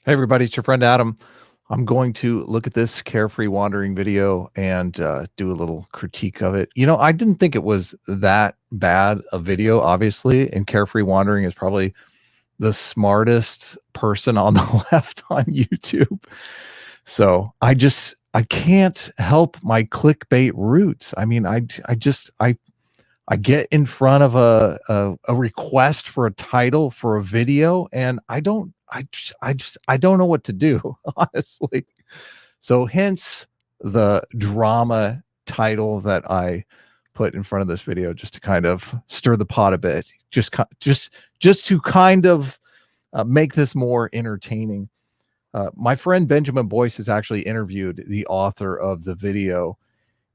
Hey everybody, it's your friend Adam. I'm going to look at this Carefree Wandering video and do a little critique of it. You know, I didn't think it was that bad a video, obviously, and Carefree Wandering is probably the smartest person on the left on YouTube. So I can't help my clickbait roots. I mean, I get in front of a request for a title for a video, and I don't know what to do, honestly. So hence the drama title that I put in front of this video, just to kind of stir the pot a bit, just to kind of make this more entertaining. My friend Benjamin Boyce has actually interviewed the author of the video,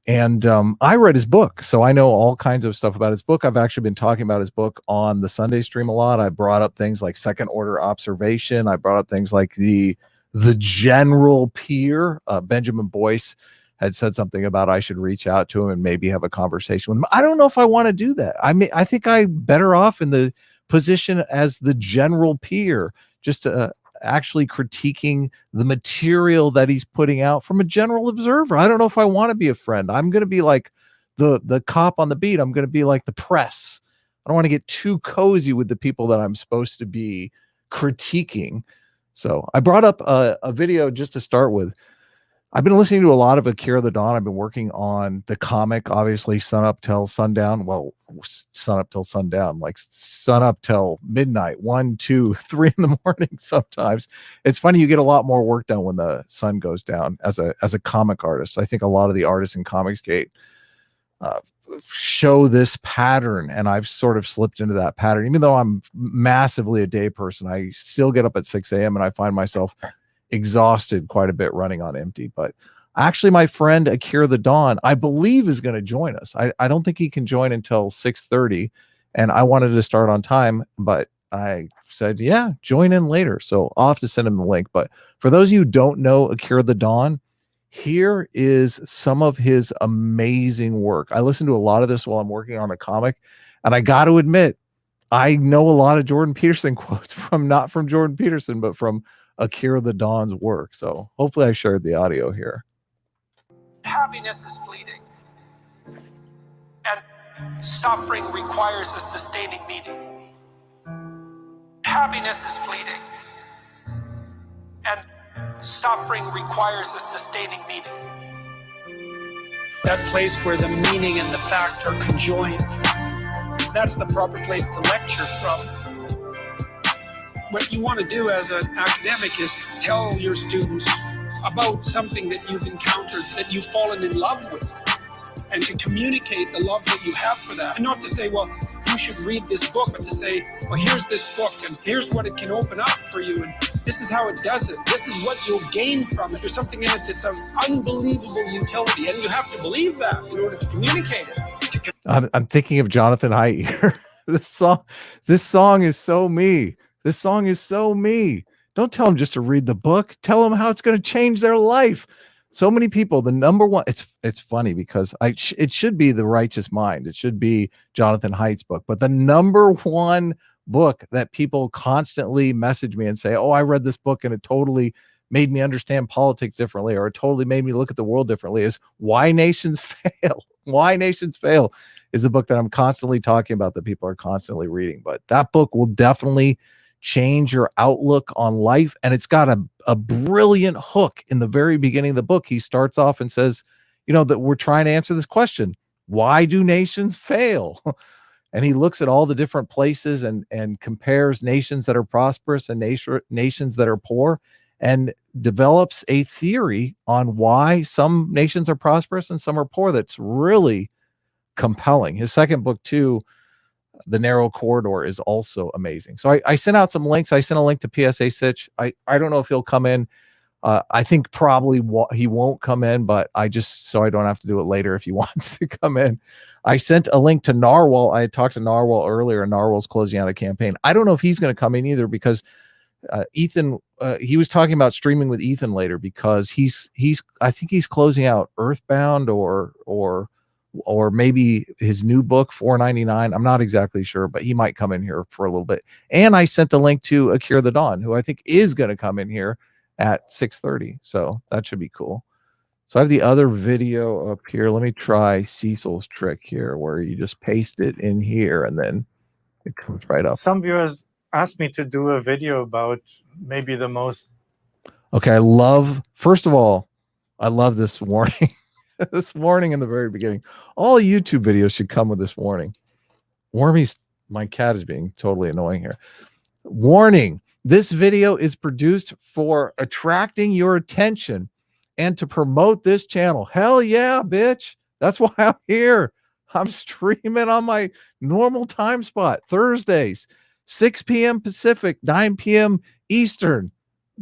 and I read his book, so I know all kinds of stuff about his book. I've actually been talking about his book on the Sunday stream a lot. I brought up things like second order observation. I brought up things like the general peer. Benjamin Boyce had said something about I should reach out to him and maybe have a conversation with him. I don't know if I want to do that. I think I'm better off in the position as the general peer, just to actually critiquing the material that he's putting out from a general observer. I don't know if I want to be a friend. I'm going to be like the cop on the beat. I'm going to be like the press. I don't want to get too cozy with the people that I'm supposed to be critiquing. So I brought up a video just to start with. I've been listening to a lot of Akira the Dawn. I've been working on the comic, obviously, sun up till sundown. Well, sun up till sundown, like sun up till midnight, 1, 2, 3 in the morning sometimes. It's funny, you get a lot more work done when the sun goes down as a comic artist. I think a lot of the artists in Comicsgate show this pattern, and I've sort of slipped into that pattern. Even though I'm massively a day person, I still get up at 6 a.m. and I find myself exhausted quite a bit running on empty. But actually, my friend Akira the Dawn, I believe, is going to join us. I don't think he can join until 6:30, and I wanted to start on time, but I said, yeah, join in later. So I'll have to send him the link. But for those of you who don't know Akira the Dawn, here is some of his amazing work. I listen to a lot of this while I'm working on a comic, and I got to admit, I know a lot of Jordan Peterson quotes from, not from Jordan Peterson, but from Akira the Dawn's work. So hopefully I shared the audio here. Happiness is fleeting, and suffering requires a sustaining meaning. Happiness is fleeting, and suffering requires a sustaining meaning. That place where the meaning and the fact are conjoined, that's the proper place to lecture from. What you want to do as an academic is tell your students about something that you've encountered, that you've fallen in love with, and to communicate the love that you have for that. And not to say, well, you should read this book, but to say, well, here's this book, and here's what it can open up for you, and this is how it does it. This is what you'll gain from it. There's something in it that's of unbelievable utility, and you have to believe that in order to communicate it. I'm thinking of Jonathan Haidt here. This song is so me. This song is so me. Don't tell them just to read the book. Tell them how it's going to change their life. So many people, the number one, it's funny because it should be The Righteous Mind. It should be Jonathan Haidt's book. But the number one book that people constantly message me and say, oh, I read this book and it totally made me understand politics differently, or it totally made me look at the world differently, is Why Nations Fail. Why Nations Fail is a book that I'm constantly talking about, that people are constantly reading. But that book will definitely change your outlook on life. And it's got a brilliant hook in the very beginning of the book. He starts off and says, you know, that we're trying to answer this question: why do nations fail? And he looks at all the different places and compares nations that are prosperous and nations that are poor, and develops a theory on why some nations are prosperous and some are poor that's really compelling. His second book too, The Narrow Corridor, is also amazing. So I sent out some links. I sent a link to PSA Sitch. I don't know if he'll come in. I think probably he won't come in, but I just, so I don't have to do it later if he wants to come in. I sent a link to Narwhal. I talked to Narwhal earlier, and Narwhal's closing out a campaign. I don't know if he's going to come in either, because Ethan, he was talking about streaming with Ethan later, because I think he's closing out Earthbound or or maybe his new book, $4.99. I'm not exactly sure, but he might come in here for a little bit. And I sent the link to Akira the Dawn, who I think is going to come in here at 6:30. So that should be cool. So I have the other video up here. Let me try Cecil's trick here, where you just paste it in here and then it comes right up. Some viewers asked me to do a video about maybe the most. Okay, first of all, I love this warning. This warning in the very beginning. All YouTube videos should come with this warning. My cat is being totally annoying here. Warning, this video is produced for attracting your attention and to promote this channel. Hell yeah, bitch. That's why I'm here. I'm streaming on my normal time spot, Thursdays, 6 p.m. Pacific, 9 p.m. Eastern,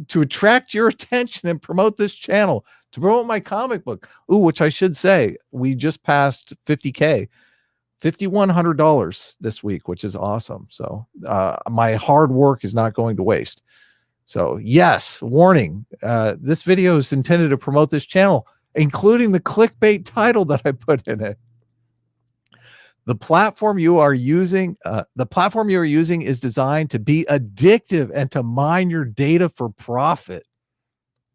to attract your attention and promote this channel, to promote my comic book. Ooh, which I should say, we just passed 50K, $5,100 this week, which is awesome. So my hard work is not going to waste. So yes, warning, this video is intended to promote this channel, including the clickbait title that I put in it. The platform you are using is designed to be addictive and to mine your data for profit.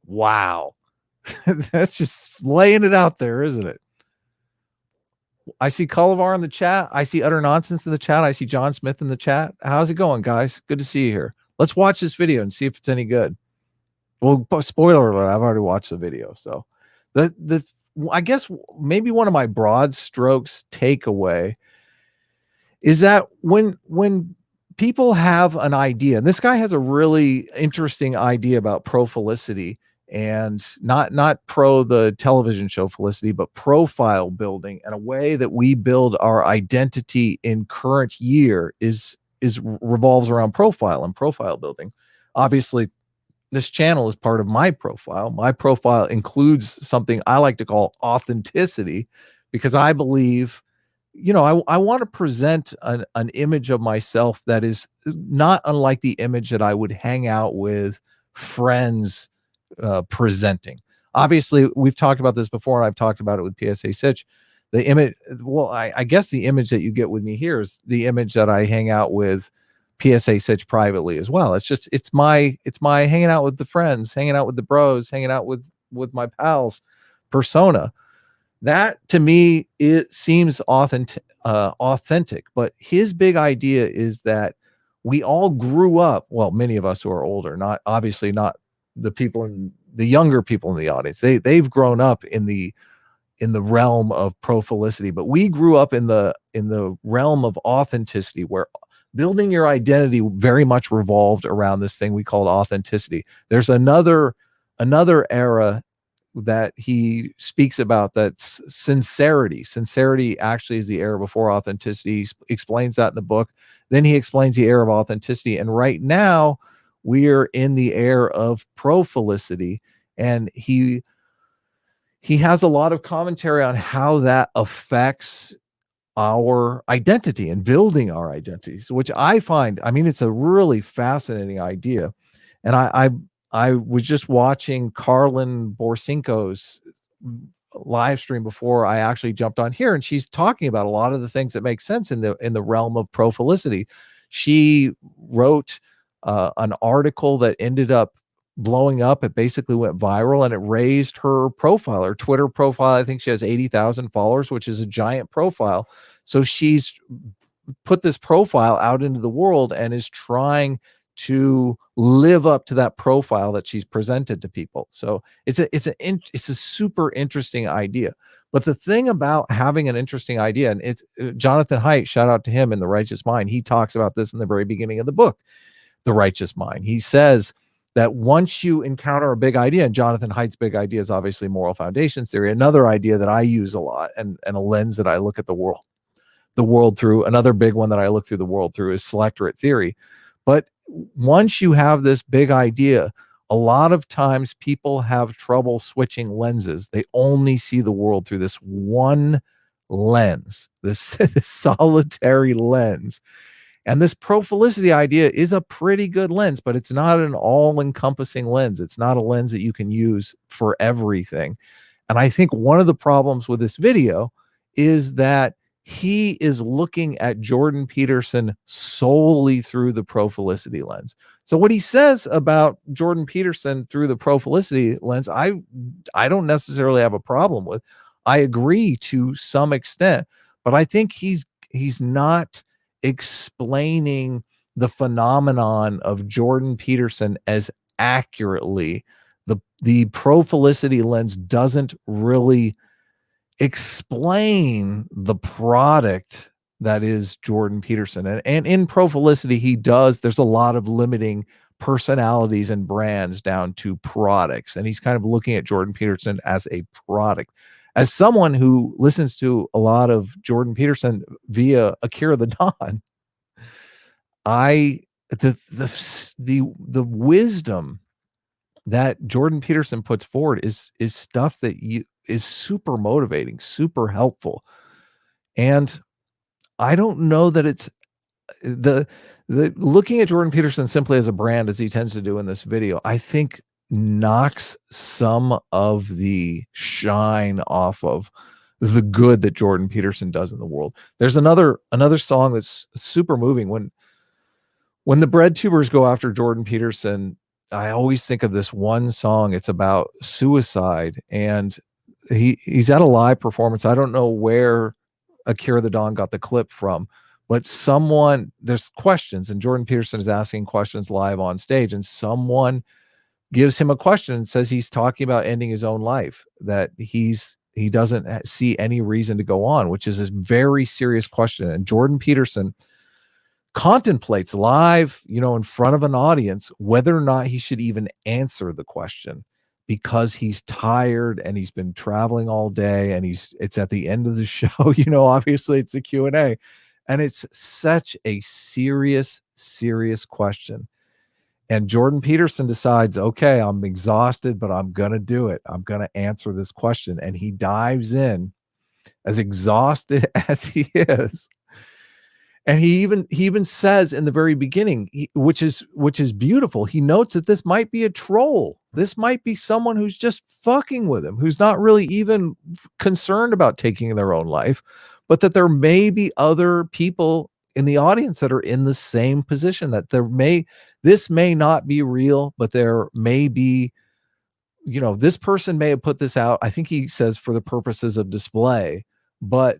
Wow. That's just laying it out there, isn't it? I see Cullivar in the chat. I see Utter Nonsense in the chat. I see John Smith in the chat. How's it going, guys? Good to see you here. Let's watch this video and see if it's any good. Well, spoiler alert, I've already watched the video. So I guess maybe one of my broad strokes takeaway is that when people have an idea, and this guy has a really interesting idea about pro Felicity, and not pro the television show Felicity, but profile building, and a way that we build our identity in current year is revolves around profile and profile building. Obviously, this channel is part of my profile. My profile includes something I like to call authenticity, because I believe, I want to present an image of myself that is not unlike the image that I would hang out with friends presenting. Obviously, we've talked about this before, and I've talked about it with PSA Sitch. The image, well, I guess the image that you get with me here is the image that I hang out with PSA Sitch privately as well. It's my hanging out with the friends, hanging out with the bros, hanging out with my pals persona. That to me, it seems authentic, but his big idea is that we all grew up, well, many of us who are older, not the younger people in the audience. They've grown up in the realm of pro Felicity, but we grew up in the realm of authenticity, where building your identity very much revolved around this thing we called authenticity. There's another era that he speaks about, that's sincerity. Sincerity actually is the era before authenticity. He explains that in the book. Then he explains the era of authenticity. And right now we're in the era of pro Felicity. And he has a lot of commentary on how that affects our identity and building our identities, which I find, it's a really fascinating idea. And I was just watching Carlin Borsinko's live stream before I actually jumped on here, and she's talking about a lot of the things that make sense in the realm of pro Felicity. She wrote an article that ended up blowing up. It basically went viral, and it raised her profile, her Twitter profile. I think she has 80,000 followers, which is a giant profile. So she's put this profile out into the world and is trying to live up to that profile that she's presented to people. So it's a super interesting idea. But the thing about having an interesting idea, and it's Jonathan Haidt, shout out to him in The Righteous Mind. He talks about this in the very beginning of the book, The Righteous Mind. He says that once you encounter a big idea, and Jonathan Haidt's big idea is obviously moral foundations theory. Another idea that I use a lot, and a lens that I look at the world through, another big one that I look through the world through, is selectorate theory. But once you have this big idea, a lot of times people have trouble switching lenses. They only see the world through this one lens, this solitary lens. And this pro Felicity idea is a pretty good lens, but it's not an all-encompassing lens. It's not a lens that you can use for everything. And I think one of the problems with this video is that he is looking at Jordan Peterson solely through the pro-felicity lens. So what he says about Jordan Peterson through the pro-felicity lens, I don't necessarily have a problem with. I agree to some extent, but I think he's not explaining the phenomenon of Jordan Peterson as accurately. The pro-felicity lens doesn't really explain the product that is Jordan Peterson. And in pro-felicity, he does, there's a lot of limiting personalities and brands down to products. And he's kind of looking at Jordan Peterson as a product. As someone who listens to a lot of Jordan Peterson via Akira the Don, the wisdom that Jordan Peterson puts forward is stuff that is super motivating, super helpful. And I don't know that it's the looking at Jordan Peterson simply as a brand, as he tends to do in this video, I think knocks some of the shine off of the good that Jordan Peterson does in the world. There's another song that's super moving. When the bread tubers go after Jordan Peterson, I always think of this one song. It's about suicide, and he's at a live performance. I don't know where Akira the Don got the clip from, but there's questions, and Jordan Peterson is asking questions live on stage, and someone gives him a question and says he's talking about ending his own life, that he doesn't see any reason to go on, which is a very serious question. And Jordan Peterson contemplates live, in front of an audience, whether or not he should even answer the question, because he's tired and he's been traveling all day, and it's at the end of the show, obviously it's a Q&A, and it's such a serious question. And Jordan Peterson decides, okay, I'm exhausted, but I'm going to do it. I'm going to answer this question. And he dives in as exhausted as he is. And he even says in the very beginning, which is beautiful, he notes that this might be a troll. This might be someone who's just fucking with him, who's not really even concerned about taking their own life, but that there may be other people in the audience that are in the same position, that this may not be real, but there may be, this person may have put this out, I think he says, for the purposes of display, but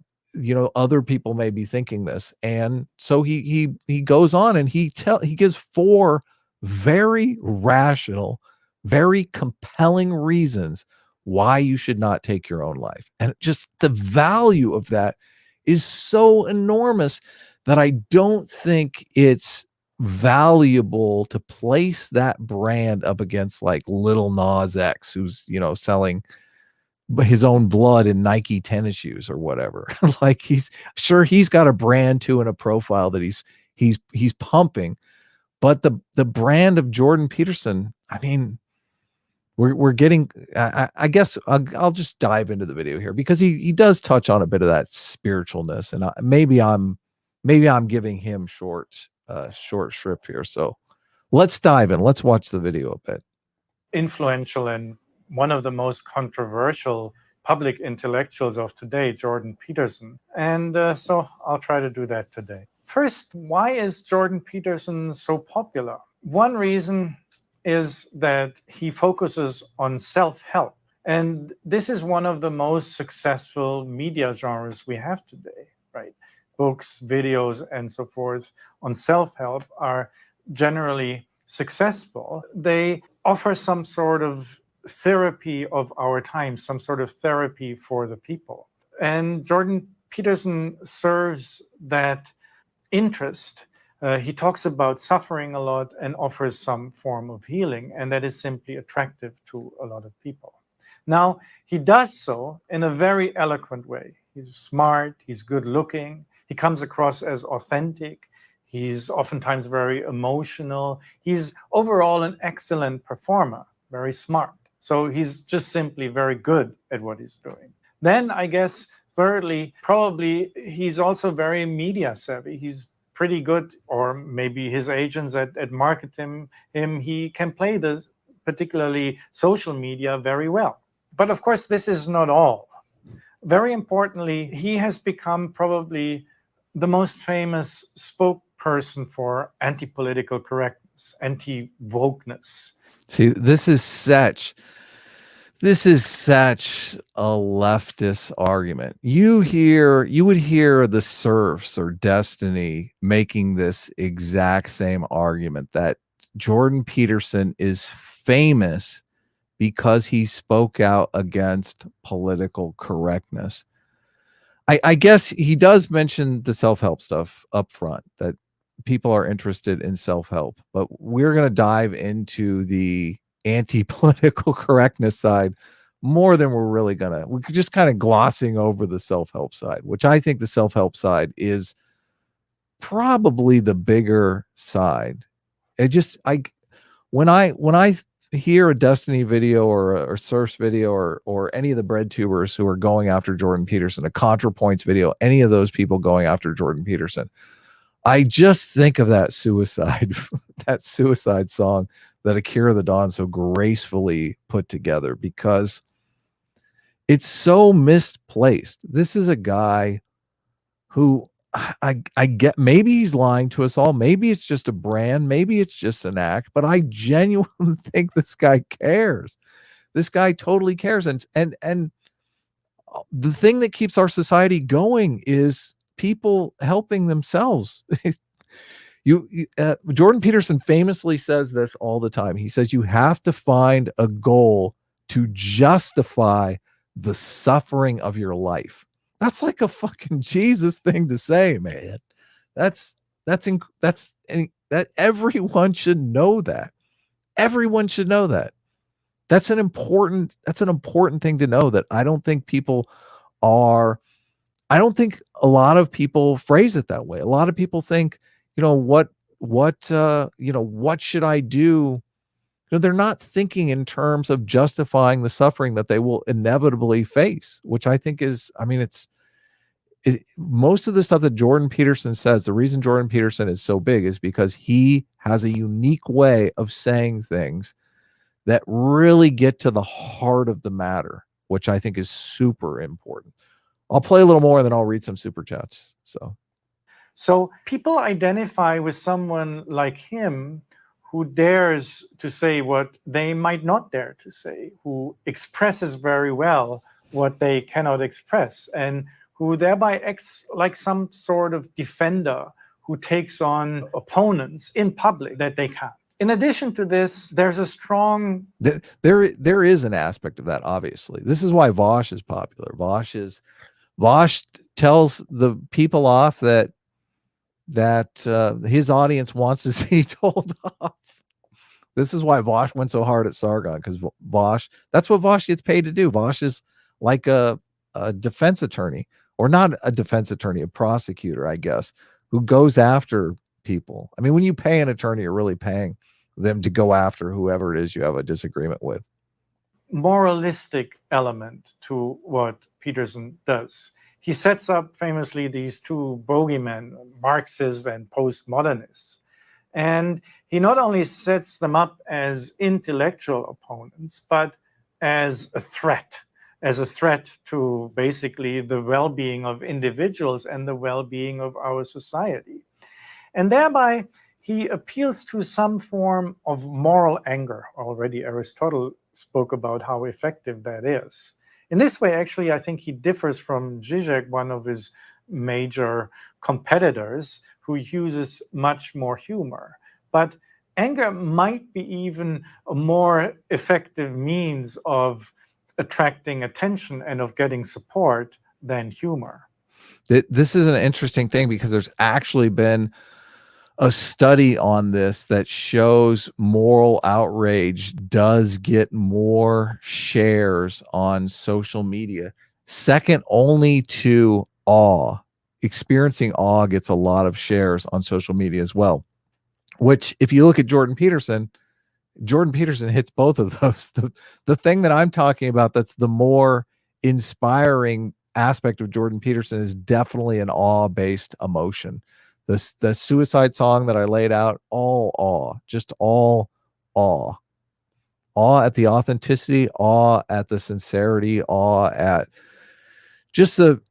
other people may be thinking this. And so he goes on and he gives 4 very rational, very compelling reasons why you should not take your own life. And just the value of that is so enormous that I don't think it's valuable to place that brand up against like Lil Nas X, who's, selling his own blood in Nike tennis shoes or whatever. Like he's got a brand too and a profile that he's pumping, but the brand of Jordan Peterson, I mean, we're getting, I guess I'll just dive into the video here, because he does touch on a bit of that spiritualness, and maybe I'm giving him short shrift here. So let's dive in. Let's watch the video a bit. Influential and one of the most controversial public intellectuals of today, Jordan Peterson. And so I'll try to do that today. First, why is Jordan Peterson so popular? One reason is that he focuses on self-help. And this is one of the most successful media genres we have today, right? Books, videos, and so forth on self-help are generally successful. They offer some sort of therapy of our time, some sort of therapy for the people. And Jordan Peterson serves that interest. He talks about suffering a lot and offers some form of healing, and that is simply attractive to a lot of people. Now, he does so in a very eloquent way. He's smart, he's good looking, he comes across as authentic, he's oftentimes very emotional, he's overall an excellent performer, very smart. So he's just simply very good at what he's doing. Then I guess, thirdly, probably he's also very media savvy. He's pretty good, or maybe his agents at market him, he can play this, particularly social media, very well. But of course, this is not all. Very importantly, he has become probably the most famous spokesperson for anti-political correctness, anti-wokeness. See, this is such a leftist argument. You would hear the serfs or Destiny making this exact same argument that Jordan Peterson is famous because he spoke out against political correctness. I guess he does mention the self-help stuff up front, that people are interested in self-help, but we're going to dive into the anti-political correctness side more than we're could just kind of glossing over the self-help side, which I think the self-help side is probably the bigger side. When I hear a Destiny video or Surf's video or any of the bread tubers who are going after Jordan Peterson, a ContraPoints video, any of those people going after Jordan Peterson, I just think of that suicide song that Akira the Don so gracefully put together, because it's so misplaced. This is a guy who I get, maybe he's lying to us all. Maybe it's just a brand. Maybe it's just an act, but I genuinely think this guy cares. This guy totally cares. And the thing that keeps our society going is people helping themselves. Jordan Peterson famously says this all the time. He says, you have to find a goal to justify the suffering of your life. That's like a fucking Jesus thing to say, man. That everyone should know that. Everyone should know that. That's an important thing to know, that I don't think a lot of people phrase it that way. A lot of people think, what should I do? They're not thinking in terms of justifying the suffering that they will inevitably face, which I think is, most of the stuff that Jordan Peterson says, the reason Jordan Peterson is so big is because he has a unique way of saying things that really get to the heart of the matter, which I think is super important. I'll play a little more and then I'll read some super chats. So people identify with someone like him who dares to say what they might not dare to say, who expresses very well what they cannot express, and who thereby acts like some sort of defender who takes on opponents in public that they can't. In addition to this, there's a strong... There is an aspect of that, obviously. This is why Vosh is popular. Vosh tells the people off that his audience wants to see told off. This is why Vosh went so hard at Sargon, because Vosh, that's what Vosh gets paid to do. Vosh is like a defense attorney, or not a defense attorney, a prosecutor, I guess, who goes after people. I mean, when you pay an attorney, you're really paying them to go after whoever it is you have a disagreement with. Moralistic element to what Peterson does. He sets up famously these two bogeymen, Marxists and postmodernists. And he not only sets them up as intellectual opponents, but as a threat to basically the well-being of individuals and the well-being of our society. And thereby, he appeals to some form of moral anger. Already Aristotle spoke about how effective that is. In this way, actually, I think he differs from Zizek, one of his major competitors, who uses much more humor. But anger might be even a more effective means of attracting attention and of getting support than humor. This is an interesting thing, because there's actually been a study on this that shows moral outrage does get more shares on social media, second only to awe. Experiencing awe gets a lot of shares on social media as well, which, if you look at Jordan Peterson hits both of those. The thing that I'm talking about that's the more inspiring aspect of Jordan Peterson is definitely an awe-based emotion. The suicide song that I laid out, all awe, just all awe. Awe at the authenticity, awe at the sincerity, awe at just the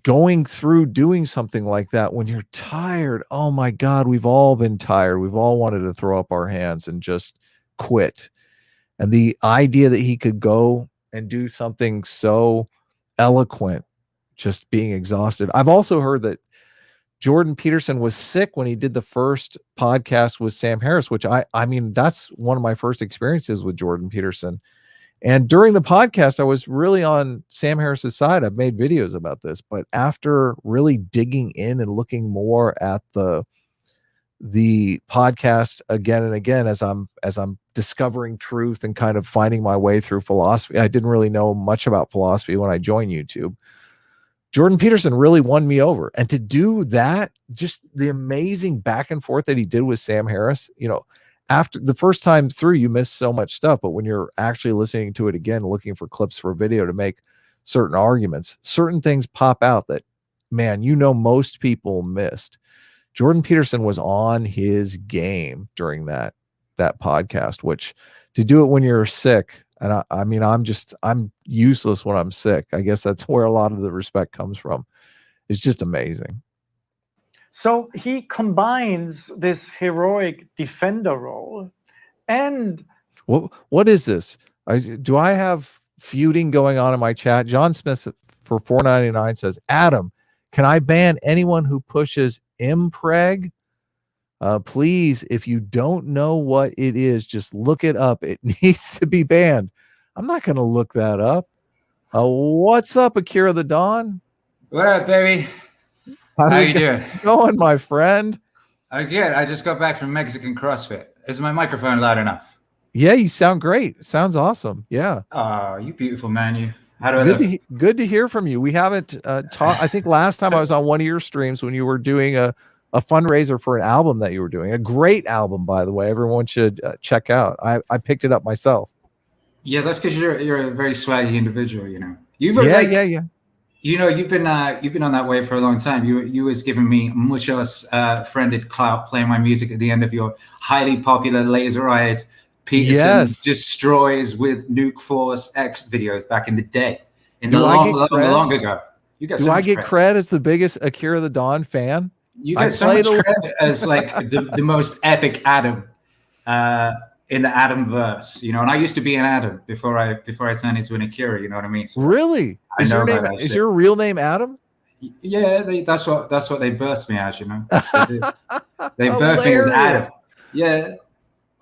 going through doing something like that when you're tired. Oh my God, we've all been tired. We've all wanted to throw up our hands and just quit. And the idea that he could go and do something so eloquent, just being exhausted. I've also heard that Jordan Peterson was sick when he did the first podcast with Sam Harris, which I mean, that's one of my first experiences with Jordan Peterson. And during the podcast, I was really on Sam Harris's side. I've made videos about this, but after really digging in and looking more at the podcast again and again, as I'm discovering truth and kind of finding my way through philosophy, I didn't really know much about philosophy when I joined YouTube. Jordan Peterson really won me over. And to do that, just the amazing back and forth that he did with Sam Harris, you know, after the first time through, you miss so much stuff, but when you're actually listening to it again, looking for clips for video to make certain arguments, certain things pop out that, man, you know, most people missed. Jordan Peterson was on his game during that podcast, which to do it when you're sick, and I mean, I'm useless when I'm sick. I guess that's where a lot of the respect comes from. It's just amazing. So he combines this heroic defender role and what is this? Do I have feuding going on in my chat? John Smith for $4.99 says, Adam, can I ban anyone who pushes impreg? Please, if you don't know what it is, just look it up. It needs to be banned. I'm not going to look that up. What's up, Akira the Dawn? What up, baby? How you doing? Going, my friend? I'm good. I just got back from Mexican CrossFit. Is my microphone loud enough? Yeah, you sound great. Sounds awesome. Yeah. Oh, you beautiful man. You. How do I look? Good to hear from you. We haven't talked. I think last time I was on one of your streams when you were doing a fundraiser for an album that you were doing. A great album, by the way. Everyone should check out. I picked it up myself. Yeah, that's because you're a very swaggy individual. You know. Yeah. You know, you've been on that way for a long time. You was giving me muchos friended clout playing my music at the end of your highly popular laser-eyed Peterson destroys with Nuke Force X videos back in the day. Long ago. You get. Do I get cred as the biggest Akira the Dawn fan? You get so much credit as like the most epic Adam in the Adam verse, you know. And I used to be an Adam before I turned into an Akira. You know what I mean? So really? Is your real name Adam? Yeah, that's what they birthed me as. You know, they birthed me as Adam. Yeah,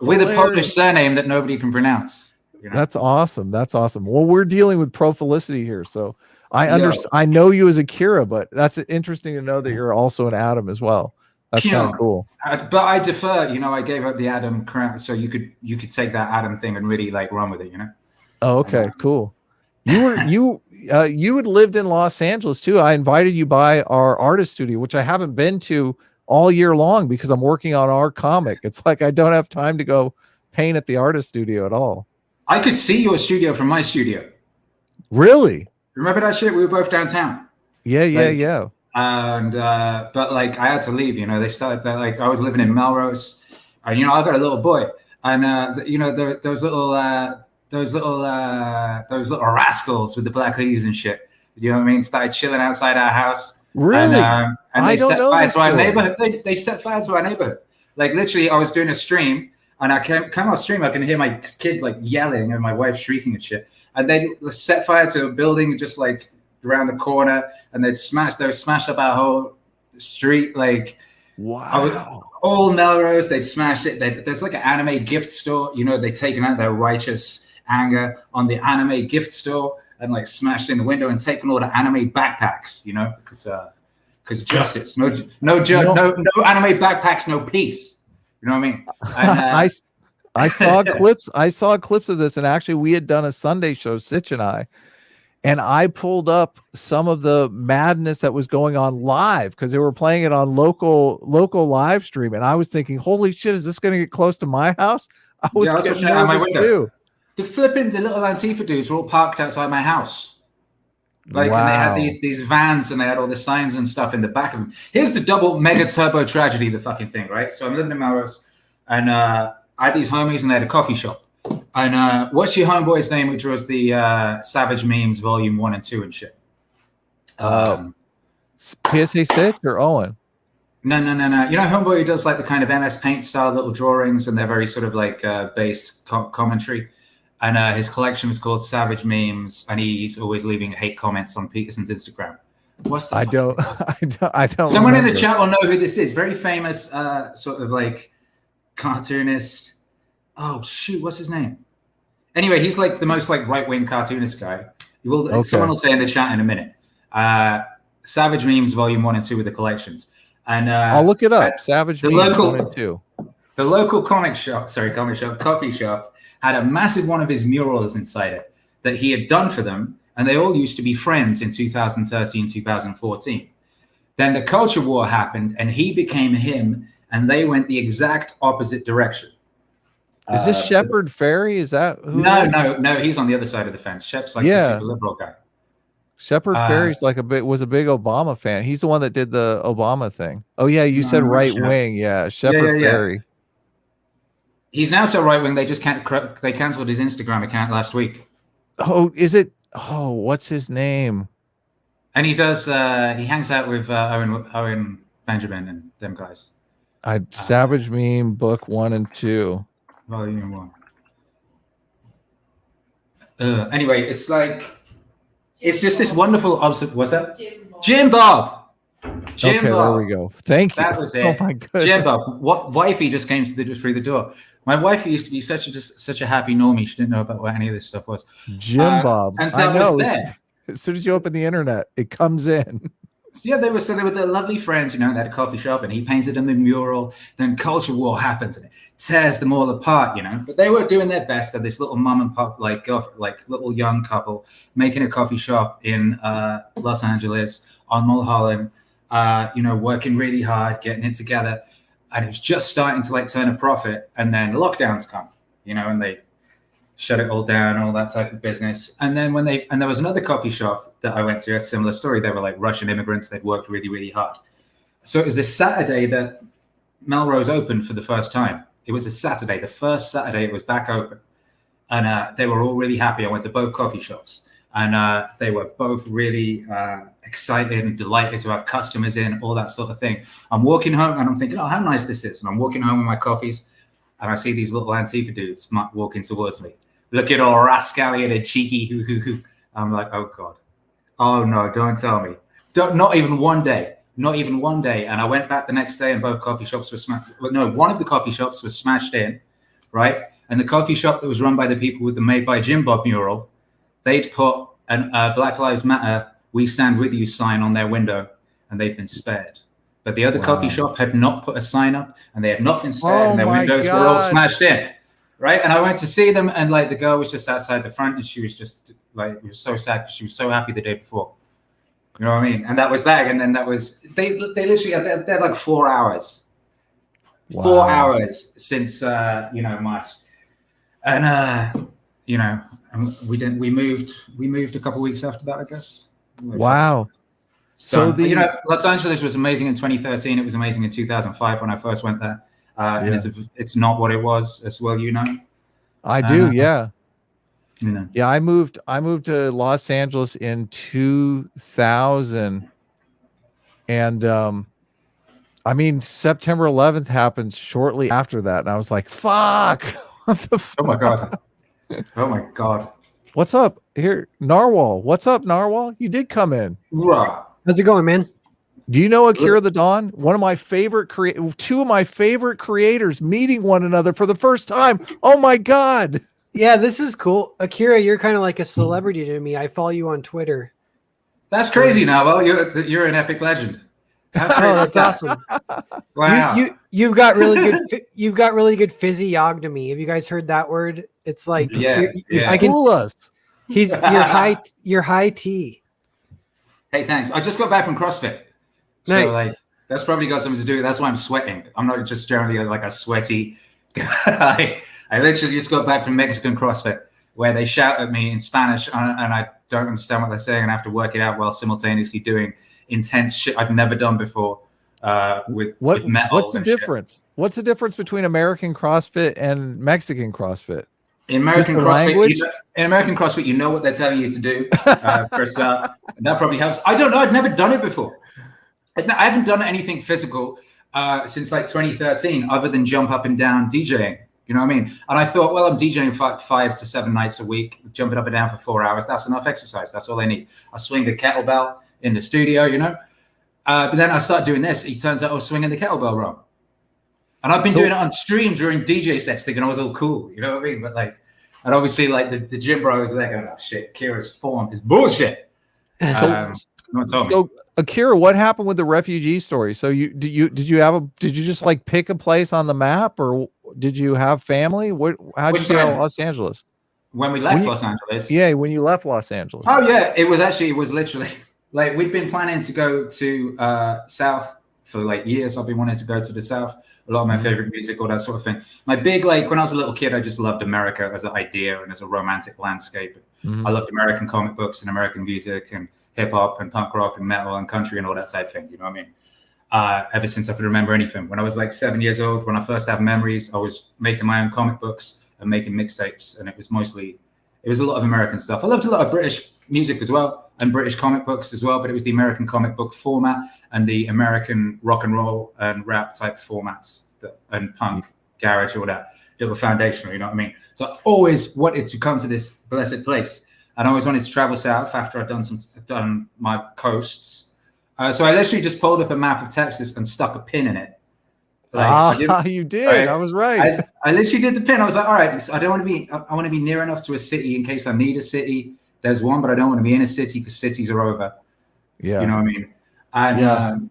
with a Polish surname that nobody can pronounce. You know? That's awesome. That's awesome. Well, we're dealing with Profilicity here, so I understand. I know you as Akira, but that's interesting to know that you're also an Adam as well. That's kind of cool. But I defer. You know, I gave up the Adam crown, so you could take that Adam thing and really like run with it. You know. Oh, okay, cool. You had lived in Los Angeles too. I invited you by our artist studio, which I haven't been to all year long because I'm working on our comic. It's like I don't have time to go paint at the artist studio at all. I could see your studio from my studio. Really? Remember that shit? We were both downtown. Yeah. And but like I had to leave. You know, they started that. Like I was living in Melrose, and you know I got a little boy, and you know those little rascals with the black hoodies and shit. You know what I mean? Started chilling outside our house. Really? And they set fire to our neighborhood. They set fire to our neighborhood. Like literally, I was doing a stream, and I come off stream. I can hear my kid like yelling and my wife shrieking and shit. And they set fire to a building just like around the corner, and they smashed up our whole street. Like, wow. All Melrose, they'd smashed it. There's like an anime gift store. You know, they'd taken out their righteous anger on the anime gift store and like smashed in the window and taken all the anime backpacks, you know, because justice, no anime backpacks, no peace. You know what I mean? And, I saw clips. I saw clips of this, and actually, we had done a Sunday show, Sitch and I pulled up some of the madness that was going on live because they were playing it on local live stream, and I was thinking, "Holy shit, is this going to get close to my house?" I was getting out my window. Too. The little Antifa dudes were all parked outside my house. Like, and they had these vans and they had all the signs and stuff in the back of them. Here's the double mega turbo tragedy, the fucking thing, right? So I'm living in Melrose, and I had these homies and they had a coffee shop. And what's your homeboy's name, which was the Savage Memes Volume 1 and 2 and shit? PSA 6 or Owen? No. You know homeboy who does like the kind of MS Paint style little drawings, and they're very sort of like based commentary. And his collection is called Savage Memes, and he's always leaving hate comments on Peterson's Instagram. What's the? I don't. Someone remember. in the chat will know who this is. Very famous, sort of like cartoonist. Oh shoot, what's his name? Anyway, he's like the most like right-wing cartoonist guy. You will. Okay. Someone will say in the chat in a minute. Savage Memes Volume 1 and 2 with the collections. And I'll look it up. Savage Memes 1 and 2. The local coffee shop had a massive one of his murals inside it that he had done for them, and they all used to be friends in 2013, 2014. Then the culture war happened, and he became him, and they went the exact opposite direction. Is this Shepard Fairey? Is that who? No. He's on the other side of the fence. Shep's like the super liberal guy. Shepard Fairey's like was a big Obama fan. He's the one that did the Obama thing. Oh yeah, you said right wing. Yeah, Shepard Fairey. He's now so right wing they just they canceled his Instagram account last week. Oh, is it? Oh, what's his name? And he does. He hangs out with Owen Benjamin and them guys. Savage Meme Book 1 and 2. Volume 1. Anyway, it's just this wonderful. What's that? Jim Bob. Jim Bob. There we go. Thank you. That was it. Oh my goodness. Jim Bob. What wifey just came through the door? My wifey used to be such a happy normie. She didn't know about what any of this stuff was. Jim Bob. And that was there. As soon as you open the internet, it comes in. Yeah, they were their lovely friends, they had a coffee shop, and he painted them the mural. Then culture war happens, and it tears them all apart, But they were doing their best. They're this little mom and pop, like little young couple making a coffee shop in Los Angeles on Mulholland. Working really hard, getting it together, and it was just starting to turn a profit. And then lockdowns come, and they shut it all down, all that type of business. And then there was another coffee shop that I went to, a similar story. They were Russian immigrants. They'd worked really, really hard. So it was this Saturday that Melrose opened for the first time. It was a Saturday, the first Saturday it was back open. And they were all really happy. I went to both coffee shops, and they were both really excited and delighted to have customers in, all that sort of thing. I'm walking home and I'm thinking, oh, how nice this is. And I'm walking home with my coffees, and I see these little Antifa dudes walking towards me, looking all rascally and cheeky. I'm like, oh God. Oh no, don't tell me. Not even one day. And I went back the next day, and both coffee shops were smashed. No, one of the coffee shops was smashed in, right? And the coffee shop that was run by the people with the Made by Jim Bob mural, they'd put a Black Lives Matter, We Stand With You sign on their window, and they'd been spared. But the other coffee shop had not put a sign up, and they had not been spared, and their windows were all smashed in, right? And I went to see them, and the girl was just outside the front, and she was just it was so sad because she was so happy the day before. You know what I mean? And that was that. And then that was, they literally had, they're like 4 hours. Wow. 4 hours since, March. And, we moved a couple of weeks after that, I guess. Wow. So Los Angeles was amazing in 2013. It was amazing in 2005 when I first went there. And it's not what it was as well, I do, yeah. Yeah, I moved to Los Angeles in 2000, and September 11th happened shortly after that, and I was like, "Fuck!" What the fuck? Oh my god! What's up here, Narwhal? What's up, Narwhal? You did come in. How's it going, man? Do you know Akira the Dawn? One of my favorite two of my favorite creators meeting one another for the first time. Oh my god! Yeah, this is cool. Akira, you're kind of like a celebrity to me. I follow you on Twitter. That's crazy, Narwhal. You're an epic legend. Oh, that's awesome. Wow. You've got really good physiognomy. Have you guys heard that word? It's like I can fool us. You're high T. Hey, thanks. I just got back from CrossFit. Nice. So that's probably got something to do with it. That's why I'm sweating. I'm not just generally a sweaty guy. I literally just got back from Mexican CrossFit, where they shout at me in Spanish, and I don't understand what they're saying, and I have to work it out while simultaneously doing intense shit I've never done before with metal. What's the difference? What's the difference between American CrossFit and Mexican CrossFit? In American the CrossFit, language? in American CrossFit, you know what they're telling you to do. First, that probably helps. I don't know. I'd never done it before. I haven't done anything physical since like 2013, other than jump up and down DJing. You know what I mean? And I thought, well, I'm DJing 5 to 7 nights a week, jumping up and down for 4 hours. That's enough exercise. That's all I need. I swing the kettlebell in the studio, you know. But then I started doing this. It turns out I was swinging the kettlebell wrong. And I've been doing it on stream during DJ sets, thinking I was all cool. You know what I mean? But like, and obviously, like the gym bros are like, oh shit, Akira's form is bullshit. So Akira, what happened with the refugee story? So did you just like pick a place on the map, or did you have family? How did you get out of Los Angeles? When we left Los Angeles? Yeah, when you left Los Angeles. Oh yeah, it was literally like we'd been planning to go to South for like years. I've been wanting to go to the South. A lot of my favorite music, all that sort of thing. My big, like when I was a little kid, I just loved America as an idea and as a romantic landscape. I loved American comic books and American music and hip hop and punk rock and metal and country and all that type of thing. You know what I mean? Ever since I could remember anything. When I was like 7 years old, when I first had memories, I was making my own comic books and making mixtapes. And it was a lot of American stuff. I loved a lot of British music as well and British comic books as well, but it was the American comic book format and the American rock and roll and rap type formats and punk, garage, all that were foundational, you know what I mean? So I always wanted to come to this blessed place. And I always wanted to travel south after I'd done my coasts. So I literally just pulled up a map of Texas and stuck a pin in it. Like, you did. Right? I was right. I literally did the pin. I was like, all right, I don't want to be. I want to be near enough to a city in case I need a city. There's one, but I don't want to be in a city because cities are over. Yeah, you know what I mean. And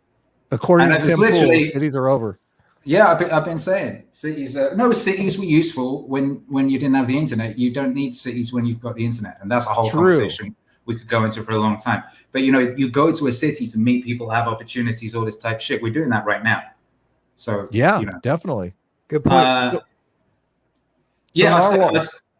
according to Tim Pool, cities are over. Yeah, I've been saying cities. Cities were useful when you didn't have the internet. You don't need cities when you've got the internet, and that's a whole conversation we could go into for a long time. But you know, you go to a city to meet people, have opportunities, all this type of shit. We're doing that right now. So yeah, definitely. Good point.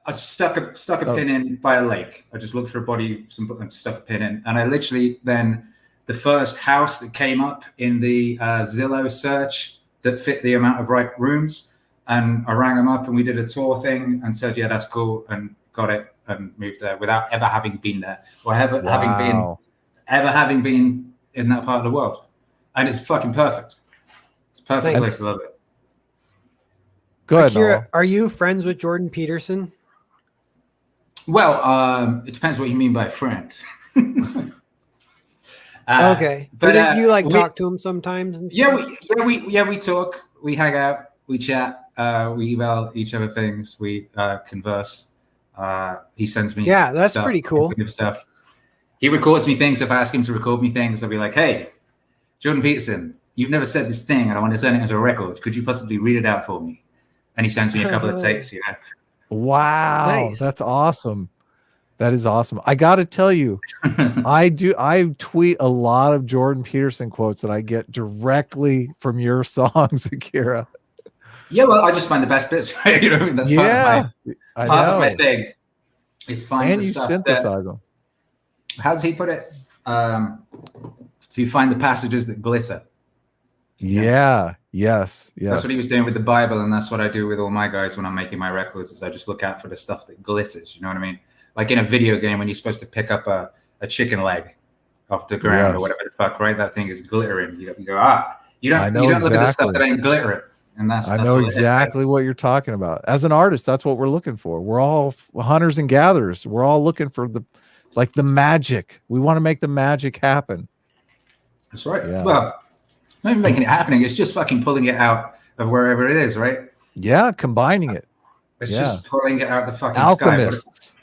I stuck a pin in by a lake. I just looked for a body, and stuck a pin in, and I literally then the first house that came up in the Zillow search that fit the amount of right rooms, and I rang them up and we did a tour thing and said, yeah, that's cool, and got it and moved there without ever having been there or having been in that part of the world, and it's fucking perfect. It's a perfect place to love it. Good. Akira, are you friends with Jordan Peterson? Well, it depends what you mean by friend. Okay, but you like talk to him sometimes? And we talk, we hang out, we chat, we email each other things, we converse. He sends me that's pretty cool stuff. He records me things. If I ask him to record me things, I'll be like, hey, Jordan Peterson, you've never said this thing and I want to turn it as a record. Could you possibly read it out for me? And he sends me a couple of takes, you know. Wow, nice. That's awesome. That is awesome. I got to tell you, I tweet a lot of Jordan Peterson quotes that I get directly from your songs, Akira. Yeah, well, I just find the best bits, right? You know what I mean? That's part of my thing. Is find and the you stuff synthesize them. How does he put it? If you find the passages that glitter. Yeah. Yes. That's what he was doing with the Bible, and that's what I do with all my guys when I'm making my records. Is I just look out for the stuff that glitters. You know what I mean? Like in a video game when you're supposed to pick up a chicken leg off the ground or whatever the fuck, right? That thing is glittering. You go, you don't look at the stuff that ain't glittering. And that's I know exactly what you're talking about. As an artist, that's what we're looking for. We're all hunters and gatherers. We're all looking for the magic. We want to make the magic happen. That's right. Yeah. Well, not even making it happening. It's just fucking pulling it out of wherever it is, right? Yeah, combining it. It's just pulling it out of the fucking alchemists. Sky.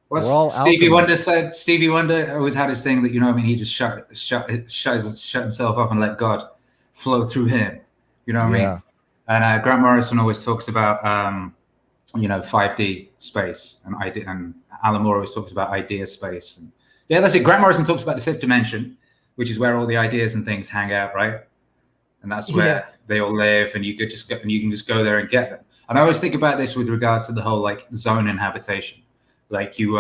What Stevie Wonder said. Stevie Wonder always had his thing that, you know what I mean, he just shut himself off and let God flow through him. You know what I mean? And Grant Morrison always talks about 5D space and Alan Moore always talks about idea space. And yeah, that's it. Grant Morrison talks about the fifth dimension, which is where all the ideas and things hang out, right? And that's where they all live, and you can just go there and get them. And I always think about this with regards to the whole like zone inhabitation. Like you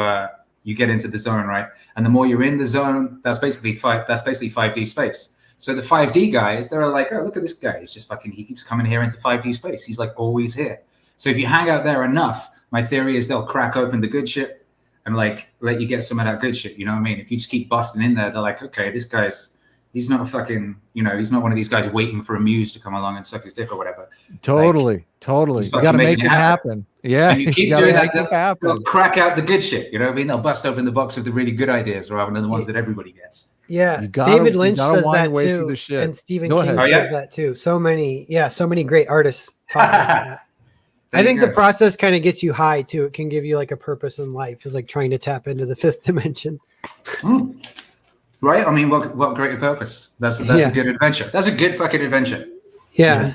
get into the zone, right? And the more you're in the zone, that's basically 5D space. So the 5D guys, they're like, oh, look at this guy. He keeps coming here into 5D space. He's like always here. So if you hang out there enough, my theory is they'll crack open the good shit and like let you get some of that good shit. You know what I mean? If you just keep busting in there, they're like, okay, this guy's, he's not a fucking, you know, he's not one of these guys waiting for a muse to come along and suck his dick or whatever. Totally. He's You got to fucking make making it happen. Yeah, And you keep gotta doing make that, it happen. they'll crack out the good shit. You know what I mean? They'll bust open the box of the really good ideas rather than the ones that everybody gets. Yeah, You gotta- David you Lynch gotta says wind that your way through too, the shit. and Stephen Go King ahead. says that too. So many great artists talk about that. I think the process kind of gets you high too. It can give you like a purpose in life. It's like trying to tap into the fifth dimension. Right? I mean, what greater purpose? That's a good adventure. That's a good fucking adventure. Yeah.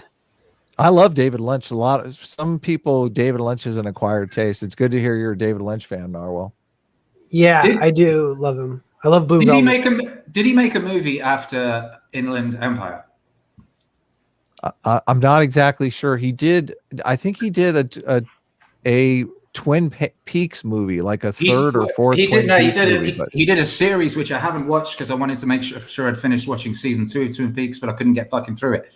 I love David Lynch a lot. Some people, David Lynch is an acquired taste. It's good to hear you're a David Lynch fan, Narwhal. Yeah, I do love him. I love Blue Did Velvet. he make a movie after Inland Empire? I'm not exactly sure. He did. I think he did a Twin Peaks movie, like a third or fourth. He did movie, he did a series which I haven't watched because I wanted to make sure I'd finished watching season 2 of Twin Peaks, but I couldn't get fucking through it.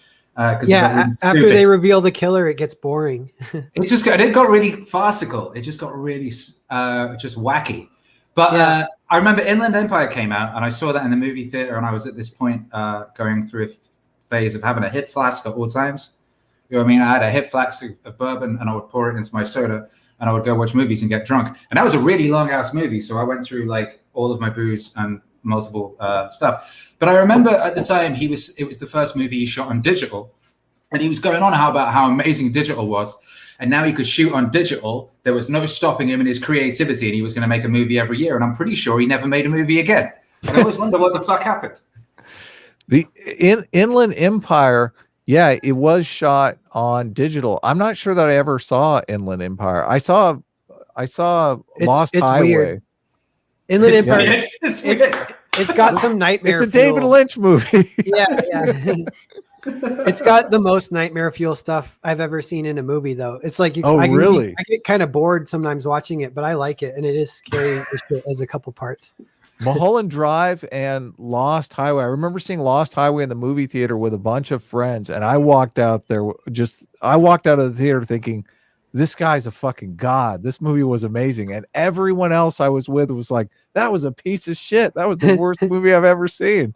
Yeah, after they reveal the killer, it gets boring. it got really farcical. It just got really just wacky. But I remember Inland Empire came out, and I saw that in the movie theater, and I was at this point going through a phase of having a hip flask at all times. You know what I mean? I had a hip flask of bourbon, and I would pour it into my soda, and I would go watch movies and get drunk. And that was a really long ass movie, so I went through like all of my booze and multiple stuff. But I remember at the time it was the first movie he shot on digital, and he was going on about how amazing digital was. And now he could shoot on digital. There was no stopping him in his creativity, and he was going to make a movie every year. And I'm pretty sure he never made a movie again. I always wonder what the fuck happened. The Inland Empire, yeah, it was shot on digital. I'm not sure that I ever saw Inland Empire. I saw Lost Highway. Weird. Inland Empire. It's got some nightmare. It's a David Lynch movie. Yeah. It's got the most nightmare fuel stuff I've ever seen in a movie, though. It's like really? I get kind of bored sometimes watching it, but I like it, and it is scary as a couple parts. Mulholland Drive and Lost Highway. I remember seeing Lost Highway in the movie theater with a bunch of friends, and I walked out of the theater thinking, this guy's a fucking god. This movie was amazing. And everyone else I was with was like, that was a piece of shit. That was the worst movie I've ever seen.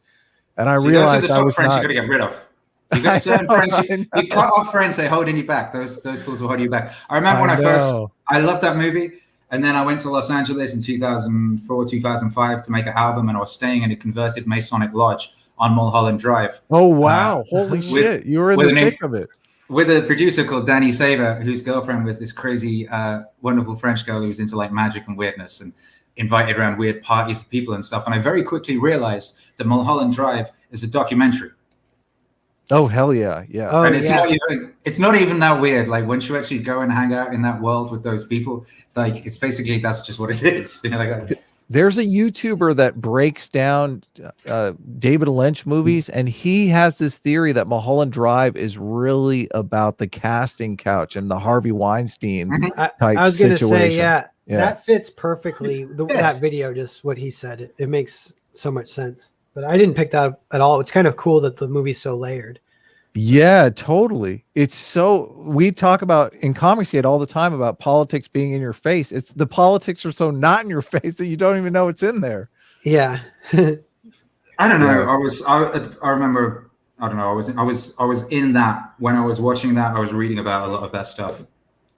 And I realized those are the friends you gotta get rid of. You got certain friends, you cut off friends, they're holding you back. Those fools will hold you back. I remember when I loved that movie. And then I went to Los Angeles in 2004, 2005 to make an album, and I was staying in a converted Masonic lodge on Mulholland Drive. Oh, wow. Holy shit. You were in the thick of it. With a producer called Danny Saver, whose girlfriend was this crazy, wonderful French girl who was into like magic and weirdness and invited around weird parties of people and stuff. And I very quickly realized that Mulholland Drive is a documentary. Oh, hell yeah. Yeah. Oh, and it's not even that weird. Like once you actually go and hang out in that world with those people, like it's basically, that's just what it is. You know, like, there's a YouTuber that breaks down David Lynch movies, and he has this theory that Mulholland Drive is really about the casting couch and the Harvey Weinstein type situation. I was going to say, that fits perfectly. That video, just what he said, it makes so much sense. But I didn't pick that up at all. It's kind of cool that the movie's so layered. Yeah, totally. It's so, we talk about in Comics Gate all the time about politics being in your face. It's the politics are so not in your face that you don't even know it's in there. Yeah. I don't know. I remember, I don't know. I was in that when I was watching that. I was reading about a lot of that stuff.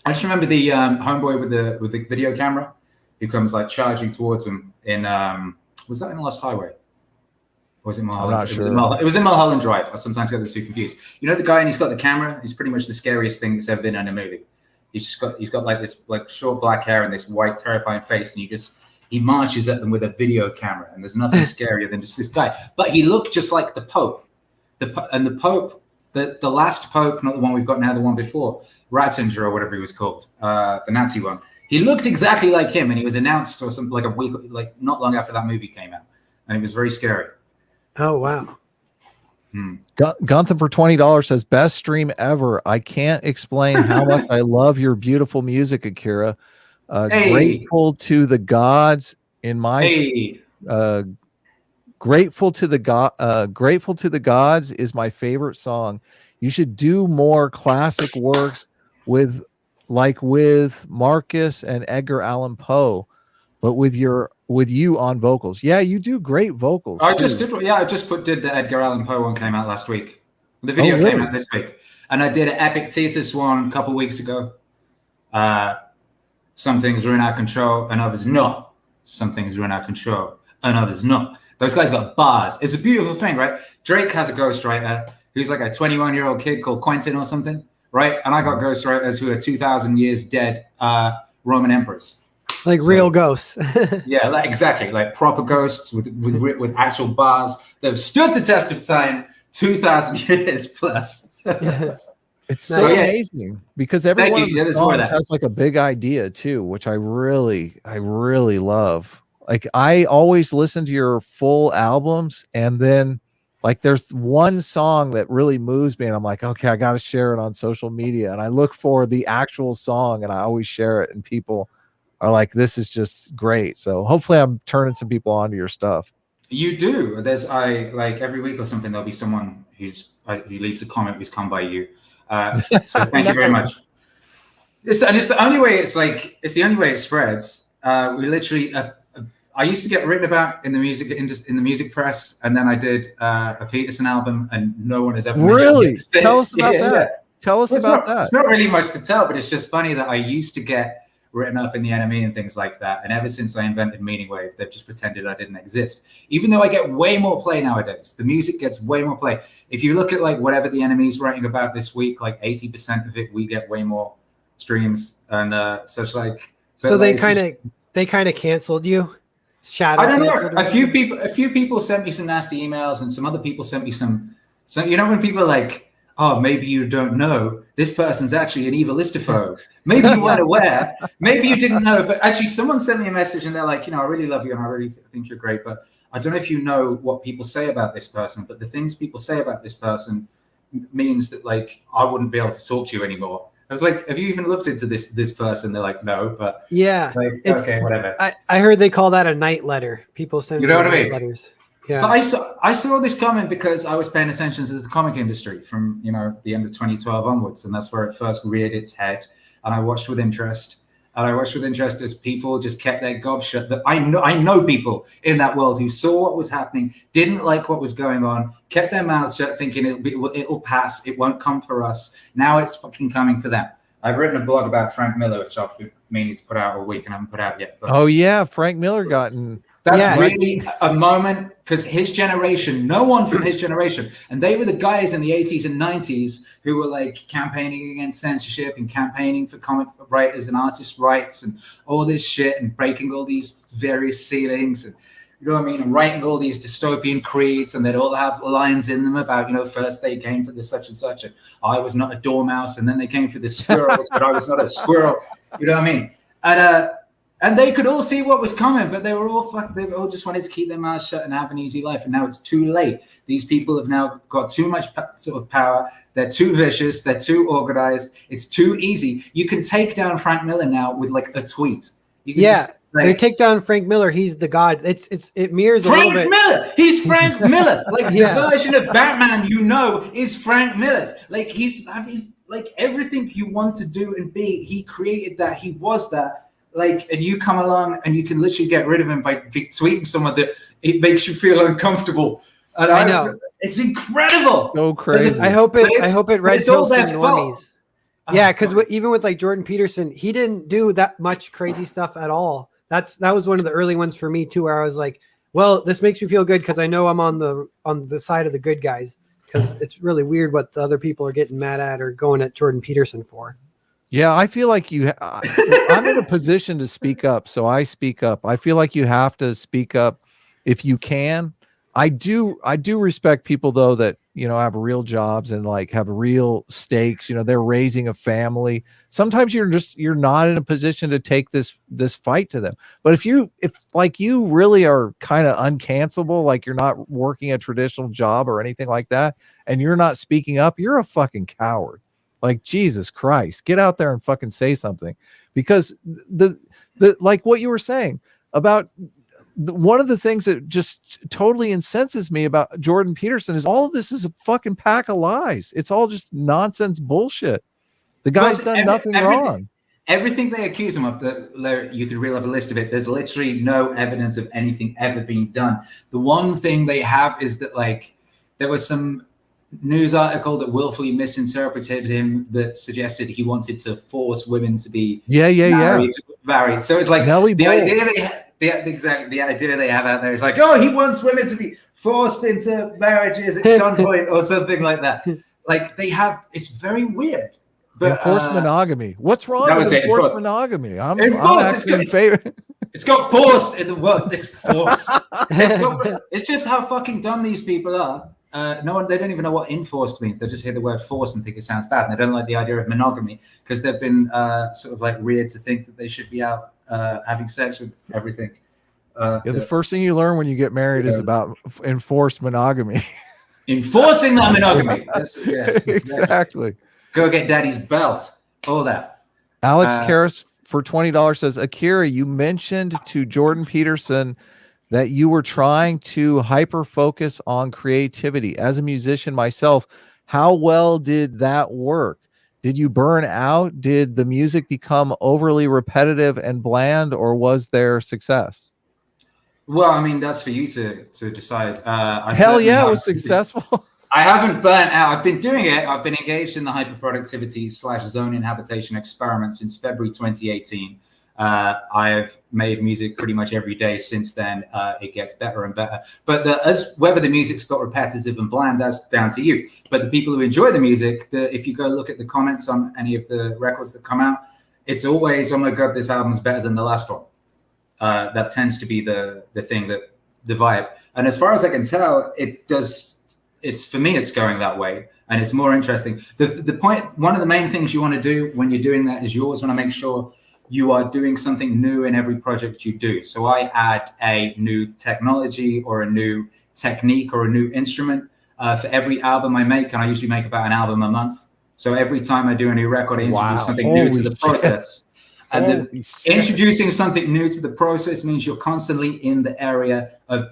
I just remember the homeboy with the video camera who comes like charging towards him in, was that in Lost Highway? Or was it Mulholland? I'm not sure. It was in Mulholland Drive. I sometimes get this too confused. You know the guy, and he's got the camera. He's pretty much the scariest thing that's ever been in a movie. He's got like this like short black hair and this white terrifying face, and he marches at them with a video camera. And there's nothing scarier than just this guy. But he looked just like the Pope. The Pope, the last Pope, not the one we've got now, the one before, Ratzinger or whatever he was called, the Nazi one. He looked exactly like him, and he was announced or something like a week, like not long after that movie came out, and it was very scary. Oh, wow. Gunther for $20 says, best stream ever. I can't explain how much I love your beautiful music, Akira. Grateful to the gods in my grateful to the gods is my favorite song. You should do more classic works with like with Marcus and Edgar Allan Poe, but with you on vocals. Yeah, you do great vocals. I too. just did. Yeah, I just did the Edgar Allan Poe one, came out last week. The video really? came out this week, and I did an Epictetus one a couple weeks ago. Some things are in our control, and others not. Some things are in our control, and others not. Those guys got bars. It's a beautiful thing, right? Drake has a ghostwriter who's like a 21-year-old kid called Quentin or something, right? And I got ghostwriters who are 2,000 years dead Roman emperors. Like real ghosts. Yeah, like, exactly. Like proper ghosts with actual bars that have stood the test of time 2,000 years plus. It's so amazing because every one of the songs has like a big idea too, which I really love. Like I always listen to your full albums, and then like there's one song that really moves me, and I'm like, okay, I got to share it on social media, and I look for the actual song, and I always share it, and people are like, this is just great. So hopefully I'm turning some people onto your stuff. You do. Like every week or something, there'll be someone who leaves a comment who's come by you. So thank you very much. It's the only way. It's the only way it spreads. We literally. I used to get written about in the music press, and then I did a Peterson album, and no one has ever really tell us about that. Yeah. Tell us about that. It's not really much to tell, but it's just funny that I used to get written up in the enemy and things like that. And ever since I invented Meaning Wave, they've just pretended I didn't exist. Even though I get way more play nowadays, the music gets way more play. If you look at like whatever the enemy's writing about this week, like 80% of it, we get way more streams and such like. So they kind of canceled you. Shadow. I don't know. A few people sent me some nasty emails, and some other people sent me some. So you know when people are like, oh, maybe you don't know, this person's actually an evilistophobe. Maybe you weren't aware. Maybe you didn't know. But actually, someone sent me a message, and they're like, I really love you, and I really think you're great. But I don't know if you know what people say about this person. But the things people say about this person means that, like, I wouldn't be able to talk to you anymore. I was like, have you even looked into this person? They're like, no. But yeah, like, okay, whatever. I heard they call that a night letter. People send night letters. Yeah. But I saw this comment because I was paying attention to the comic industry from the end of 2012 onwards, and that's where it first reared its head. And I watched with interest. As people just kept their gob shut. That I know people in that world who saw what was happening, didn't like what was going on, kept their mouths shut, thinking it'll pass, it won't come for us. Now it's fucking coming for them. I've written a blog about Frank Miller, which I've been meaning to put out all week and I haven't put out yet. But oh yeah, Frank Miller gotten. That's really a moment, because his generation, no one from his generation, and they were the guys in the 80s and 90s who were like campaigning against censorship and campaigning for comic writers and artists' rights and all this shit and breaking all these various ceilings and and writing all these dystopian creeds, and they'd all have lines in them about, first they came for the such and such, and I was not a dormouse, and then they came for the squirrels, but I was not a squirrel. You know what I mean? And they could all see what was coming, but they all just wanted to keep their mouths shut and have an easy life. And now it's too late. These people have now got too much sort of power. They're too vicious. They're too organized. It's too easy. You can take down Frank Miller now with like a tweet. You can they take down Frank Miller. He's the god. It mirrors Frank a little bit. Miller. He's Frank Miller. Like the version of Batman is Frank Miller's. Like he's like everything you want to do and be. He created that. He was that. Like, and you come along and you can literally get rid of him by tweeting someone that it makes you feel uncomfortable. And I know it's incredible. So crazy. I hope it red pills some normies. Yeah, because Oh. even with like Jordan Peterson, he didn't do that much crazy stuff at all. That was one of the early ones for me too, where I was like, well, this makes me feel good because I know I'm on the side of the good guys, because it's really weird what the other people are getting mad at or going at Jordan Peterson for. Yeah, I feel like I'm in a position to speak up, so I speak up. I feel like you have to speak up if you can. I do respect people though that have real jobs and like have real stakes. They're raising a family. Sometimes you're not in a position to take this fight to them. But if you really are kind of uncancelable, like you're not working a traditional job or anything like that, and you're not speaking up, you're a fucking coward. Like, Jesus Christ, get out there and fucking say something, because the like what you were saying about one of the things that just totally incenses me about Jordan Peterson is all of this is a fucking pack of lies. It's all just nonsense bullshit. The guy's done nothing wrong. everything they accuse him of, you could reel off a list of it. There's literally no evidence of anything ever being done. The one thing they have is that like there was some news article that willfully misinterpreted him that suggested he wanted to force women to be married. So it's like the idea the idea they have out there is like, oh, he wants women to be forced into marriages at gunpoint or something like that. Like they have, it's very weird. But, enforced monogamy. What's wrong with enforced monogamy? I'm actually in favor. It's got force in the word. This force. It's just how fucking dumb these people are. They don't even know what enforced means. They just hear the word force and think it sounds bad, and they don't like the idea of monogamy because they've been sort of like reared to think that they should be out having sex with everything. The first thing you learn when you get married is about enforced monogamy. Enforcing that monogamy. Yes, exactly. Go get daddy's belt. All that. Alex Karras for $20 says, Akira, you mentioned to Jordan Peterson that you were trying to hyper focus on creativity. As a musician myself, how well did that work? Did you burn out? Did the music become overly repetitive and bland, or was there success? Well, I mean, that's for you to decide. Hell yeah, it was successful. I haven't burnt out. I've been doing it. I've been engaged in the hyperproductivity / zone inhabitation experiment since February 2018. I've made music pretty much every day since then. It gets better and better. But whether the music's got repetitive and bland, that's down to you. But the people who enjoy the music, if you go look at the comments on any of the records that come out, it's always, oh my God, this album's better than the last one. That tends to be the thing, that the vibe. And as far as I can tell, it's for me, it's going that way, and it's more interesting. The point, one of the main things you want to do when you're doing that is you always want to make sure you are doing something new in every project you do. So I add a new technology or a new technique or a new instrument for every album I make, and I usually make about an album a month. So every time I do a new record, I introduce something new to the process. And introducing something new to the process means you're constantly in the area of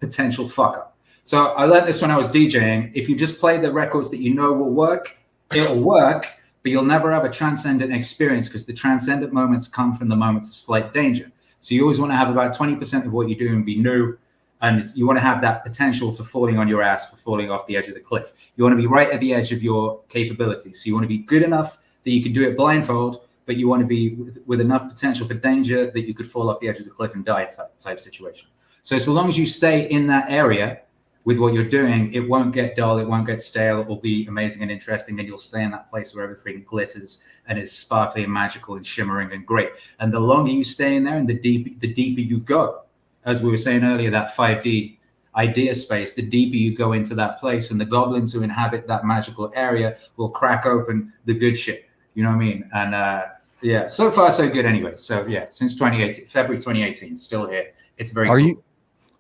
potential fuck up. So I learned this when I was DJing. If you just play the records that you know will work, it'll work, but you'll never have a transcendent experience because the transcendent moments come from the moments of slight danger. So you always want to have about 20% of what you're doing be new, and you want to have that potential for falling on your ass, for falling off the edge of the cliff. You want to be right at the edge of your capabilities. So you want to be good enough that you can do it blindfold, but you want to be with enough potential for danger that you could fall off the edge of the cliff and die type situation. So long as you stay in that area with what you're doing, it won't get dull, it won't get stale, it will be amazing and interesting, and you'll stay in that place where everything glitters and is sparkly and magical and shimmering and great. And the longer you stay in there and the deeper you go. As we were saying earlier, that 5D idea space, the deeper you go into that place, and the goblins who inhabit that magical area will crack open the good shit. You know what I mean? And yeah, so far so good anyway. So yeah, since February 2018, still here. It's very cool.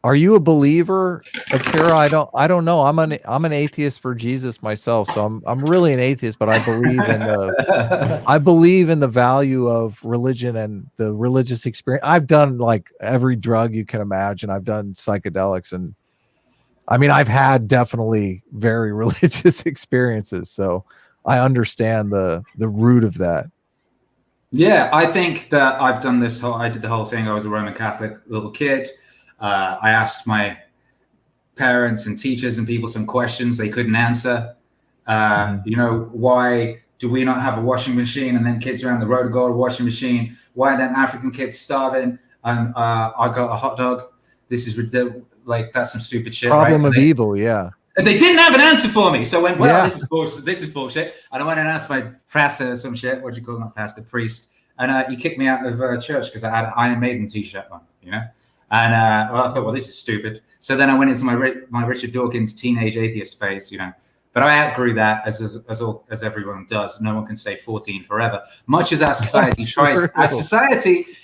Are you a believer, Akira? I don't know. I'm an atheist for Jesus myself, so I'm really an atheist, but I believe in the value of religion and the religious experience. I've done like every drug you can imagine. I've done psychedelics, and I mean I've had definitely very religious experiences, so I understand the root of that. Yeah, I think that I did the whole thing. I was a Roman Catholic little kid. I asked my parents and teachers and people some questions they couldn't answer. You know, why do we not have a washing machine, and then kids around the road go to a washing machine? Why are then African kids starving and I got a hot dog? This is like, that's some stupid shit. Problem of evil, yeah. And they didn't have an answer for me. So I went, well, this is bullshit. And I went and asked my pastor some shit. What do you call him? Pastor, priest. And he kicked me out of church because I had an Iron Maiden t-shirt on, you know? And well, I thought, well, this is stupid. So then I went into my Richard Dawkins teenage atheist phase, you know. But I outgrew that as everyone does. No one can stay 14 forever. Much as our society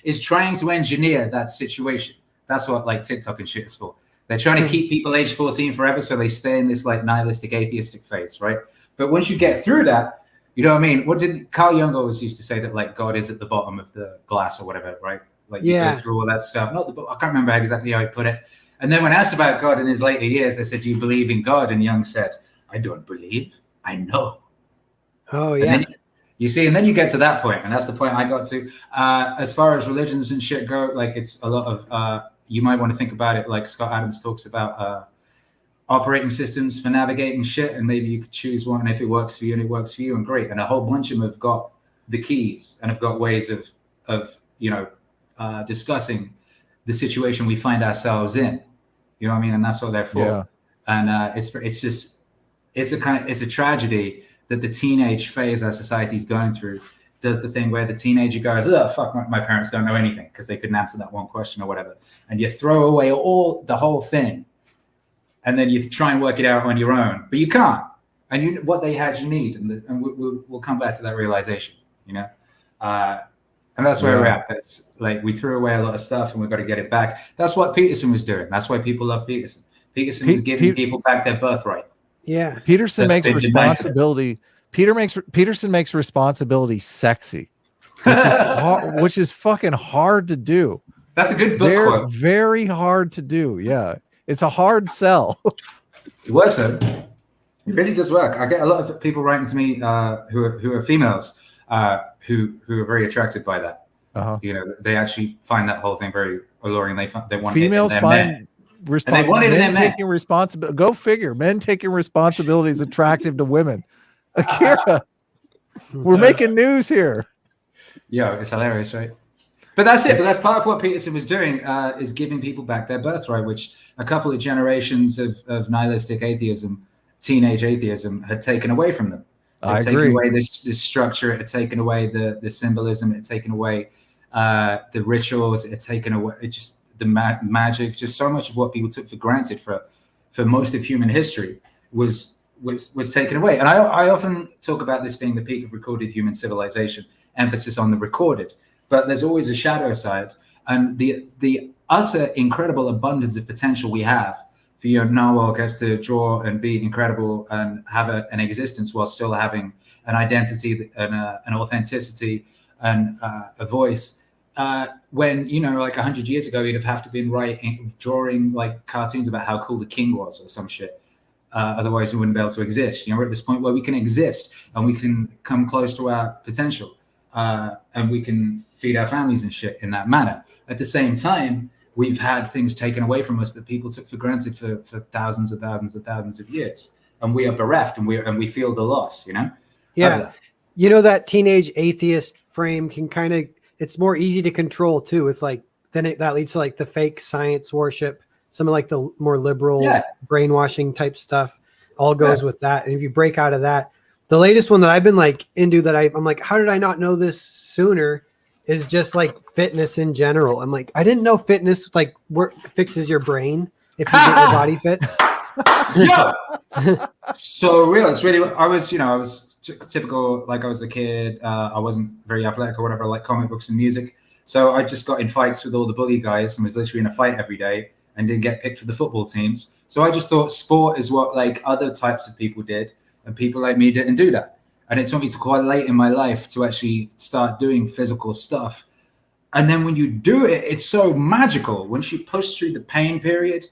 is trying to engineer that situation. That's what like TikTok and shit is for. They're trying to keep people age 14 forever, so they stay in this like nihilistic atheistic phase, right? But once you get through that, you know what I mean? What did Carl Jung always used to say, that like God is at the bottom of the glass or whatever, right? Like you go through all that stuff. I can't remember exactly how he put it. And then when asked about God in his later years, they said, "Do you believe in God?" And Jung said, "I don't believe, I know." Oh yeah. You see, and then you get to that point, and that's the point I got to. As far as religions and shit go, like it's a lot of, you might want to think about it like Scott Adams talks about operating systems for navigating shit, and maybe you could choose one, and if it works for you and it works for you, and great. And a whole bunch of them have got the keys and have got ways of discussing the situation we find ourselves in. You know what I mean? And that's what they're for. Yeah. And it's a tragedy that the teenage phase our society is going through does the thing where the teenager goes, oh, fuck, my parents don't know anything because they couldn't answer that one question or whatever. And you throw away the whole thing. And then you try and work it out on your own, but you can't. And what they had, you need. And we'll come back to that realization, you know? And that's where we're at. It's like we threw away a lot of stuff and we've got to get it back. That's what Peterson was doing. That's why people love Peterson. Peterson was giving people back their birthright. Yeah. Peterson makes responsibility. Peterson makes responsibility sexy, which is fucking hard to do. That's a good book quote. Very hard to do. Yeah. It's a hard sell. It works though. It really does work. I get a lot of people writing to me who are females who are very attracted by that. You know, they actually find that whole thing very alluring. They want females find men taking responsibility. Go figure. Men taking responsibility is attractive to women. Akira, we're making news here. Yeah, it's hilarious, right? But that's it. But that's part of what Peterson was doing, is giving people back their birthright, which a couple of generations of nihilistic atheism, teenage atheism, had taken away from them. It had taken away this structure. It had taken away the symbolism. It had taken away the rituals. It had taken away the magic. Just so much of what people took for granted for most of human history was taken away. And I often talk about this being the peak of recorded human civilization, emphasis on the recorded. But there's always a shadow side, and the utter incredible abundance of potential we have for your Narwhal gets to draw and be incredible and have an existence while still having an identity and an authenticity and a voice. When, you know, like 100 years ago, you'd have to been drawing like cartoons about how cool the king was or some shit. Otherwise, you wouldn't be able to exist. You know, we're at this point where we can exist and we can come close to our potential. And we can feed our families and shit in that manner. At the same time, we've had things taken away from us that people took for granted for thousands and thousands and thousands of years, and we are bereft, and we feel the loss. You know. Yeah. You know, that teenage atheist frame can kind of, it's more easy to control too. It's like that leads to like the fake science worship, some of like the more liberal brainwashing type stuff. All goes with that, and if you break out of that. The latest one that I've been like into that I'm like, how did I not know this sooner? Is just like fitness in general. I'm like, I didn't know fitness like fixes your brain if you get your body fit. Yeah. So real. It's really. I was typical. Like I was a kid. I wasn't very athletic or whatever. I like comic books and music. So I just got in fights with all the bully guys and was literally in a fight every day and didn't get picked for the football teams. So I just thought sport is what like other types of people did. And people like me didn't do that. And it took me to quite late in my life to actually start doing physical stuff. And then when you do it, it's so magical. Once you push through the pain period,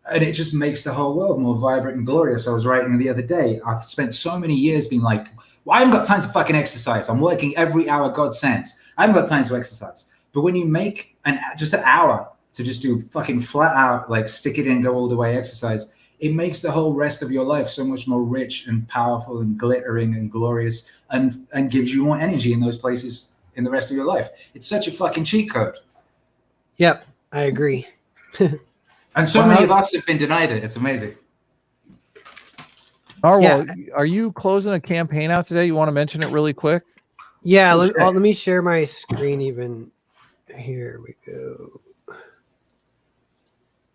and it just makes the whole world more vibrant and glorious. I was writing the other day, I've spent so many years being like, well, I haven't got time to fucking exercise. I'm working every hour God sends. I haven't got time to exercise. But when you make just an hour to just do fucking flat out, like stick it in, go all the way exercise, it makes the whole rest of your life so much more rich and powerful and glittering and glorious and gives you more energy in those places in the rest of your life. It's such a fucking cheat code. Yep, I agree. And so many of us have been denied it. It's amazing. Narwhal, are you closing a campaign out today? You want to mention it really quick? Yeah, let me share my screen even. Here we go.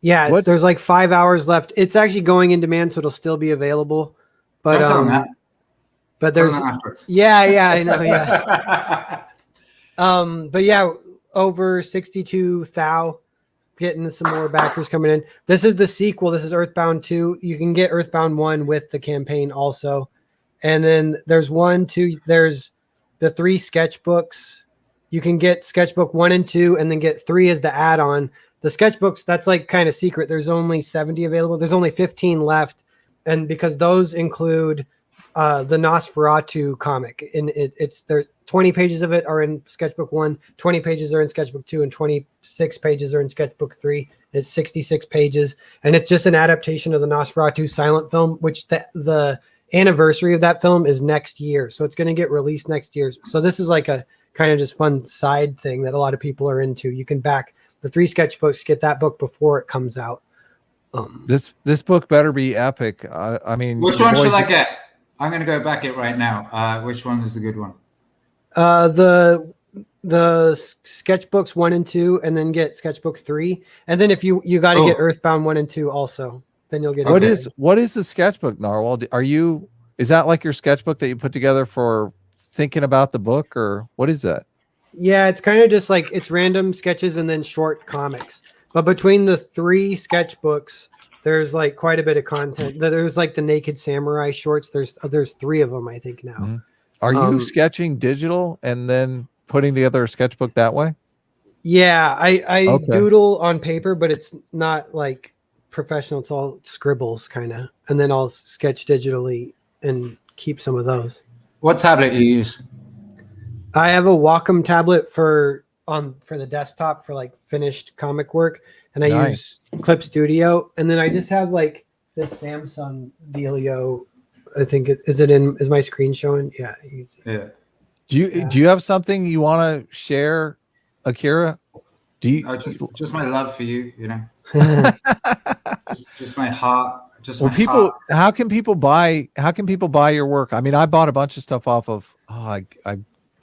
Yeah, there's like 5 hours left. It's actually going in demand, so it'll still be available. But there's I know, yeah. But yeah, over 62 thou, getting some more backers coming in. This is the sequel. This is Earthbound 2. You can get Earthbound 1 with the campaign also. And then there's there's the 3 sketchbooks. You can get sketchbook 1 and 2 and then get 3 as the add-on. The sketchbooks, that's like kind of secret. There's only 70 available. There's only 15 left. And because those include the Nosferatu comic, and it's there. 20 pages of it are in sketchbook 1, 20 pages are in sketchbook 2, and 26 pages are in sketchbook 3. It's 66 pages, and it's just an adaptation of the Nosferatu silent film, which the anniversary of that film is next year, so it's going to get released next year. So this is like a kind of just fun side thing that a lot of people are into. You can back the 3 sketchbooks, get that book before it comes out. This book better be epic. I mean, which one should I get? I'm going to go back it right now. Which one is the good one? The sketchbooks 1 and 2, and then get sketchbook 3, and then if you got to get Earthbound 1 and 2 also, then you'll get. What is the sketchbook, Narwhal? Is that like your sketchbook that you put together for thinking about the book, or what is that? Yeah, it's kind of just like it's random sketches and then short comics. But between the 3 sketchbooks, there's like quite a bit of content. There's like the Naked Samurai shorts. There's 3 of them, I think now. Mm-hmm. Are you sketching digital and then putting together a sketchbook that way? Yeah, I doodle on paper, but it's not like professional. It's all scribbles kind of, and then I'll sketch digitally and keep some of those. What tablet do you use? I have a Wacom tablet for the desktop for like finished comic work, and I use Clip Studio, and then I just have like this Samsung Delio. I think is my screen showing? Yeah. Yeah. Do you have something you want to share, Akira? Do you just my love for you, you know? just my heart. How can people buy your work? I mean, I bought a bunch of stuff off of go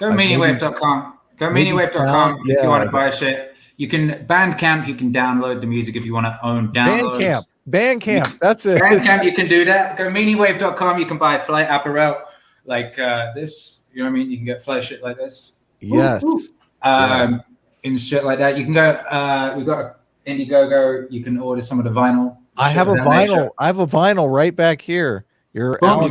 miniwave.com. Go miniwave.com if you want to buy shit. You can Bandcamp, you can download the music if you want to own downloads. Bandcamp, that's it. Bandcamp, you can do that. Go miniwave.com, you can buy flight apparel like this. You know what I mean? You can get fly shit like this. Yes. In shit like that. You can go, we've got Indiegogo, you can order some of the vinyl. I have a vinyl right back here. Your vinyl.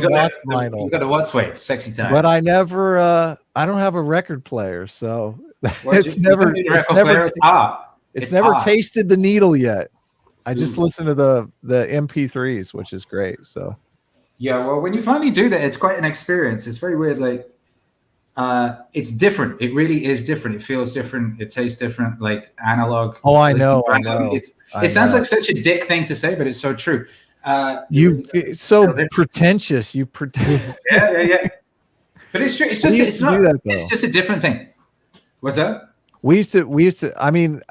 You got a What's Wave, Sexy Time. But I don't have a record player, so it's never tasted the needle yet. I just listen to the MP3s, which is great. So yeah, well, when you finally do that, it's quite an experience. It's very weird. Like it's different. It really is different. It feels different. It tastes different. Like analog. Oh, I know. It sounds like such a dick thing to say, but it's so true. It's so pretentious. You pretend. Yeah. But it's true. It's just it's just a different thing. What's that? We used to. I mean,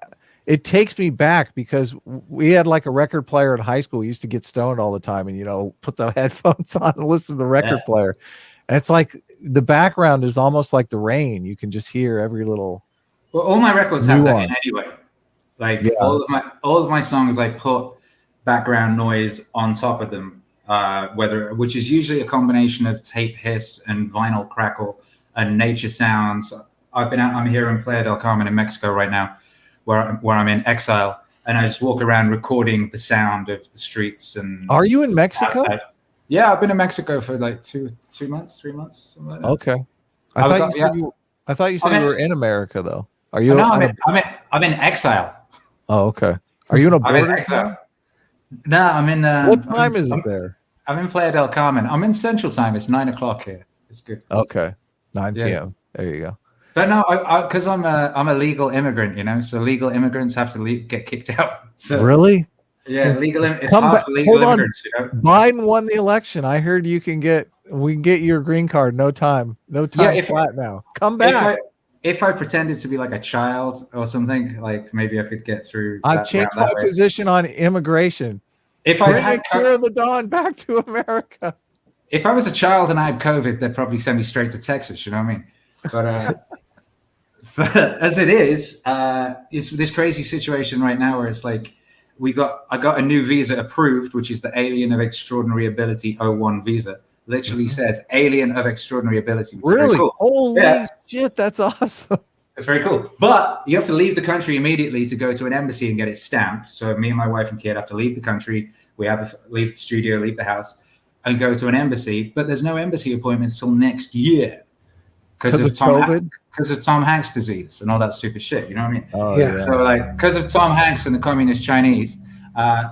it takes me back because we had like a record player in high school. We used to get stoned all the time and, put the headphones on and listen to the record player. And it's like the background is almost like the rain. You can just hear every little. Well, all my records have that in anyway. Like all of my songs, I put background noise on top of them, which is usually a combination of tape hiss and vinyl crackle and nature sounds. I'm here in Playa del Carmen in Mexico right now, where I'm in exile, and I just walk around recording the sound of the streets. And are you in Mexico? Outside. Yeah, I've been in Mexico for like 3 months, something like that. Okay, I thought you said you were in America though. Are you? No, I'm in exile. Oh, okay. Are you in a border? Exile? No, I'm in. What time is it there? I'm in Playa del Carmen. I'm in Central Time. It's 9:00 here. It's good. Okay, 9 p.m. There you go. But no, because I'm a legal immigrant, so legal immigrants have to get kicked out. So, really? Yeah, it's half legal immigrants. Biden won the election. I heard we can get your green card. No time flat now. Come back. If I pretended to be like a child or something, like maybe I could get through. I've changed my position on immigration. If I had Akira the Dawn back to America. If I was a child and I had COVID, they'd probably send me straight to Texas. You know what I mean? But as it is, it's this crazy situation right now where it's like I got a new visa approved, which is the Alien of Extraordinary Ability 01 visa. Literally says Alien of Extraordinary Ability. Really? Cool. Holy shit, that's awesome. It's very cool. But you have to leave the country immediately to go to an embassy and get it stamped. So me and my wife and kid have to leave the country. We have to leave the studio, leave the house, and go to an embassy. But there's no embassy appointments till next year because of COVID? Because of Tom Hanks disease and all that stupid shit. You know what I mean? Oh, yeah. So because of Tom Hanks and the communist Chinese,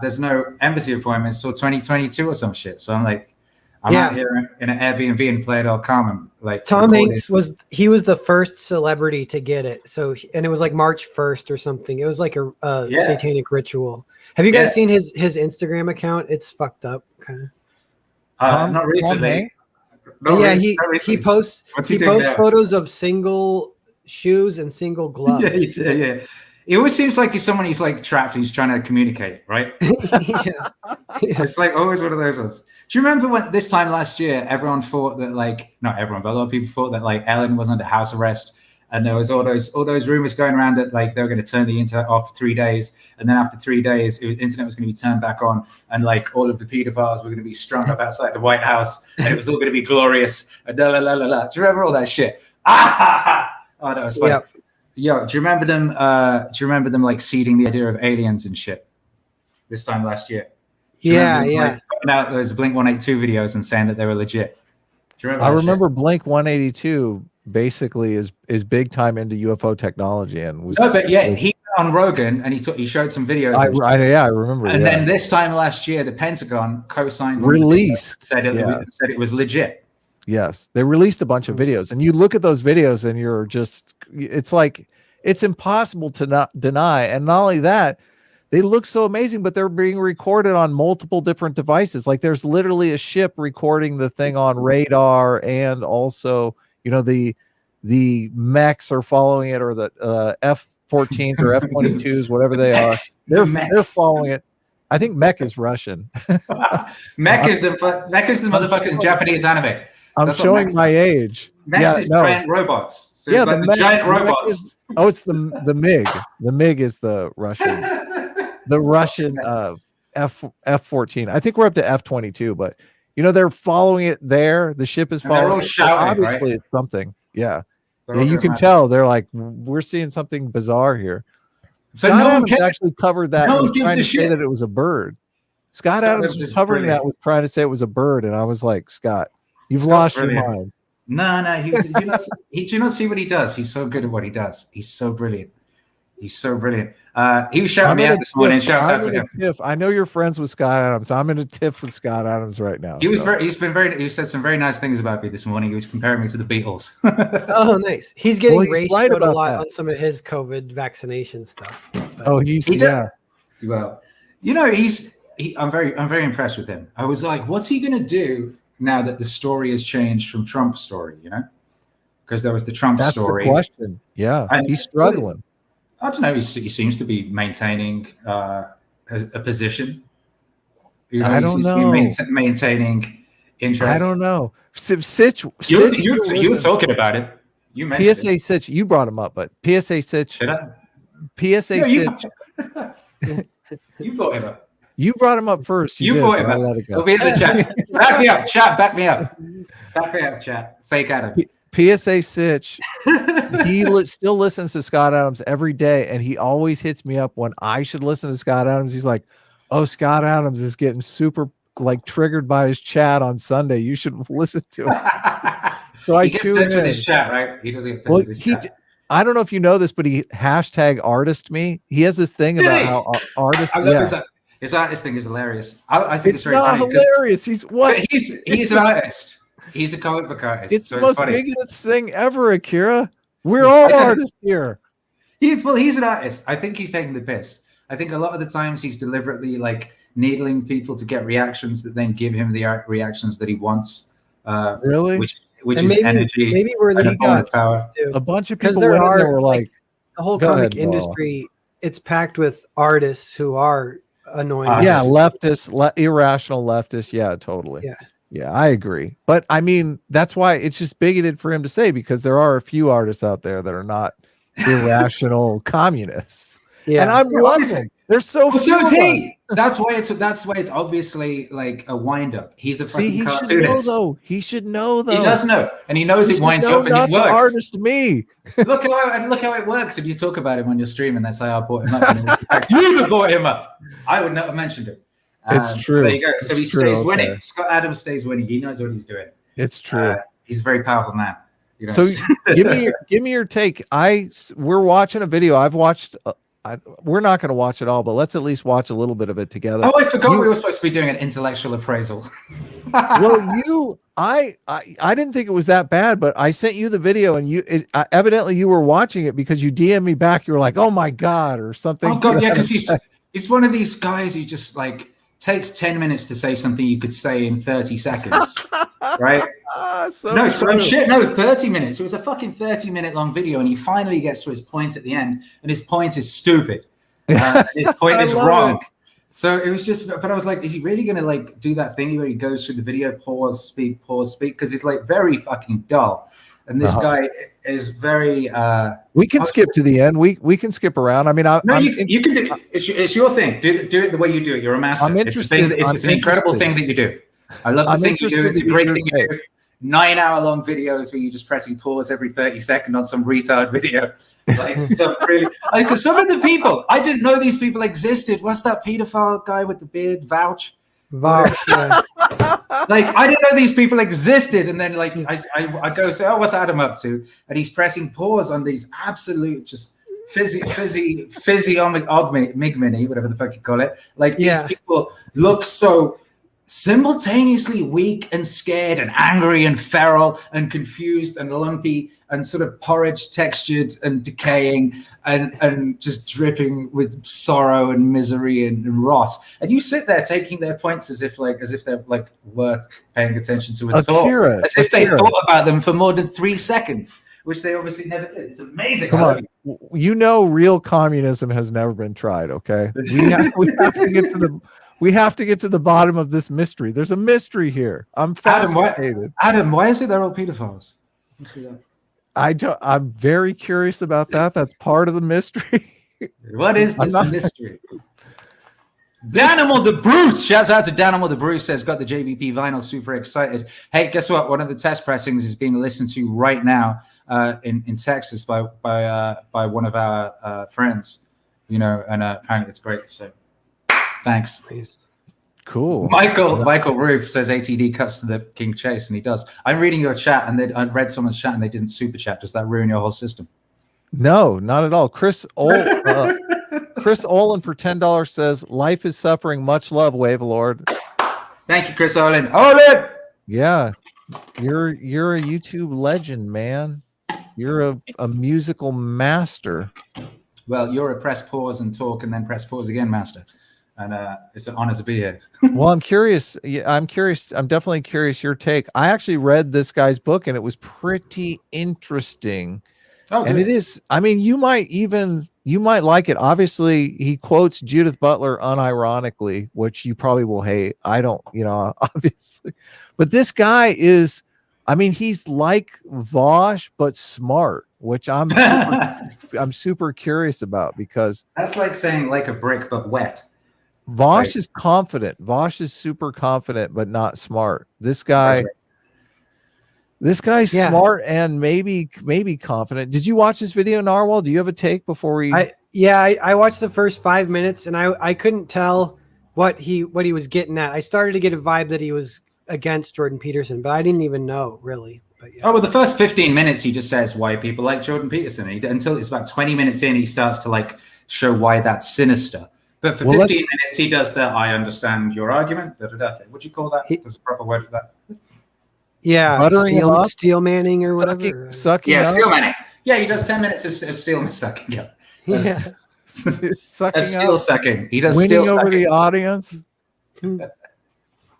there's no embassy appointments till 2022 or some shit. So I'm like, I'm out here in an Airbnb in Playa.com and like Tom recording. Hanks was the first celebrity to get it. So and it was like March 1st or something. It was like a satanic ritual. Have you guys seen his Instagram account? It's fucked up, kind of. Not recently. He posts photos of single shoes and single gloves. Yeah. It always seems like he's someone he's like trapped. He's trying to communicate, right? It's like always one of those ones. Do you remember when this time last year, everyone thought that like, not everyone, but a lot of people thought that like Ellen was under house arrest, and there was all those rumors going around that like they were going to turn the internet off for 3 days, and then after 3 days, the internet was going to be turned back on, and like all of the pedophiles were going to be strung up outside the White House, and it was all going to be glorious. And la, la, la, la, la. Do you remember all that shit? Oh, that was funny. Yep. Yo, do you remember them? Do you remember them like seeding the idea of aliens and shit this time last year? Yeah. Like, putting out those Blink 182 videos and saying that they were legit. Do you remember? I remember Blink 182 basically is big time into UFO technology and was. No, but he went on Rogan and he showed some videos. I remember. And then this time last year, the Pentagon co-signed released said it was legit. Yes, they released a bunch of videos, and you look at those videos, and you're just, it's like, it's impossible to not deny. And not only that, they look so amazing, but they're being recorded on multiple different devices. Like there's literally a ship recording the thing on radar, and also, you know, the mechs are following it, or the F-14s or F-22s, whatever they are. They're following it. I think mech is Russian. Mech is the motherfucking Japanese anime. I'm showing my age. Mechs is giant robots. So it's like the giant robots. It's the MiG. The MiG is the Russian. The Russian F-14. I think we're up to F-22, but you know they're following it there. The ship is following. They're all shouting, obviously, right? It's something. Yeah, you can tell. They're like, we're seeing something bizarre here. So Scott Adams actually covered that. Was trying to say that it was a bird. Scott Adams was covering that, was trying to say it was a bird, and I was like, Scott, you've lost your mind. No. Do you not see what he does? He's so good at what he does. He's so brilliant. He was shouting me out this morning. Shouts out to him. I know you're friends with Scott Adams. I'm in a tiff with Scott Adams right now. He said some very nice things about me this morning. He was comparing me to the Beatles. Oh, nice. He's getting raged a lot on some of his COVID vaccination stuff. But Well, you know, I'm very impressed with him. I was like, what's he gonna do now that the story has changed from Trump's story? You know, because there was the Trump story. That's the question. Yeah, and he's struggling. I don't know. He seems to be maintaining a position. You know, I don't know. Maintaining interest. I don't know. You were talking about it. You mentioned PSA Sitch. You brought him up, but PSA Sitch. Should I? PSA Sitch. You brought him up. You brought him up first. You brought him up. Let it go. It'll be in the chat. Back me up, chat. Back me up. Back me up, chat. Fake Adam. PSA Sitch, he still listens to Scott Adams every day, and he always hits me up when I should listen to Scott Adams. He's like, "Oh, Scott Adams is getting super like triggered by his chat on Sunday. You should listen to him." So he gets pissed with his chat, right? He doesn't get pissed with his chat. I don't know if you know this, but he #artist me. He has this thing about how artists. His artist thing is hilarious. I think it's very not funny hilarious. He's what? He's an artist. He's a comic book artist. It's the most bigoted thing ever, Akira. We're all artists here. He's an artist. I think he's taking the piss. I think a lot of the times he's deliberately like needling people to get reactions that then give him the reactions that he wants. Really? Which is maybe, energy. Maybe we're the power. A bunch of people were like the whole comic industry. It's packed with artists who are annoying. Yeah, leftists, irrational leftists. Yeah, totally. Yeah, I agree. But I mean, that's why it's just bigoted for him to say, because there are a few artists out there that are not irrational communists. Yeah, and I'm loving. They're so. So is he. That's why it's obviously like a wind up. He's a fucking cartoonist. He should know though. He does know, and he knows it winds up, and it works. Artist me. Look how it works. If you talk about him when you're streaming, that's how I brought him up. You brought him up. I would not have mentioned it. It's true. So there you go. So he stays winning. Scott Adams stays winning. He knows what he's doing. It's true. He's a very powerful man. You know? So give me your take. We're watching a video. I've watched we're not going to watch it all, but let's at least watch a little bit of it together. Oh, I forgot we were supposed to be doing an intellectual appraisal. Well, I didn't think it was that bad, but I sent you the video, and evidently you were watching it because you DM'd me back. You were like, "Oh my god," or something. Oh god, yeah, because he's one of these guys who just like takes 10 minutes to say something you could say in 30 seconds, right? No, 30 minutes. It was a fucking 30-minute long video, and he finally gets to his point at the end, and his point is stupid. His point is wrong. So it was just, but I was like, is he really going to like do that thing where he goes through the video, pause, speak? Because it's like very fucking dull. And this guy is very. We can skip to the end. We can skip around. I mean, you can do it. It's your thing. Do it the way you do it. You're a master. I'm interested. It's an incredible thing that you do. I love the thing you do. It's a great thing you do. 9-hour-long videos where you're just pressing pause every 30 seconds on some retard video. Like, so really, because some of the people, I didn't know these people existed. What's that pedophile guy with the beard? Vouch. Yeah. Like, I didn't know these people existed. And then like I go say, oh, what's Adam up to? And he's pressing pause on these absolute just physiognomy, whatever the fuck you call it. Like these people look so simultaneously weak and scared and angry and feral and confused and lumpy and sort of porridge textured and decaying and just dripping with sorrow and misery and rot. And you sit there taking their points as if they're like worth paying attention to at all. As if they thought about them for more than 3 seconds, which they obviously never did. It's amazing. Come on. You know, real communism has never been tried. Okay, we have to get to the. We have to get to the bottom of this mystery. There's a mystery here. I'm fascinated. Adam, why is it they're all pedophiles? I'm very curious about that. That's part of the mystery. What is this mystery? Danimal the Bruce. Shouts out to Danimal the Bruce. Says, got the JVP vinyl. Super excited. Hey, guess what? One of the test pressings is being listened to right now in Texas by one of our friends. You know, and apparently it's great. So. Thanks. Cool. Michael Roof says ATD cuts to the King Chase, and he does. I'm reading your chat, and I read someone's chat, and they didn't super chat. Does that ruin your whole system? No, not at all. Chris Olin for $10 says, "Life is suffering. Much love, Wave Lord." Thank you, Chris Olin. Olin. Yeah, you're a YouTube legend, man. You're a musical master. Well, you're a press pause and talk, and then press pause again, master. And it's an honor to be here. Well, I'm curious. Yeah, I'm curious. I'm definitely curious your take. I actually read this guy's book, and it was pretty interesting. Oh, and it is. I mean, you might like it. Obviously, he quotes Judith Butler unironically, which you probably will hate. I don't, obviously. But this guy is. I mean, he's like Vosh, but smart, which I'm super curious about, because that's like saying like a brick but wet. Vosh is confident. Vosh is super confident, but not smart. This guy's smart and maybe confident. Did you watch this video, Narwhal? Do you have a take before we? I watched the first 5 minutes, and I couldn't tell what he was getting at. I started to get a vibe that he was against Jordan Peterson, but I didn't even know really. But yeah. Oh, well, the first 15 minutes he just says why people like Jordan Peterson. Until it's about 20 minutes in, he starts to like show why that's sinister. But for 15 minutes, he does that. I understand your argument. What do you call that? There's a proper word for that. Yeah, steel manning or whatever. Sucking up. Steel manning. Yeah, he does 10 minutes of steel sucking. Yeah. Steel sucking. He does winning steel over sucking. The audience.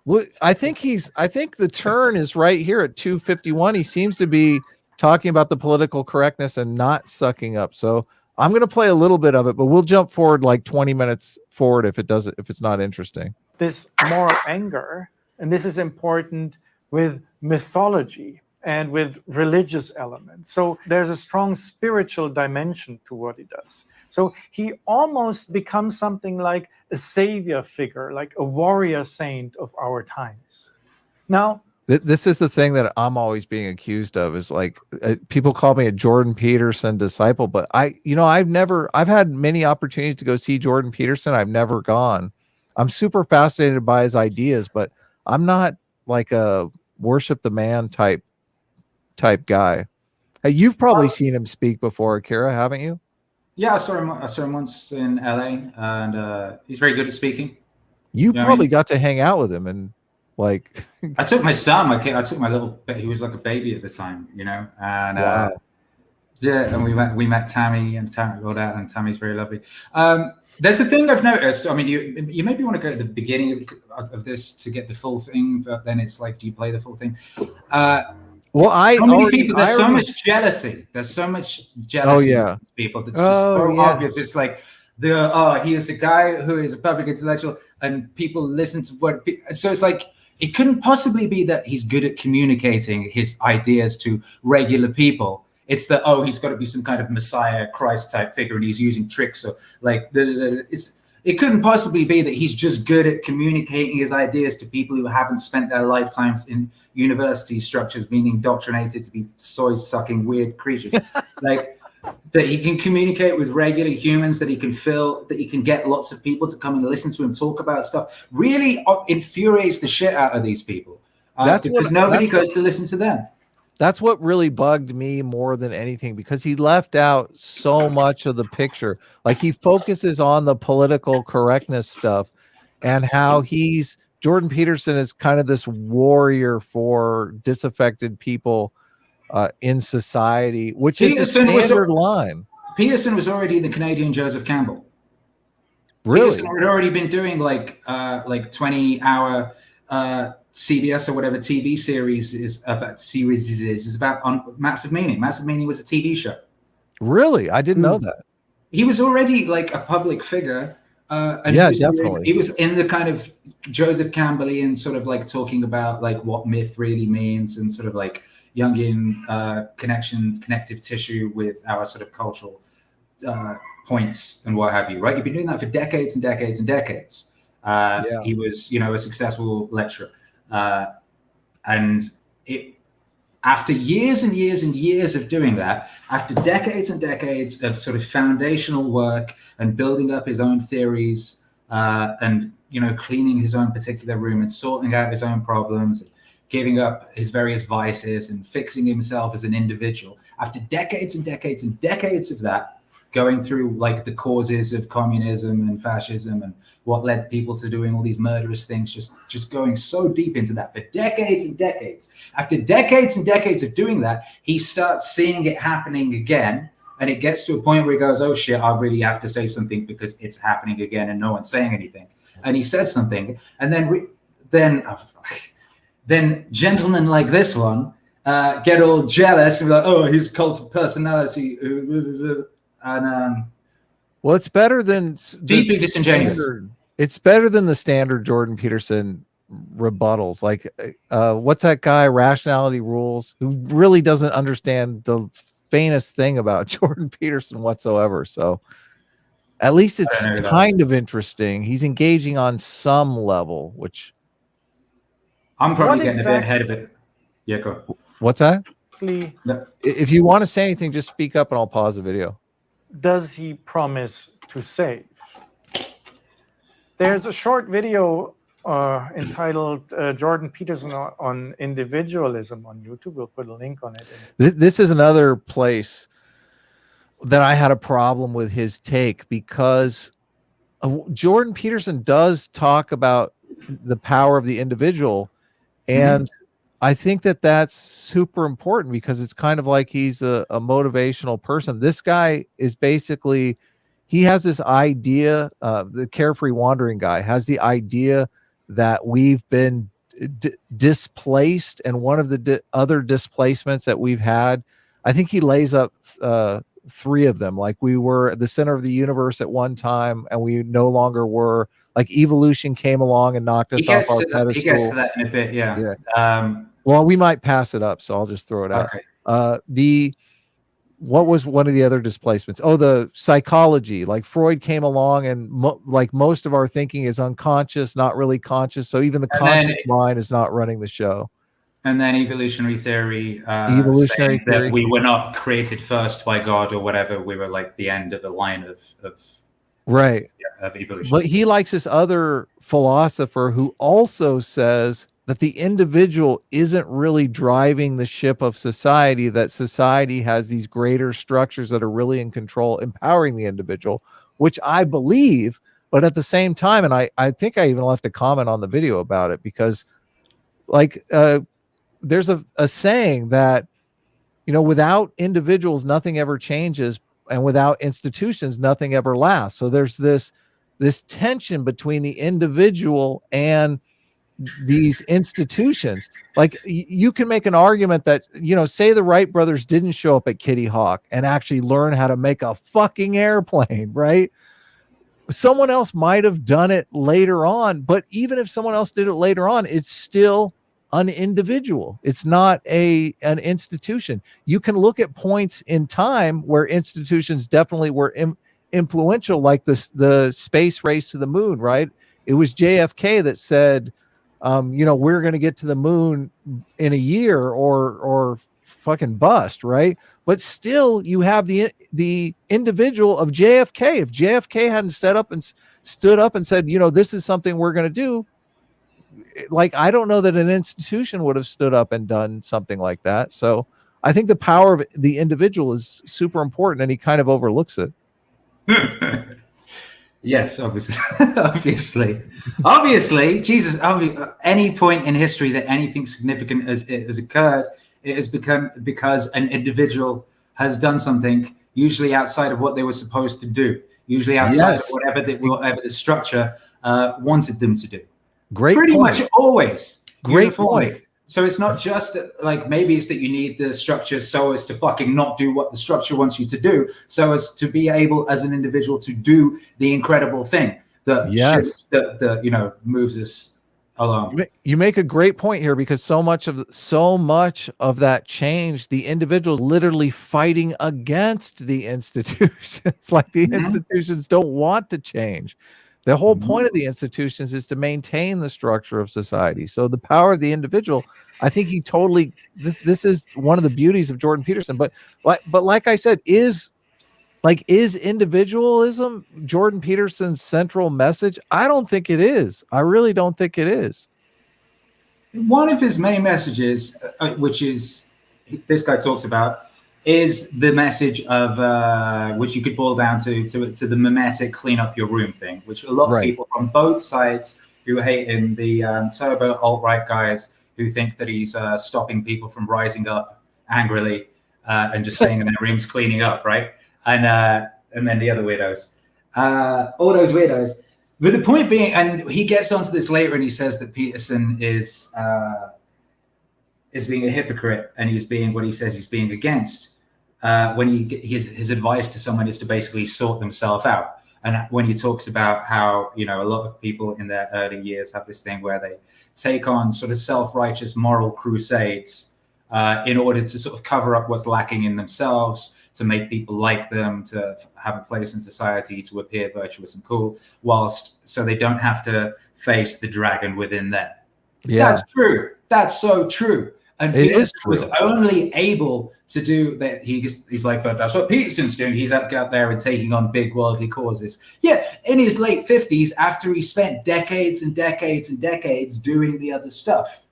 Well, I think the turn is right here at 2:51. He seems to be talking about the political correctness and not sucking up. So I'm going to play a little bit of it, but we'll jump forward like 20 minutes forward if it's not interesting. This moral anger, and this is important with mythology and with religious elements. So there's a strong spiritual dimension to what he does. So he almost becomes something like a savior figure, like a warrior saint of our times. Now, this is the thing that I'm always being accused of, is like people call me a Jordan Peterson disciple, but I've had many opportunities to go see Jordan Peterson. I've never gone. I'm super fascinated by his ideas, but I'm not like a worship the man type guy. Hey, you've probably seen him speak before, Akira, haven't you? Yeah, I saw him once in LA, and he's very good at speaking. You know what I probably mean? got to hang out with him and like I took my son, I took my little, he was like a baby at the time, you know, and wow. yeah, and we met Tammy and Tammy all that, and Tammy's very lovely. There's a thing I've noticed. I mean, you maybe want to go at the beginning of this to get the full thing, but then it's like, do you play the full thing? Well, So many people. There's so much jealousy. There's so much jealousy. Oh, yeah. With people. That's just so obvious. It's like he is a guy who is a public intellectual, and people listen to what. So it's like it couldn't possibly be that he's good at communicating his ideas to regular people. It's that he's got to be some kind of Messiah, Christ type figure, and he's using tricks. Or like it couldn't possibly be that he's just good at communicating his ideas to people who haven't spent their lifetimes in university structures, being indoctrinated to be soy-sucking weird creatures. Like that he can communicate with regular humans, that he can get lots of people to come and listen to him talk about stuff, really infuriates the shit out of these people. Because nobody goes to listen to them. That's what really bugged me more than anything, because he left out so much of the picture. Like he focuses on the political correctness stuff and how Jordan Peterson is kind of this warrior for disaffected people in society, which is a standard line. Peterson was already the Canadian Joseph Campbell. Really? Peterson had already been doing like 20-hour CBS or whatever TV series is about on Maps of Meaning. Maps of Meaning was a TV show. Really? I didn't know that. He was already like a public figure. And yeah, definitely. He was in the kind of Joseph Campbellian sort of like talking about like what myth really means and sort of like Jungian connective tissue with our sort of cultural points and what have you, right? You've been doing that for decades and decades and decades. He was, a successful lecturer. And after years and years and years of doing that, after decades and decades of sort of foundational work and building up his own theories and, cleaning his own particular room and sorting out his own problems, and giving up his various vices and fixing himself as an individual, after decades and decades and decades of that, going through like the causes of communism and fascism and what led people to doing all these murderous things, just going so deep into that for decades and decades. After decades and decades of doing that, he starts seeing it happening again. And it gets to a point where he goes, oh shit, I really have to say something because it's happening again and no one's saying anything. And he says something. And then gentlemen like this one get all jealous and be like, oh, he's a cult of personality. And well, it's better than deeply disingenuous. It's better than the standard Jordan Peterson rebuttals. Like, what's that guy, Rationality Rules, who really doesn't understand the faintest thing about Jordan Peterson whatsoever. So at least it's kind of interesting. He's engaging on some level, which I'm probably getting a bit ahead of it. Yeah, go. What's that? No. If you want to say anything, just speak up and I'll pause the video. Does he promise to save? There's a short video entitled Jordan Peterson on individualism on YouTube. We'll put a link on it. This is another place that I had a problem with his take, because Jordan Peterson does talk about the power of the individual. And I think that that's super important, because it's kind of like he's a motivational person. This guy is basically, he has this idea, the Carefree Wandering guy has the idea that we've been displaced. And one of the other displacements that we've had, I think he lays up 3 of them. Like we were the center of the universe at one time and we no longer were. Like evolution came along and knocked us off our pedestal. He gets to that in a bit, yeah. Well, we might pass it up, so I'll just throw it out. Okay. What was one of the other displacements? Oh, the psychology. Like Freud came along and like most of our thinking is unconscious, not really conscious. So even the conscious mind is not running the show. And then evolutionary theory, that we were not created first by God or whatever. We were like the end of the line of right. Of evolution. But he likes this other philosopher who also says that the individual isn't really driving the ship of society, that society has these greater structures that are really in control, empowering the individual, which I believe. But at the same time, and I think I even left a comment on the video about it, because like there's a saying that, without individuals, nothing ever changes, and without institutions, nothing ever lasts. So there's this tension between the individual and these institutions. Like you can make an argument that, say the Wright brothers didn't show up at Kitty Hawk and actually learn how to make a fucking airplane, right? Someone else might have done it later on, but even if someone else did it later on, it's still an individual. It's not an institution. You can look at points in time where institutions definitely were influential, like the space race to the moon, right? It was JFK that said, we're going to get to the moon in a year or fucking bust, right? But still, you have the individual of JFK. If JFK hadn't stood up and said, this is something we're going to do, like, I don't know that an institution would have stood up and done something like that. So I think the power of the individual is super important, and he kind of overlooks it. Yes, obviously. obviously, Jesus, any point in history that anything significant has occurred, it has become because an individual has done something, usually outside of what they were supposed to do, usually outside of whatever the structure wanted them to do. Great Pretty point. much always. Great point. So it's not just like, maybe it's that you need the structure so as to fucking not do what the structure wants you to do, so as to be able as an individual to do the incredible thing that that moves us along. You make a great point here, because so much of that change, the individuals literally fighting against the institutions. Like the institutions don't want to change. The whole point of the institutions is to maintain the structure of society. So the power of the individual, I think he totally, this is one of the beauties of Jordan Peterson. But like I said, is individualism Jordan Peterson's central message? I don't think it is. I really don't think it is. One of his main messages, which is this guy talks about, is the message of which you could boil down to the mimetic clean up your room thing, which a lot of people from both sides who hate him, the turbo alt-right guys who think that he's stopping people from rising up angrily and just staying in their rooms cleaning up, right? And then the other weirdos, all those weirdos. But the point being, and he gets onto this later, and he says that Peterson is being a hypocrite, and he's being what he says he's being against. When his advice to someone is to basically sort themselves out. And when he talks about how, a lot of people in their early years have this thing where they take on sort of self-righteous moral crusades in order to sort of cover up what's lacking in themselves, to make people like them, to have a place in society, to appear virtuous and cool, so they don't have to face the dragon within them. Yeah. That's true. That's so true. And Peterson was only able to do that. He's like, but that's what Peterson's doing. He's out there and taking on big worldly causes. Yeah, in his late 50s, after he spent decades and decades and decades doing the other stuff.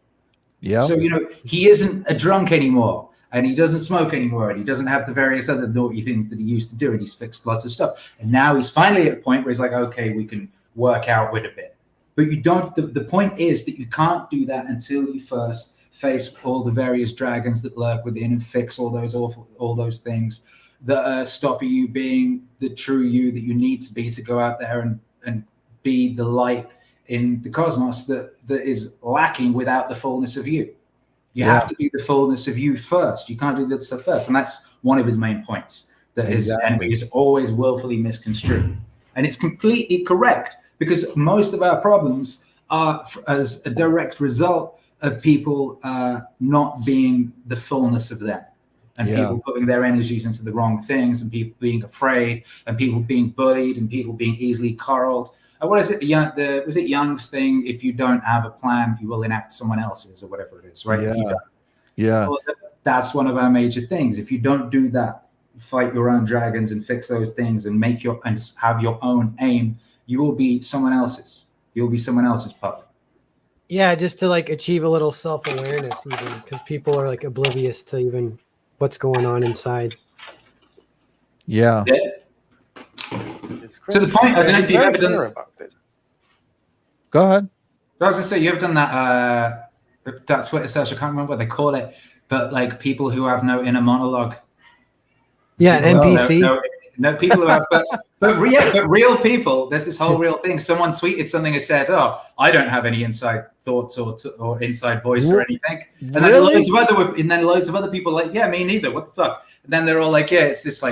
Yeah. So, he isn't a drunk anymore, and he doesn't smoke anymore, and he doesn't have the various other naughty things that he used to do, and he's fixed lots of stuff. And now he's finally at a point where he's like, okay, we can work out with a bit. But you don't, the point is that you can't do that until you first face all the various dragons that lurk within and fix all those things that are stopping you being the true you that you need to be to go out there and be the light in the cosmos that is lacking without the fullness of you. You have to be the fullness of you first. You can't do that stuff first. And that's one of his main points, that his enemy is always willfully misconstrued. And it's completely correct, because most of our problems are as a direct result of people not being the fullness of them, and people putting their energies into the wrong things, and people being afraid, and people being bullied, and people being easily coddled. What is it? Was it Young's thing? If you don't have a plan, you will enact someone else's, or whatever it is, right? Well, that's one of our major things. If you don't do that, fight your own dragons and fix those things and have your own aim, you will be someone else's. You'll be someone else's puppet. Yeah, just to like achieve a little self-awareness, even because people are like oblivious to even what's going on inside. Yeah. Yeah. To the point, I don't know if you've ever done. About this. Go ahead. I was gonna say you ever done that Twitter search. I can't remember what they call it, but like people who have no inner monologue. Yeah, an NPC. No, people who have, but real people. There's this whole real thing. Someone tweeted something and said, "Oh, I don't have any inside thoughts or inside voice or anything." And then loads of other people like, "Yeah, me neither. What the fuck?" And then they're all like, "Yeah, it's this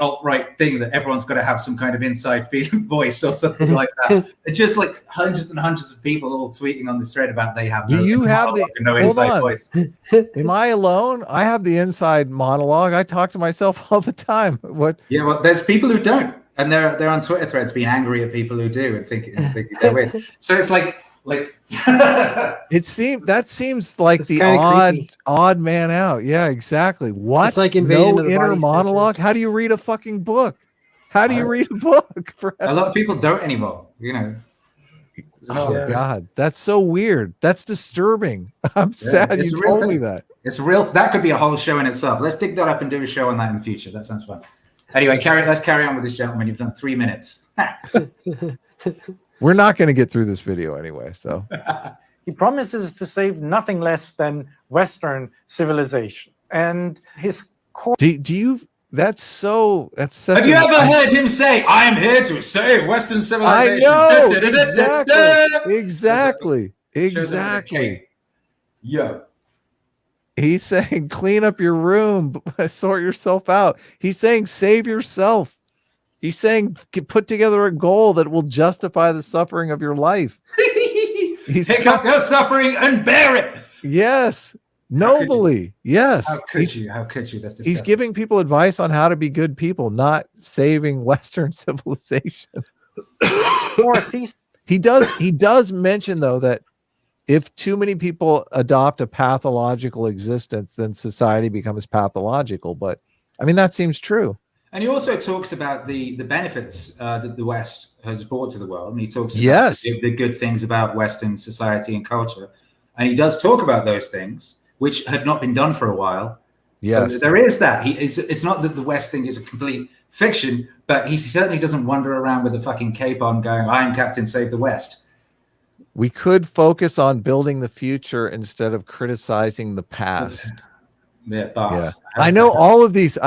alt-right thing that everyone's got to have some kind of inside feeling voice or something like that." It's just like hundreds and hundreds of people all tweeting on this thread about they have no inside voice. Am I alone? I have the inside monologue. I talk to myself all the time. What? Yeah, well, there's people who don't, and they're on Twitter threads being angry at people who do and think they're weird. So it's like that seems like it's the odd man out. Yeah, exactly. What? It's like no inner monologue. How do you read a fucking book? How do you read a book? A lot of people don't anymore. You know. Oh God, that's so weird. That's disturbing. I'm sad you told me that. It's real. That could be a whole show in itself. Let's dig that up and do a show on that in the future. That sounds fun. Anyway, let's carry on with this gentleman. You've done 3 minutes. We're not going to get through this video anyway. So he promises to save nothing less than Western civilization, and his core. Do you? That's such. Have you ever heard him say, "I'm here to save Western civilization"? I know exactly. Yeah. He's saying, "Clean up your room, sort yourself out." He's saying, "Save yourself." He's saying, "Put together a goal that will justify the suffering of your life." Take up your suffering and bear it. Yes. Nobly. Yes. How could you? That's disgusting. He's giving people advice on how to be good people, not saving Western civilization. He does mention, though, that if too many people adopt a pathological existence, then society becomes pathological. But I mean, that seems true. And he also talks about the benefits that the West has brought to the world. And he talks about the good things about Western society and culture. And he does talk about those things, which had not been done for a while. Yes. So there is that. It's not that the West thing is a complete fiction, but he certainly doesn't wander around with a fucking cape on going, "I am Captain Save the West." We could focus on building the future instead of criticizing the past. Yeah, boss. Yeah. I know all of these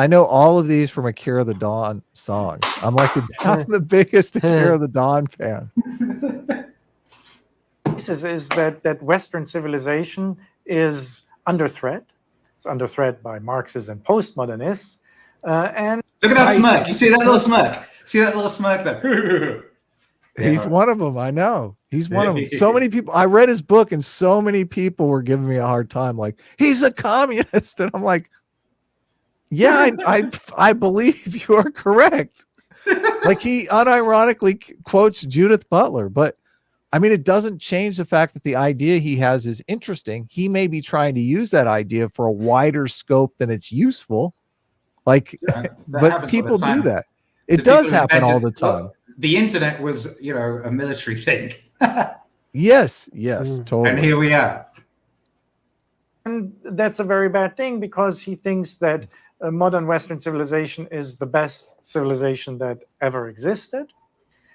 from Akira the Dawn songs. I'm the biggest Akira the Dawn fan. Is that Western civilization is under threat. It's under threat by Marxists and postmodernists. And look at that smirk. You see that little smirk? See that little smirk there? He's one of them. I know. He's one of them. So many people. I read his book, and so many people were giving me a hard time. Like, he's a communist, and I'm like, yeah, I believe you are correct. Like, he unironically quotes Judith Butler, but I mean, it doesn't change the fact that the idea he has is interesting. He may be trying to use that idea for a wider scope than it's useful. Like, but people do that. It does happen all the time. Look, the internet was, a military thing. Yes, totally. And here we are. And that's a very bad thing, because he thinks that modern Western civilization is the best civilization that ever existed.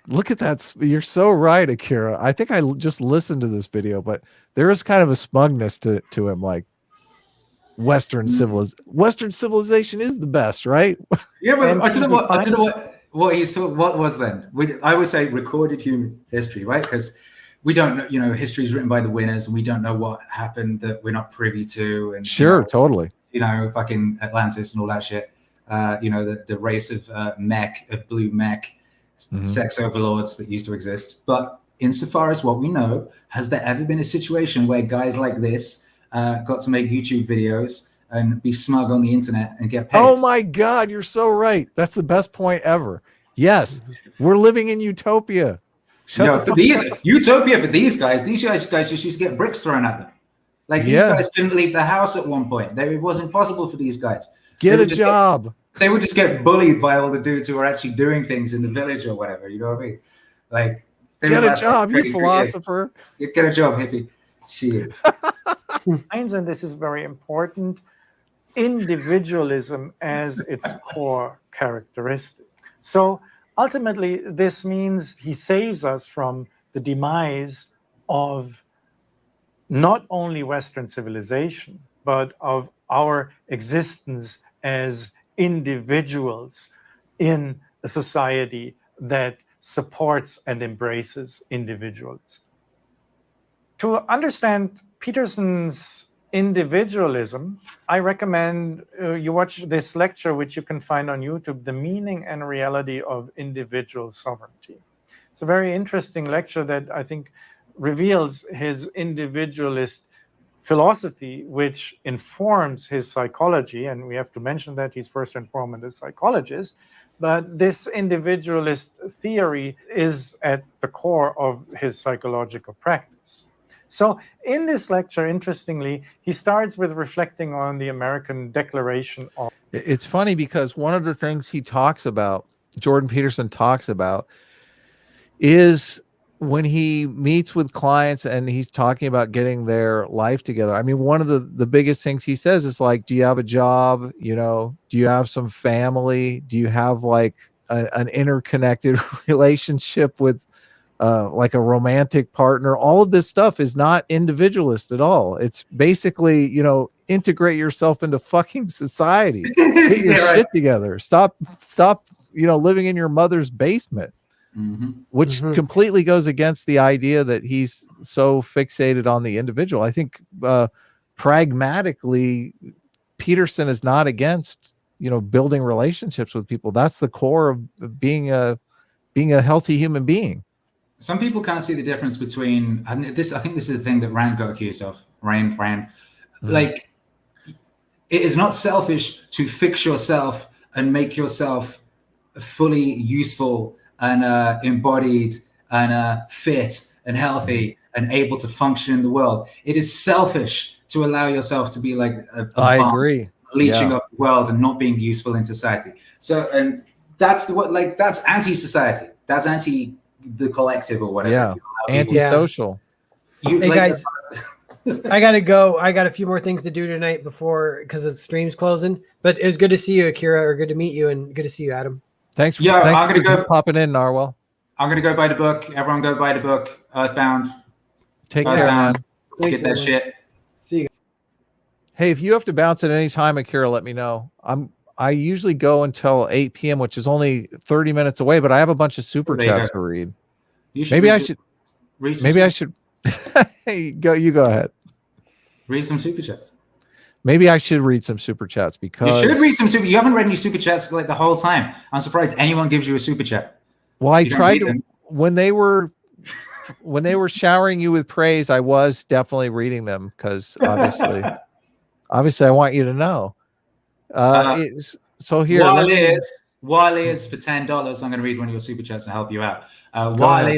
Look at that. You're so right, Akira. I think I just listened to this video, but there is kind of a smugness to him, like Western civilization is the best, right? Yeah, but I don't know what he's talking. What was then? I would say recorded human history, right? Because we don't know, history is written by the winners, and we don't know what happened that we're not privy to. And totally. Fucking Atlantis and all that shit. The race of blue mech. Sex overlords that used to exist. But insofar as what we know, has there ever been a situation where guys like this got to make YouTube videos and be smug on the internet and get paid? Oh my God, you're so right. That's the best point ever. Yes, we're living in utopia. Utopia for these guys just used to get bricks thrown at them. Like, these guys couldn't leave the house at one point. It wasn't possible for these guys. Get a job. They would just get bullied by all the dudes who were actually doing things in the village or whatever. You know what I mean? Like, Get a job, you philosopher. Get a job, hippie. Shit. And this is very important, individualism as its core characteristic. So ultimately, this means he saves us from the demise of not only Western civilization, but of our existence as individuals in a society that supports and embraces individuals. To understand Peterson's individualism, I recommend you watch this lecture, which you can find on YouTube, The Meaning and Reality of Individual Sovereignty. It's a very interesting lecture that I think reveals his individualist philosophy, which informs his psychology. And we have to mention that he's first and foremost a psychologist. But this individualist theory is at the core of his psychological practice. So in this lecture, interestingly, he starts with reflecting on the American Declaration of... It's funny because one of the things he talks about, Jordan Peterson talks about, is when he meets with clients and he's talking about getting their life together. I mean, one of the biggest things he says is like, do you have a job? You know, do you have some family? Do you have like an interconnected relationship with like a romantic partner? All of this stuff is not individualist at all. It's basically, you know, integrate yourself into fucking society. Get your shit together. Stop, you know, living in your mother's basement. Which completely goes against the idea that he's so fixated on the individual. I think pragmatically, Peterson is not against, you know, building relationships with people. That's the core of being a healthy human being. Some people kind of see the difference between this. I think this is the thing that Rand got accused of. Rand. Like, it is not selfish to fix yourself and make yourself fully useful and embodied and fit and healthy and able to function in the world. It is selfish to allow yourself to be like I agree, leeching off the world and not being useful in society. So, and that's that's anti-society. That's anti the collective or whatever. Yeah, antisocial. Hey guys, I gotta go. I got a few more things to do tonight because the stream's closing. But it was good to see you, Akira, or good to meet you, and good to see you, Adam. Thanks. Yeah, I'm gonna go popping in, Narwhal. I'm gonna go buy the book. Everyone, go buy the book. Earthbound. Take care, man. Get that shit. See you. Hey, if you have to bounce at any time, Akira, let me know. I usually go until 8 p.m., which is only 30 minutes away, but I have a bunch of super chats to read. Maybe I should. Hey, you go ahead. Read some super chats. Maybe I should read some super chats because you should read some super. You haven't read any super chats like the whole time. I'm surprised anyone gives you a super chat. Well, I tried to when they were showering you with praise. I was definitely reading them because obviously I want you to know. So here, While is for $10, I'm going to read one of your super chats and help you out. While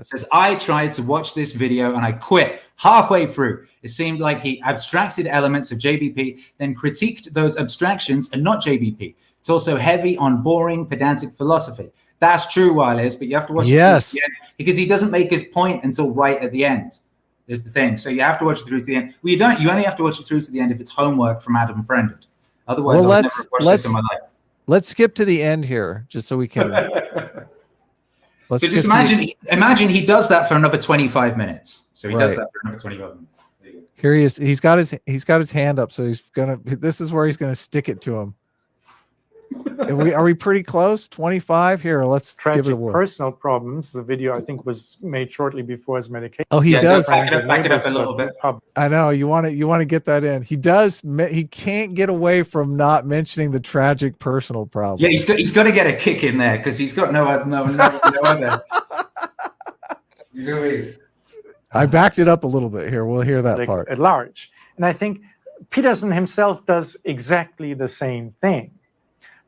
says, I tried to watch this video and I quit halfway through. It seemed like he abstracted elements of JBP, then critiqued those abstractions and not JBP. It's also heavy on boring, pedantic philosophy. That's true, While but you have to watch it through to the end because he doesn't make his point until right at the end. Is the thing. So you have to watch it through to the end. Well, you don't. You only have to watch it through to the end if it's homework from Adam Friended. Otherwise, well, I would never watch this in my life. Let's skip to the end here, just so we can. So just imagine he does that for another 25 minutes. So he does that for another 25 minutes. Here he is. He's got his hand up, so he's gonna. This is where he's gonna stick it to him. Are we pretty close? 25 here. Let's give it a whirl. Personal problems. The video I think was made shortly before his medication. Oh, he does. Back it up a little bit. I know you want to get that in. He does. He can't get away from not mentioning the tragic personal problem. Yeah, he's got to get a kick in there because he's got no other. I backed it up a little bit here. We'll hear that part at large, and I think Peterson himself does exactly the same thing.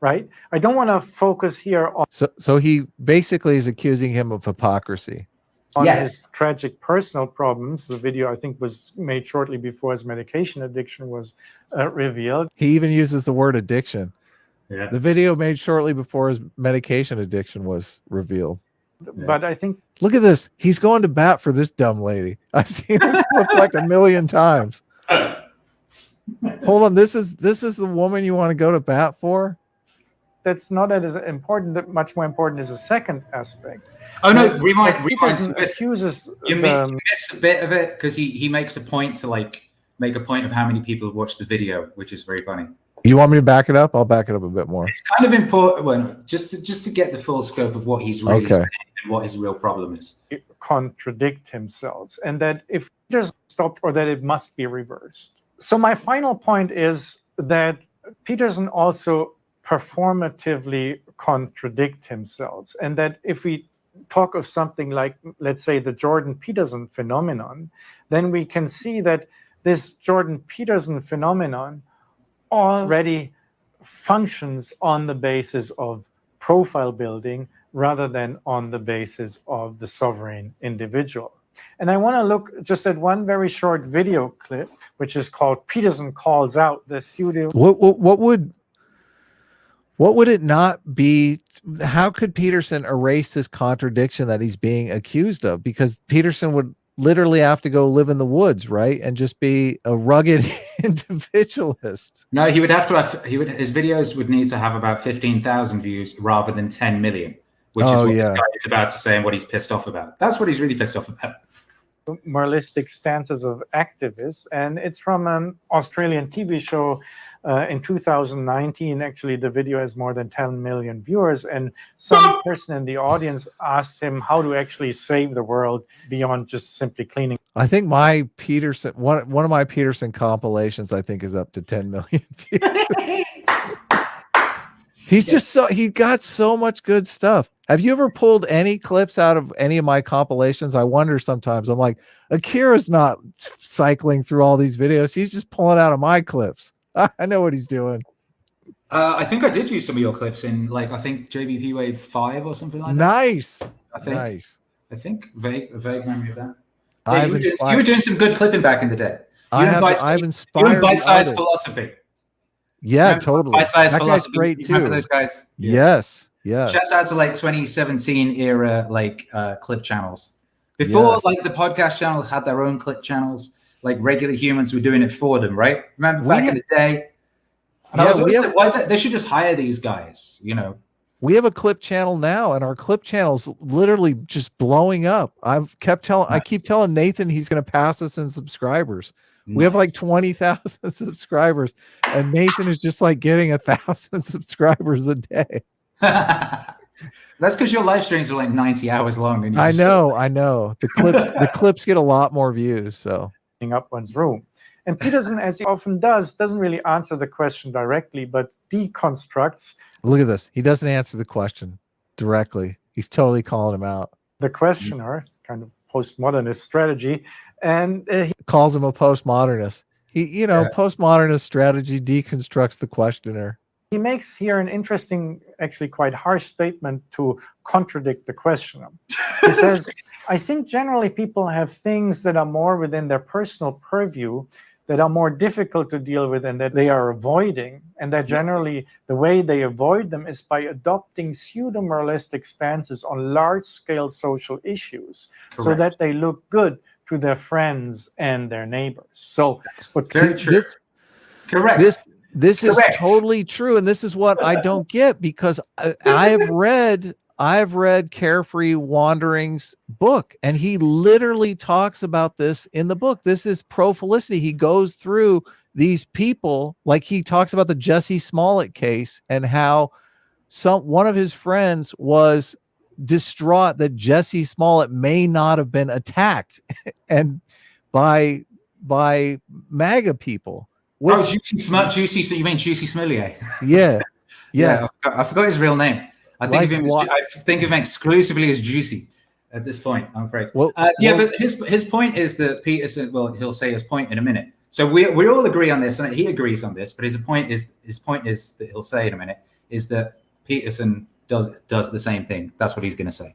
Right. I don't want to focus here on. So he basically is accusing him of hypocrisy. On his tragic personal problems. The video I think was made shortly before his medication addiction was revealed. He even uses the word addiction. Yeah. The video made shortly before his medication addiction was revealed. But I think Look at this. He's going to bat for this dumb lady. I've seen this clip like a million times. Hold on. This is the woman you want to go to bat for? that's not as important. That much more important is the second aspect. Oh no, rewind. Peterson accuses You miss a bit of it because he makes a point to like make a point of how many people have watched the video, which is very funny. You want me to back it up? I'll back it up a bit more. It's kind of important, well, just to get the full scope of what he's really saying and what his real problem is. Contradict himself, and that if it is stopped, or that it must be reversed. So my final point is that Peterson also performatively contradict himself, and that if we talk of something like, let's say, the Jordan Peterson phenomenon, then we can see that this Jordan Peterson phenomenon already functions on the basis of profile building rather than on the basis of the sovereign individual. And I want to look just at one very short video clip, which is called Peterson Calls Out the Pseudo. What would it not be? How could Peterson erase this contradiction that he's being accused of? Because Peterson would literally have to go live in the woods, right? And just be a rugged individualist. No, he would have to have, his videos would need to have about 15,000 views rather than 10 million, which is what this guy is about to say and what he's pissed off about. That's what he's really pissed off about. Moralistic stances of activists, and it's from an Australian TV show in 2019. Actually, the video has more than 10 million viewers, and some person in the audience asked him how to actually save the world beyond just simply cleaning. I think my Peterson, one of my Peterson compilations, I think, is up to 10 million views. He's just he got so much good stuff. Have you ever pulled any clips out of any of my compilations? I wonder sometimes. I'm like, Akira's not cycling through all these videos. He's just pulling out of my clips. I know what he's doing. I think I did use some of your clips in, like, I think JBP Wave 5 or something like that. Nice. I think. Nice. I think a vague memory of that. Yeah, you were doing some good clipping back in the day. I've inspired. You and Bite-Sized Philosophy. Yeah, Remember totally. Bite-Sized That Philosophy? guy's great too. Remember those guys? Yes. Yeah. Shouts out to like 2017 era like clip channels. Before like the podcast channels had their own clip channels, like regular humans were doing it for them, right? Remember back in the day? And they should just hire these guys, you know. We have a clip channel now, and our clip channel's literally just blowing up. I keep telling Nathan he's going to pass us in subscribers. Nice. We have like 20,000 subscribers, and Nathan is just like getting 1,000 subscribers a day. That's because your live streams are like 90 hours long. And I know. The clips get a lot more views. So up one's room. And Peterson, as he often does, doesn't really answer the question directly, but deconstructs. Look at this. He doesn't answer the question directly. He's totally calling him out. The questioner, kind of postmodernist strategy, and he calls him a postmodernist. Postmodernist strategy deconstructs the questioner. He makes here an interesting, actually quite harsh statement to contradict the questioner. He says, I think generally people have things that are more within their personal purview that are more difficult to deal with and that they are avoiding. And that generally the way they avoid them is by adopting pseudo-moralistic stances on large-scale social issues. Correct. So that they look good to their friends and their neighbors. So, but very true. Correct. This is totally true, and this is what I don't get, because I've read CareFree Wandering's book, and he literally talks about this in the book. This is pro-felicity. He goes through these people, like he talks about the Jussie Smollett case and how one of his friends was distraught that Jussie Smollett may not have been attacked and by MAGA people. Juicy. So you mean Juicy Smollett? Yeah. Yes. Yeah, I forgot his real name. I think of him exclusively as Juicy at this point, I'm afraid. But his point is that Peterson, well, he'll say his point in a minute. So we all agree on this, and he agrees on this, but his point is that he'll say in a minute is that Peterson does the same thing. That's what he's going to say.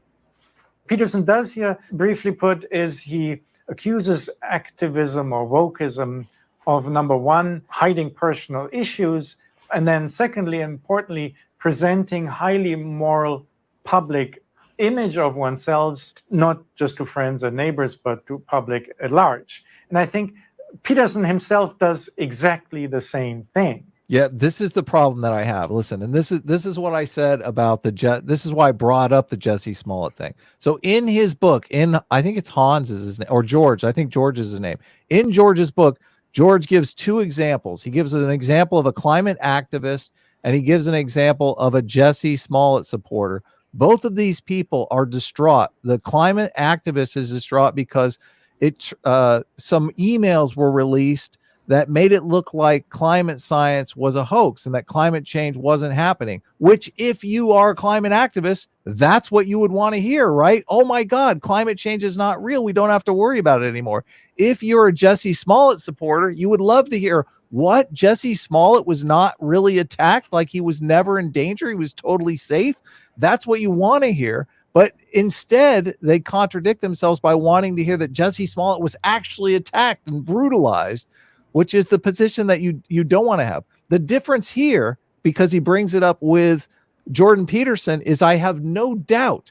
Peterson does here, briefly put, is he accuses activism or wokeism of, number one, hiding personal issues, and then secondly, importantly, presenting highly moral public image of oneself, not just to friends and neighbors, but to public at large. And I think Peterson himself does exactly the same thing. Yeah, this is the problem that I have. Listen, and this is what I said about this is why I brought up the Jesse Smollett thing. So in his book, I think it's Hans is his name, or George, I think George is his name. In George's book, George gives two examples. He gives an example of a climate activist, and he gives an example of a Jesse Smollett supporter. Both of these people are distraught. The climate activist is distraught because some emails were released that made it look like climate science was a hoax and that climate change wasn't happening, which if you are a climate activist, that's what you would want to hear, right? Oh my God, climate change is not real. We don't have to worry about it anymore. If you're a Jesse Smollett supporter, you would love to hear what Jesse Smollett was not really attacked, like he was never in danger. He was totally safe. That's what you want to hear. But instead, they contradict themselves by wanting to hear that Jesse Smollett was actually attacked and brutalized, which is the position that you don't want to have. The difference here, because he brings it up with Jordan Peterson, is I have no doubt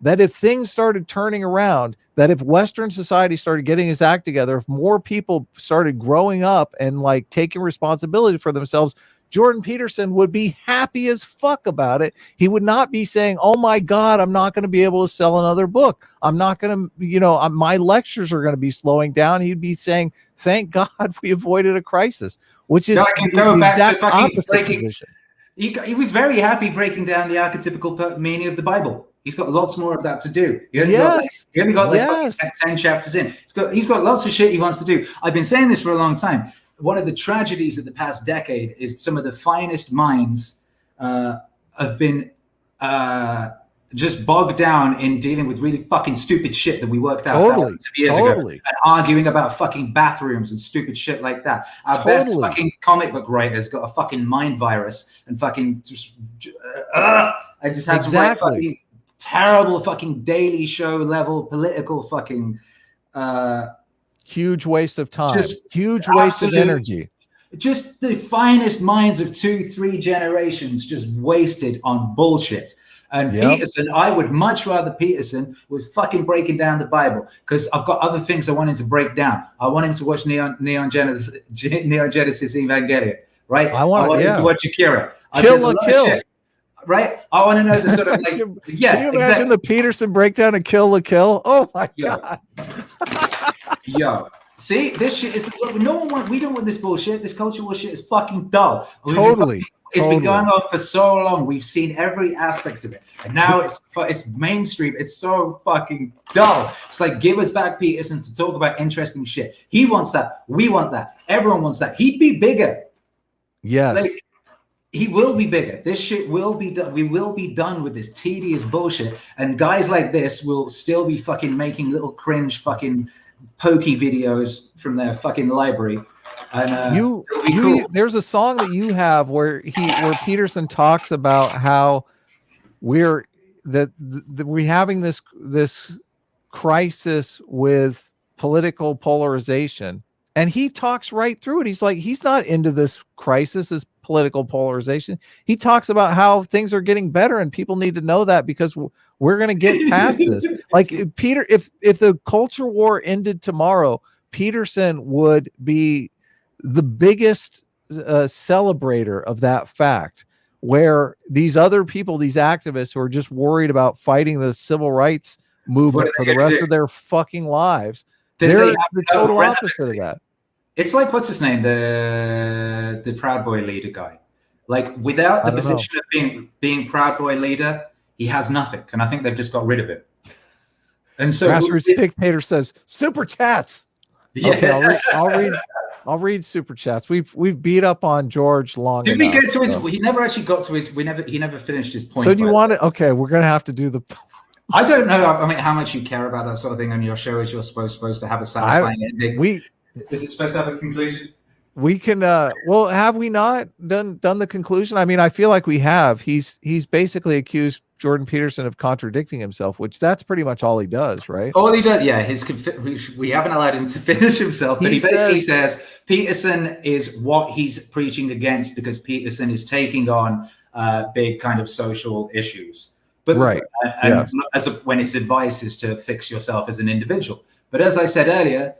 that if things started turning around, that if Western society started getting its act together, if more people started growing up and like taking responsibility for themselves, Jordan Peterson would be happy as fuck about it. He would not be saying, oh my God, I'm not going to be able to sell another book. I'm not going to, my lectures are going to be slowing down. He'd be saying, thank God we avoided a crisis, which is the exact opposite position. He was very happy breaking down the archetypical meaning of the Bible. He's got lots more of that to do. He only got like 10 chapters in. He's got lots of shit he wants to do. I've been saying this for a long time. One of the tragedies of the past decade is some of the finest minds have been just bogged down in dealing with really fucking stupid shit that we worked out thousands of years ago, and arguing about fucking bathrooms and stupid shit like that. Our best fucking comic book writers got a fucking mind virus and fucking I just had to write fucking terrible fucking Daily Show level political fucking huge waste of time, huge waste of energy. Just the finest minds of 2-3 generations just wasted on bullshit. And Peterson, I would much rather Peterson was fucking breaking down the Bible, because I've got other things I want him to break down. I want him to watch Neon Genesis Evangelion, right? I want him to watch Akira. Kill. Right? I want to know the sort of like, Can you imagine the Peterson breakdown of Kill la Kill? Oh my God. Yo, see, this shit is we don't want this bullshit. This culture war shit is fucking dull. It's been going on for so long. We've seen every aspect of it, and now it's mainstream. It's so fucking dull. It's like, give us back Peterson to talk about interesting shit. He wants that. We want that. Everyone wants that. He'd be bigger. Yes. He will be bigger. This shit will be done. We will be done with this tedious bullshit, and guys like this will still be fucking making little cringe fucking pokey videos from their fucking library. And cool. There's a song that you have where Peterson talks about how we're having this crisis with political polarization, and he talks right through it. He's like, he's not into this crisis, this political polarization. He talks about how things are getting better, and people need to know that, because we're going to get past this. Like, Peter, if the culture war ended tomorrow, Peterson would be the biggest celebrator of that fact, where these other people, these activists who are just worried about fighting the civil rights movement for the rest of their fucking lives, they're the total opposite of that. It's like, what's his name? The Proud Boy leader guy. Like, without the position of being Proud Boy leader, he has nothing. And I think they've just got rid of it. And so Grassroots Dictator says, super chats. Yeah. Okay, I'll read super chats. We've beat up on George long enough. Did we get to his? He never actually got to his. He never finished his point. So do you want it? Okay, we're gonna have to do the. I don't know. I mean, how much you care about that sort of thing on your show? Is you're supposed to have a satisfying ending? Is it supposed to have a conclusion? We can. Well, have we not done the conclusion? I mean, I feel like we have. He's basically accused Jordan Peterson of contradicting himself, which that's pretty much all he does, right? All he does, yeah. We haven't allowed him to finish himself, but he basically says Peterson is what he's preaching against, because Peterson is taking on big kind of social issues. But Right. and Yes. when his advice is to fix yourself as an individual. But as I said earlier,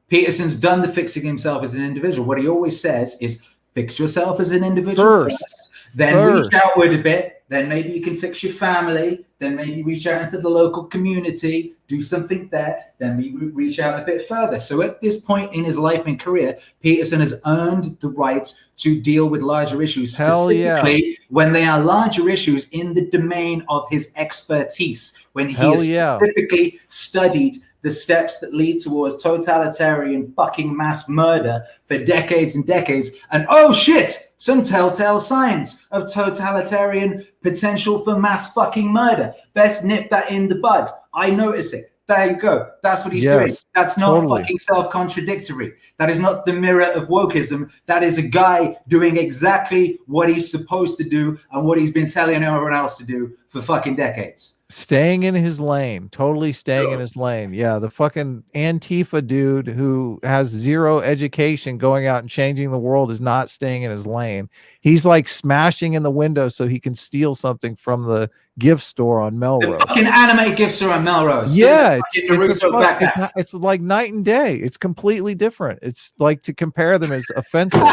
Peterson's done the fixing himself as an individual. What he always says is fix yourself as an individual first, then reach outward a bit, then maybe you can fix your family, then maybe reach out into the local community, do something there, then maybe reach out a bit further. So at this point in his life and career, Peterson has earned the right to deal with larger issues, specifically when they are larger issues in the domain of his expertise, when he has specifically studied the steps that lead towards totalitarian fucking mass murder for decades and decades. And oh shit, some telltale signs of totalitarian potential for mass fucking murder. Best nip that in the bud. I notice it. There you go. That's what he's doing. That's not fucking self-contradictory. That is not the mirror of wokeism. That is a guy doing exactly what he's supposed to do and what he's been telling everyone else to do for fucking decades. Staying in his lane, totally staying in his lane. Yeah, the fucking Antifa dude who has zero education going out and changing the world is not staying in his lane. He's like smashing in the window so he can steal something from the gift store on Melrose. The fucking anime gift store on Melrose. Yeah, it's like night and day. It's completely different. It's like to compare them is offensive.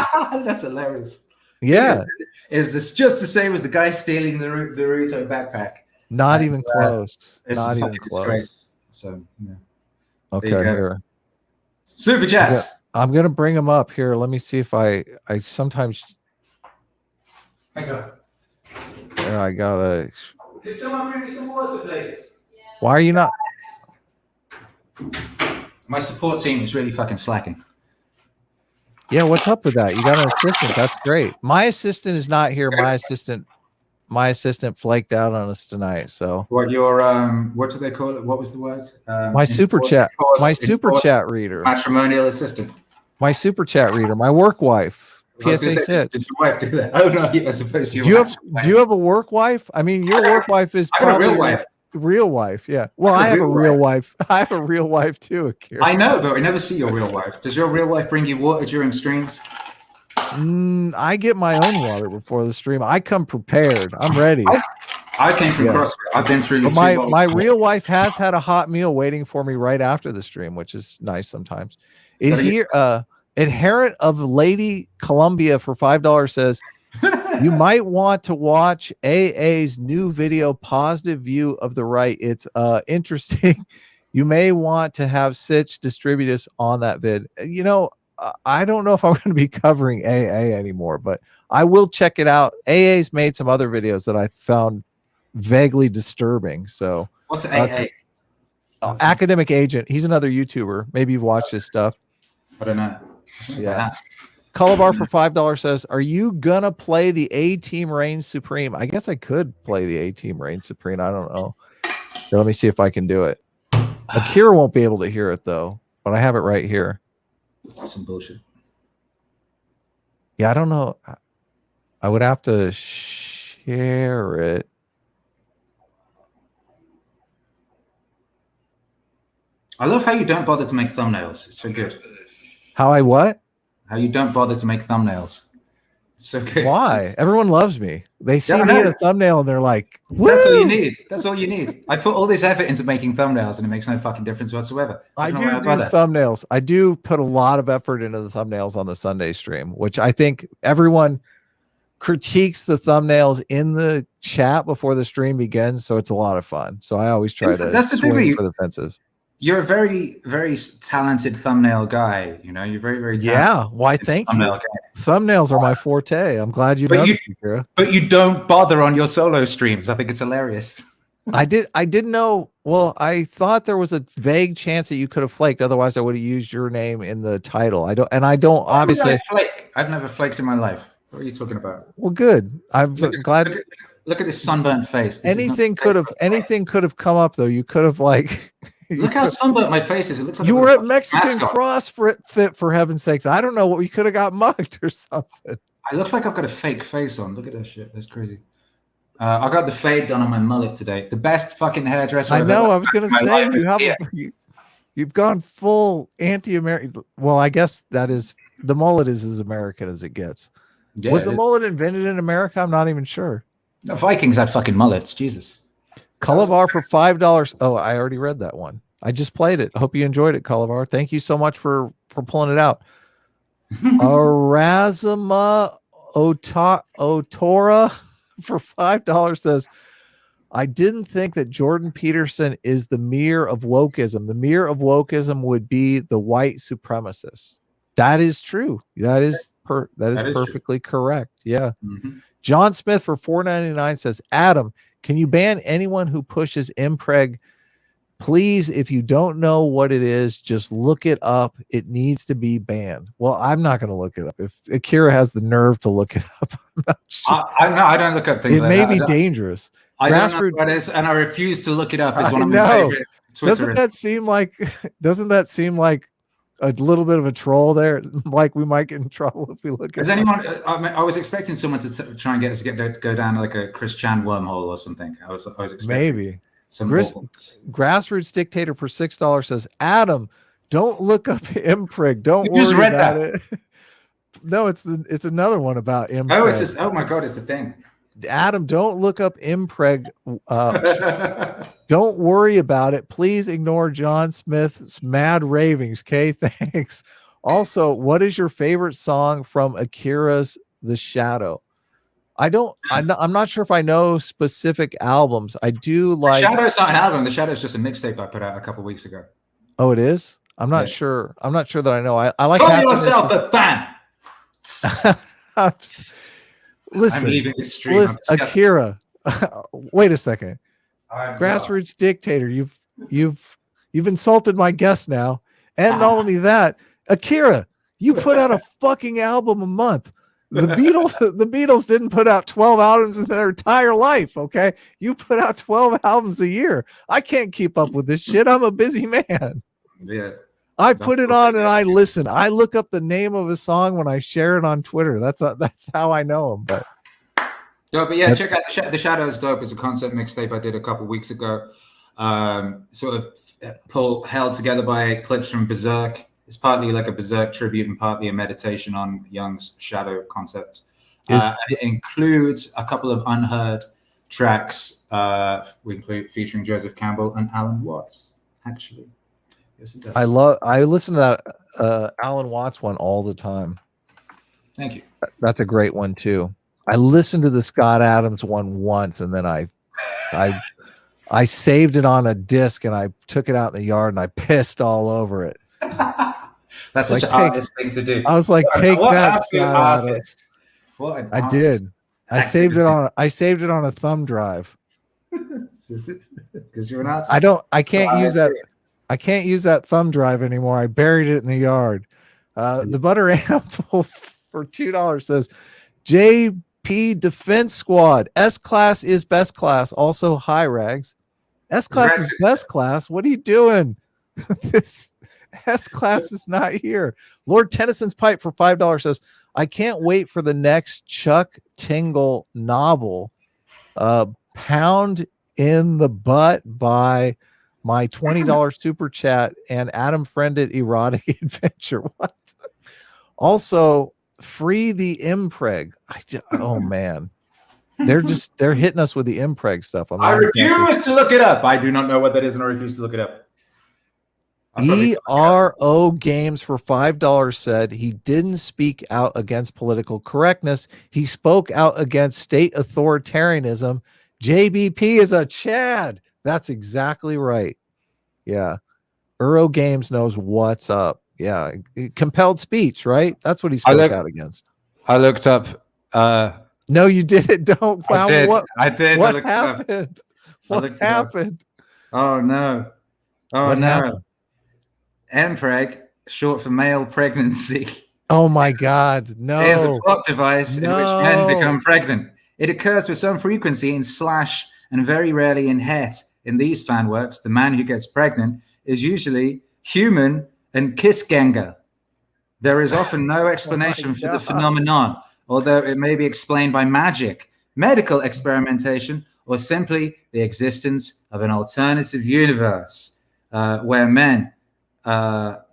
That's hilarious. Yeah. Is this just the same as the guy stealing the Naruto backpack? Not even close. It's not even close. Disgrace. So yeah. Okay, here. Super chats. I'm gonna bring them up here. Let me see if I sometimes. I got it. I gotta. Could someone bring me some water, please? Why are you not? My support team is really fucking slacking. Yeah, what's up with that? You got an assistant. That's great. My assistant is not here. My assistant flaked out on us tonight. So what your what do they call it? What was the word? My super chat reader. Matrimonial assistant. My super chat reader. My work wife. PSA shit. Did your wife do that? Oh no, I suppose you. Do you have a work wife? I mean, your work wife is probably a real wife. Real wife, yeah. Well, I have a real wife. I have a real wife too, Akira. I know, but I never see your real wife. Does your real wife bring you water during streams? I get my own water before the stream. I come prepared. I'm ready. I came from CrossFit. I've been through. My real wife has had a hot meal waiting for me right after the stream, which is nice sometimes. Adherent of Lady Columbia for $5 says, you might want to watch AA's new video, Positive View of the Right. It's interesting. You may want to have Sitch distribute us on that vid. You know, I don't know if I'm going to be covering AA anymore, but I will check it out. AA's made some other videos that I found vaguely disturbing. So what's AA? Academic Agent. He's another YouTuber. Maybe you've watched his stuff. I don't know. Yeah. Colabar for $5 says, are you gonna play the A-Team Reigns Supreme? I guess I could play the A-Team Reigns Supreme. I don't know. Here, let me see if I can do it. Akira won't be able to hear it though, but I have it right here. Some bullshit. Yeah, I don't know. I would have to share it. I love how you don't bother to make thumbnails. It's so good. How I what? How you don't bother to make thumbnails. It's so good. Why? Everyone loves me. They see me in a thumbnail and they're like, woo! That's all you need. That's all you need. I put all this effort into making thumbnails and it makes no fucking difference whatsoever. I do thumbnails. I do put a lot of effort into the thumbnails on the Sunday stream, which I think everyone critiques the thumbnails in the chat before the stream begins. So it's a lot of fun. So I always try to swing for the fences. You're a very, very talented thumbnail guy. You know, you're very, very talented. Yeah. Why? Thank you. Thumbnails are my forte. I'm glad you noticed, Akira. But you don't bother on your solo streams. I think it's hilarious. I didn't know. Well, I thought there was a vague chance that you could have flaked. Otherwise, I would have used your name in the title. I don't obviously. I've never flaked in my life. What are you talking about? Well, good. I'm glad. Look at this sunburnt face. Anything could have come up though. You could have like. Look how sunburnt my face is. It looks like you were at Mexican CrossFit for heaven's sakes. I don't know what you could have got mugged or something. I look like I've got a fake face on. Look at that shit. That's crazy. I got the fade done on my mullet today. The best fucking hairdresser. I know. I was going to say you've gone full anti-American. Well, I guess that is the mullet is as American as it gets. Yeah, was the mullet invented in America? I'm not even sure. The Vikings had fucking mullets. Jesus. Calabar for $5. Oh, I already read that one. I just played it. I hope you enjoyed it, Calabar. Thank you so much for pulling it out. Arazima Otora for $5 says, I didn't think that Jordan Peterson is the mirror of wokeism. The mirror of wokeism would be the white supremacists. That is true. That is perfectly correct. Yeah. Mm-hmm. John Smith for $4.99 says, Adam, can you ban anyone who pushes impreg? Please, if you don't know what it is, just look it up. It needs to be banned. Well, I'm not going to look it up. If Akira has the nerve to look it up, I'm not sure. I don't look up things like that. It may be dangerous. I don't know what it is, and I refuse to look it up. It's one of my favorite Twitter. Doesn't that seem like a little bit of a troll there? Like we might get in trouble if we look at it. I was expecting someone to try and get us to go down like a Chris Chan wormhole or something. I was expecting maybe. Grassroots Dictator for $6 says, Adam, don't look up impreg. Don't worry about it. No, it's another one about impreg. Oh, it's this. Oh my God, it's a thing. Adam, don't look up impreg. Don't worry about it. Please ignore John Smith's mad ravings. Okay, thanks. Also, what is your favorite song from Akira's The Shadow? I'm not sure if I know specific albums. I do like. The Shadow's not an album. The Shadow's just a mixtape I put out a couple of weeks ago. Oh, it is? I'm not sure. I'm not sure that I know. I like. Call yourself a fan. Listen, I'm leaving the stream. Akira. Wait a second. Grassroots Dictator. You've insulted my guest now, and not only that, Akira, you put out a fucking album a month. The Beatles didn't put out 12 albums in their entire life. Okay, you put out 12 albums a year. I can't keep up with this shit. I'm a busy man. Yeah. I put it on and I listen. I look up the name of a song when I share it on Twitter. That's how I know him. But yeah, check out The Shadow's dope. It's a concept mixtape I did a couple of weeks ago. Sort of held together by clips from Berserk. It's partly like a Berserk tribute and partly a meditation on Jung's shadow concept. And it includes a couple of unheard tracks, featuring Joseph Campbell and Alan Watts. Actually, yes, it does. I listen to that Alan Watts one all the time. Thank you. That's a great one too. I listened to the Scott Adams one once, and then I saved it on a disc and I took it out in the yard and I pissed all over it. That's such an artist thing to do. I was like, take that, Scott artist. I did. I saved it on a thumb drive. Because you're an artist. I can't use that. I can't use that thumb drive anymore. I buried it in the yard. The butter ample for $2 says, JP Defense Squad. S class is best class. Also, hi Rags. S class is best class. What are you doing? This S class is not here. Lord Tennyson's pipe for $5 says, I can't wait for the next Chuck Tingle novel. Pound in the butt by my $20 super chat and Adam friended erotic adventure. What? Also, free the impreg. Oh man. They're hitting us with the impreg stuff. I refuse to look it up. I do not know what that is, and I refuse to look it up. ERO Games for $5 said he didn't speak out against political correctness. He spoke out against state authoritarianism. JBP is a Chad. That's exactly right. Yeah. ERO Games knows what's up. Yeah. Compelled speech, right? That's what he spoke out against. I looked up. No, you didn't. Don't. I did. I did. What happened? What happened? Oh, no. Oh, no. MPreg, short for male pregnancy. Oh my God, no. It is a plot device in which men become pregnant. It occurs with some frequency in Slash and very rarely in Het. In these fan works, the man who gets pregnant is usually human and Kissganger. There is often no explanation for the phenomenon, although it may be explained by magic, medical experimentation, or simply the existence of an alternative universe where men are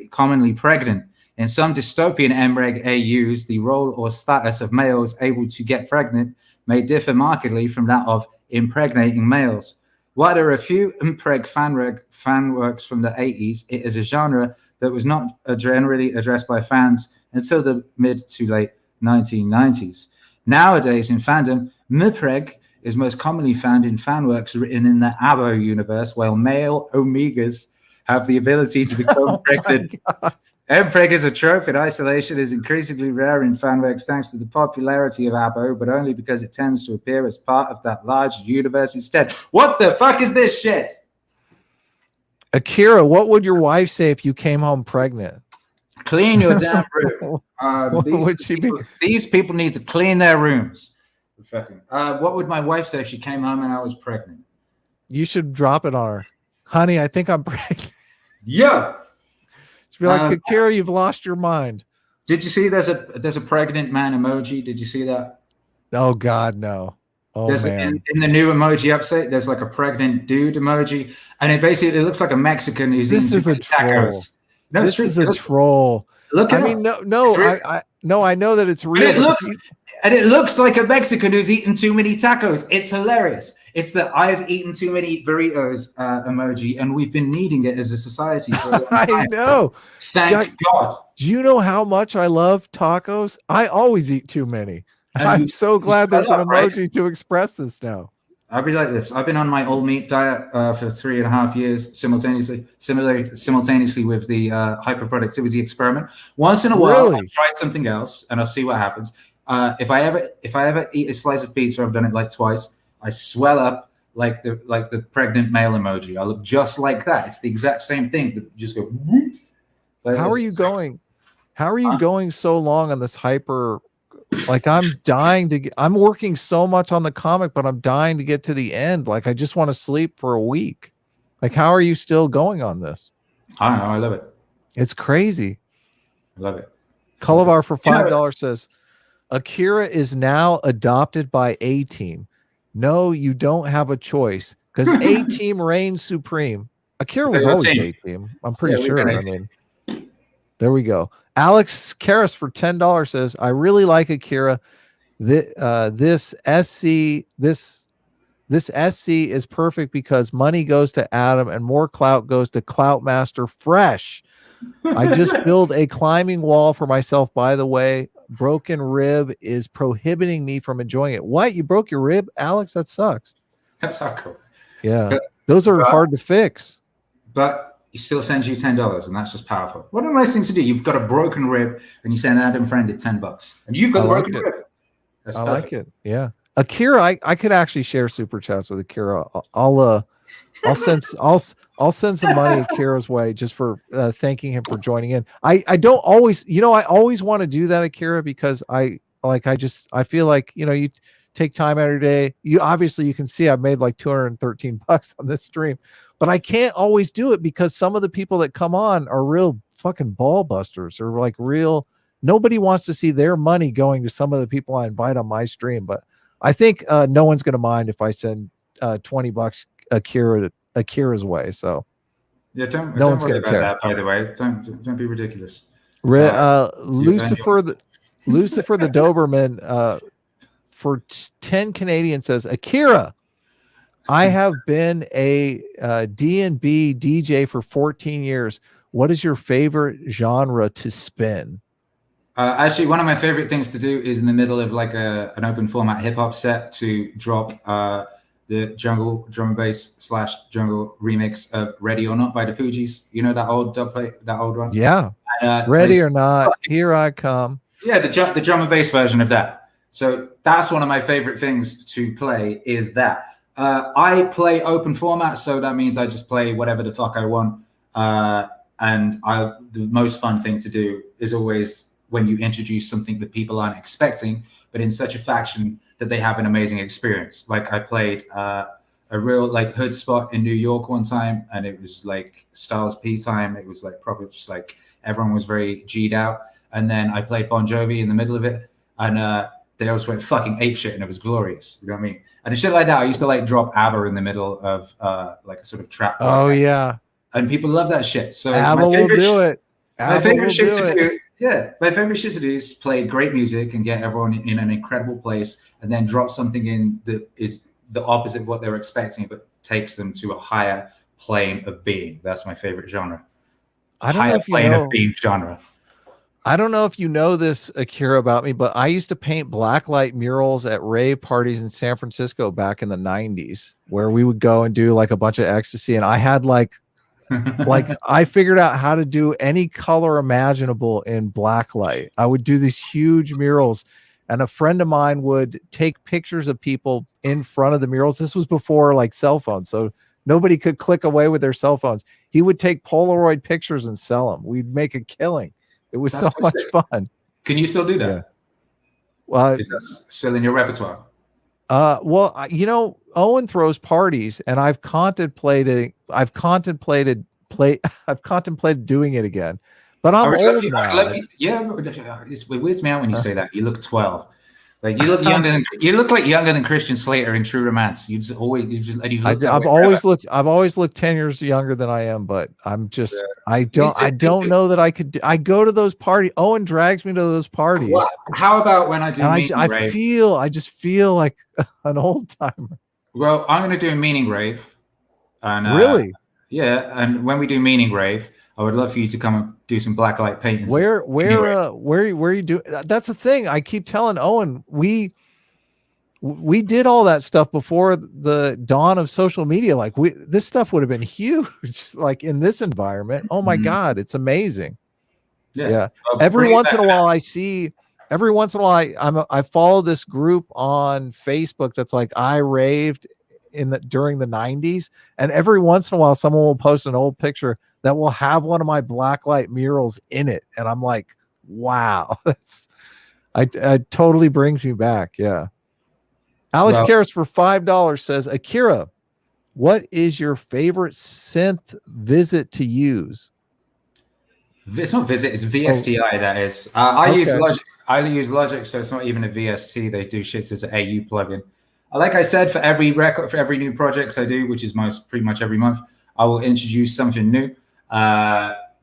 commonly pregnant. In some dystopian MREG AUs, the role or status of males able to get pregnant may differ markedly from that of impregnating males. While there are a few impreg fan works from the 80s, it is a genre that was not generally addressed by fans until the mid to late 1990s. Nowadays, in fandom, mpreg is most commonly found in fan works written in the Abo universe, while male omegas have the ability to become pregnant. Mpreg is a trope in isolation, is increasingly rare in fanworks thanks to the popularity of Abo, but only because it tends to appear as part of that large universe instead. What the fuck is this shit? Akira, what would your wife say if you came home pregnant? Clean your damn room. These people need to clean their rooms. What would my wife say if she came home and I was pregnant? You should drop it on her. Honey, I think I'm pregnant. Yeah. She'd be like, Akira, you've lost your mind. Did you see there's a pregnant man emoji? Did you see that? Oh God, no. Oh man. In the new emoji update, there's like a pregnant dude emoji, and it looks like a Mexican who's this is a troll. No, this is a troll. Look, I mean, I know that it's real. It looks like a Mexican who's eaten too many tacos. It's hilarious. It's the I've eaten too many burritos emoji, and we've been needing it as a society for a long time. I know. Thank God. Do you know how much I love tacos? I always eat too many. And I'm so glad there's an emoji to express this now. I'll be like this. I've been on my all meat diet for 3.5 years simultaneously with the hyperproductivity experiment. Once in a while, I'll try something else and I'll see what happens. If I ever eat a slice of pizza, I've done it like twice. I swell up like the pregnant male emoji. I look just like that. It's the exact same thing. But just go. Whoop, like how are you going? How are you going so long on this hyper? Like I'm dying to get, I'm working so much on the comic, but I'm dying to get to the end. Like I just want to sleep for a week. Like how are you still going on this? I don't know. I love it. It's crazy. I love it. Cullivar for $5 says, Akira is now adopted by A-Team. No, you don't have a choice because A-Team reigns supreme. Akira was always A-Team. I'm pretty sure. I mean, there we go. Alex Karras for $10 says, I really like Akira. This SC is perfect because money goes to Adam and more clout goes to Clout Master Fresh. I just built a climbing wall for myself, by the way. Broken rib is prohibiting me from enjoying it. What? You broke your rib, Alex? That sucks. That's not cool. Yeah. Those are hard to fix. But he still sends you $10, and that's just powerful. What a nice thing to do. You've got a broken rib, and you send Adam Friend at $10, and you've got a broken rib. That's I like it. Yeah, Akira, I could actually share super chats with Akira. I'll send some money Akira's way just for thanking him for joining in. I don't always, I always want to do that, Akira, because I feel like you take time out of your day. You can see I've made like $213 on this stream, but I can't always do it because some of the people that come on are real fucking ball busters or like real. Nobody wants to see their money going to some of the people I invite on my stream. But I think no one's going to mind if I send $20 Akira's way. So yeah, don't one's worry going to care. That, by the way, don't be ridiculous. Lucifer the Doberman for 10 Canadian says, Akira, I have been a D&B DJ for 14 years. What is your favorite genre to spin? Actually, one of my favorite things to do is in the middle of like an open format hip hop set to drop the jungle drum and bass / jungle remix of Ready or Not by the Fugees. You know that old dubplate, that old one? Yeah. Ready or Not, Here I Come. Yeah, the drum and bass version of that. So that's one of my favorite things to play is that. I play open format, so that means I just play whatever the fuck I want. And the most fun thing to do is always when you introduce something that people aren't expecting, but in such a fashion that they have an amazing experience. Like I played a real like hood spot in New York one time, and it was like Styles P time. It was like probably just like everyone was very G'd out. And then I played Bon Jovi in the middle of it, and they always went fucking apeshit, and it was glorious. You know what I mean? And shit like that. I used to like drop ABBA in the middle of like a sort of trap. Oh yeah. And people love that shit. So ABBA will do it. My favorite shit to do. Yeah, my favorite shit to do is play great music and get everyone in an incredible place, and then drop something in that is the opposite of what they're expecting, but takes them to a higher plane of being. That's my favorite genre. I don't know if you plane know. of being genre. I don't know if you know this, Akira, about me, but I used to paint blacklight murals at rave parties in San Francisco back in the 90s, where we would go and do like a bunch of ecstasy. And I had like I figured out how to do any color imaginable in blacklight. I would do these huge murals, and a friend of mine would take pictures of people in front of the murals. This was before like cell phones, so nobody could click away with their cell phones. He would take Polaroid pictures and sell them. We'd make a killing. It was so much fun. Can you still do that? Yeah. Well, is that still in your repertoire? Well, you know, Owen throws parties, and I've contemplated doing it again. But I'm old now. It weirds me out when you say that. You look 12. Like you look younger than younger than Christian Slater in True Romance. I've always looked 10 years younger than I am, but I'm just I don't know that I could. I go to those parties. Owen drags me to those parties. Well, how about when I do? I just feel like an old timer. Well, I'm going to do a meaning rave. And really? Yeah, and when we do meaning rave, I would love for you to come and do some blacklight paintings. Where you do? That's the thing. I keep telling Owen, we did all that stuff before the dawn of social media. Like this stuff would have been huge, like in this environment. Oh my God, it's amazing. Yeah. Every once in a while I follow this group on Facebook that's like I raved during the 90s, and every once in a while someone will post an old picture that will have one of my blacklight murals in it, and I'm like, wow, it totally brings me back. Yeah. Alex Karras for $5 says, Akira, what is your favorite synth visit to use? It's not visit, it's VSTI. That is. I use Logic, so it's not even a VST. They do shit as an AU plugin. Like I said, for every record, for every new project I do, which is pretty much every month, I will introduce something new.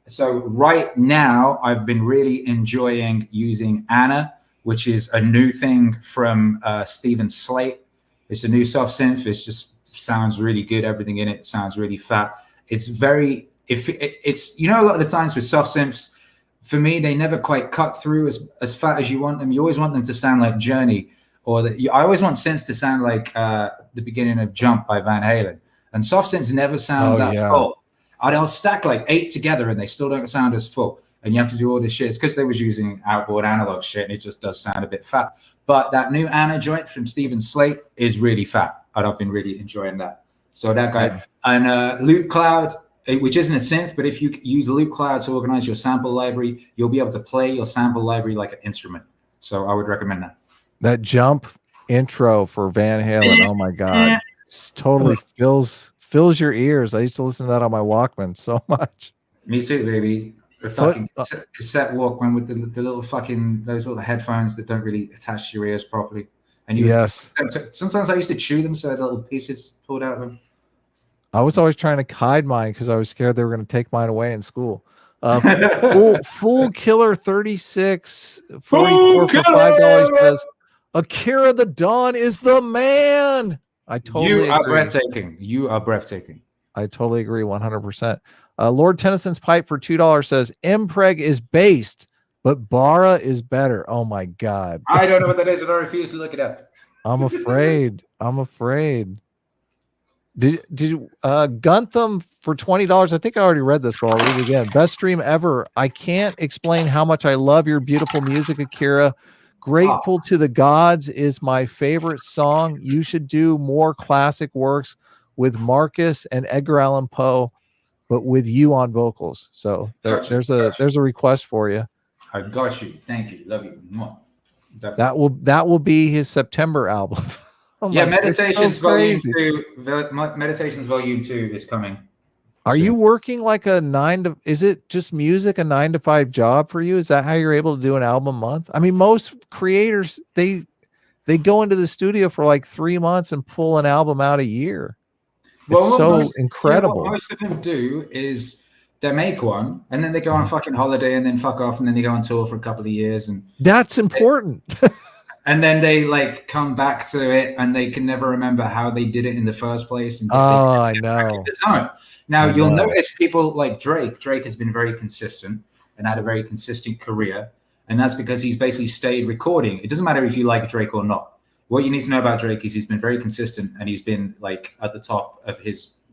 So right now, I've been really enjoying using Anna, which is a new thing from Stephen Slate. It's a new soft synth. It just sounds really good. Everything in it sounds really fat. It's it's a lot of the times with soft synths, for me, they never quite cut through as fat as you want them. You always want them to sound like Journey. I always want synths to sound like the beginning of Jump by Van Halen. And soft synths never sound full. I'll stack like 8 together and they still don't sound as full. And you have to do all this shit. It's because they was using outboard analog shit and it just does sound a bit fat. But that new Anna joint from Stephen Slate is really fat. And I've been really enjoying that. So that guy. And Loop Cloud, which isn't a synth, but if you use Loop Cloud to organize your sample library, you'll be able to play your sample library like an instrument. So I would recommend that. That Jump intro for Van Halen, oh my God, just totally fills your ears. I used to listen to that on my Walkman so much. Me too, baby. The fucking cassette Walkman with the little fucking those little headphones that don't really attach to your ears properly. And sometimes I used to chew them, so little pieces pulled out of them. I was always trying to hide mine because I was scared they were going to take mine away in school. Full Killer 36 44 for $5 says, Akira the Dawn is the man. I totally agree. Breathtaking. You are breathtaking. I totally agree 100%. Lord Tennyson's pipe for $2 says, Mpreg is based, but Bara is better. Oh my God. I don't know what that is, and I refuse to look it up. I'm afraid. Did Guntham for $20? I think I already read this, but I'll read it again. Best stream ever. I can't explain how much I love your beautiful music, Akira. Grateful to the Gods is my favorite song. You should do more classic works with Marcus and Edgar Allan Poe, but with you on vocals. So there's a request for you. I got you. Thank you. Love you. That will be his September album. Oh yeah, Meditations Volume 2. Meditations Volume 2 is coming. Are you working like is it just music, a 9-to-5 job for you? Is that how you're able to do an album a month? I mean, most creators, they go into the studio for like 3 months and pull an album out a year. It's so incredible. What most of them do is they make one and then they go on fucking holiday and then fuck off and then they go on tour for a couple of years. And that's important. and then they like come back to it, and they can never remember how they did it in the first place. And Oh, I know. Now I you'll know. notice people like Drake. Drake has been very consistent and had a very consistent career, and that's because he's basically stayed recording. It doesn't matter if you like Drake or not. What you need to know about Drake is he's been very consistent, and he's been like at the top of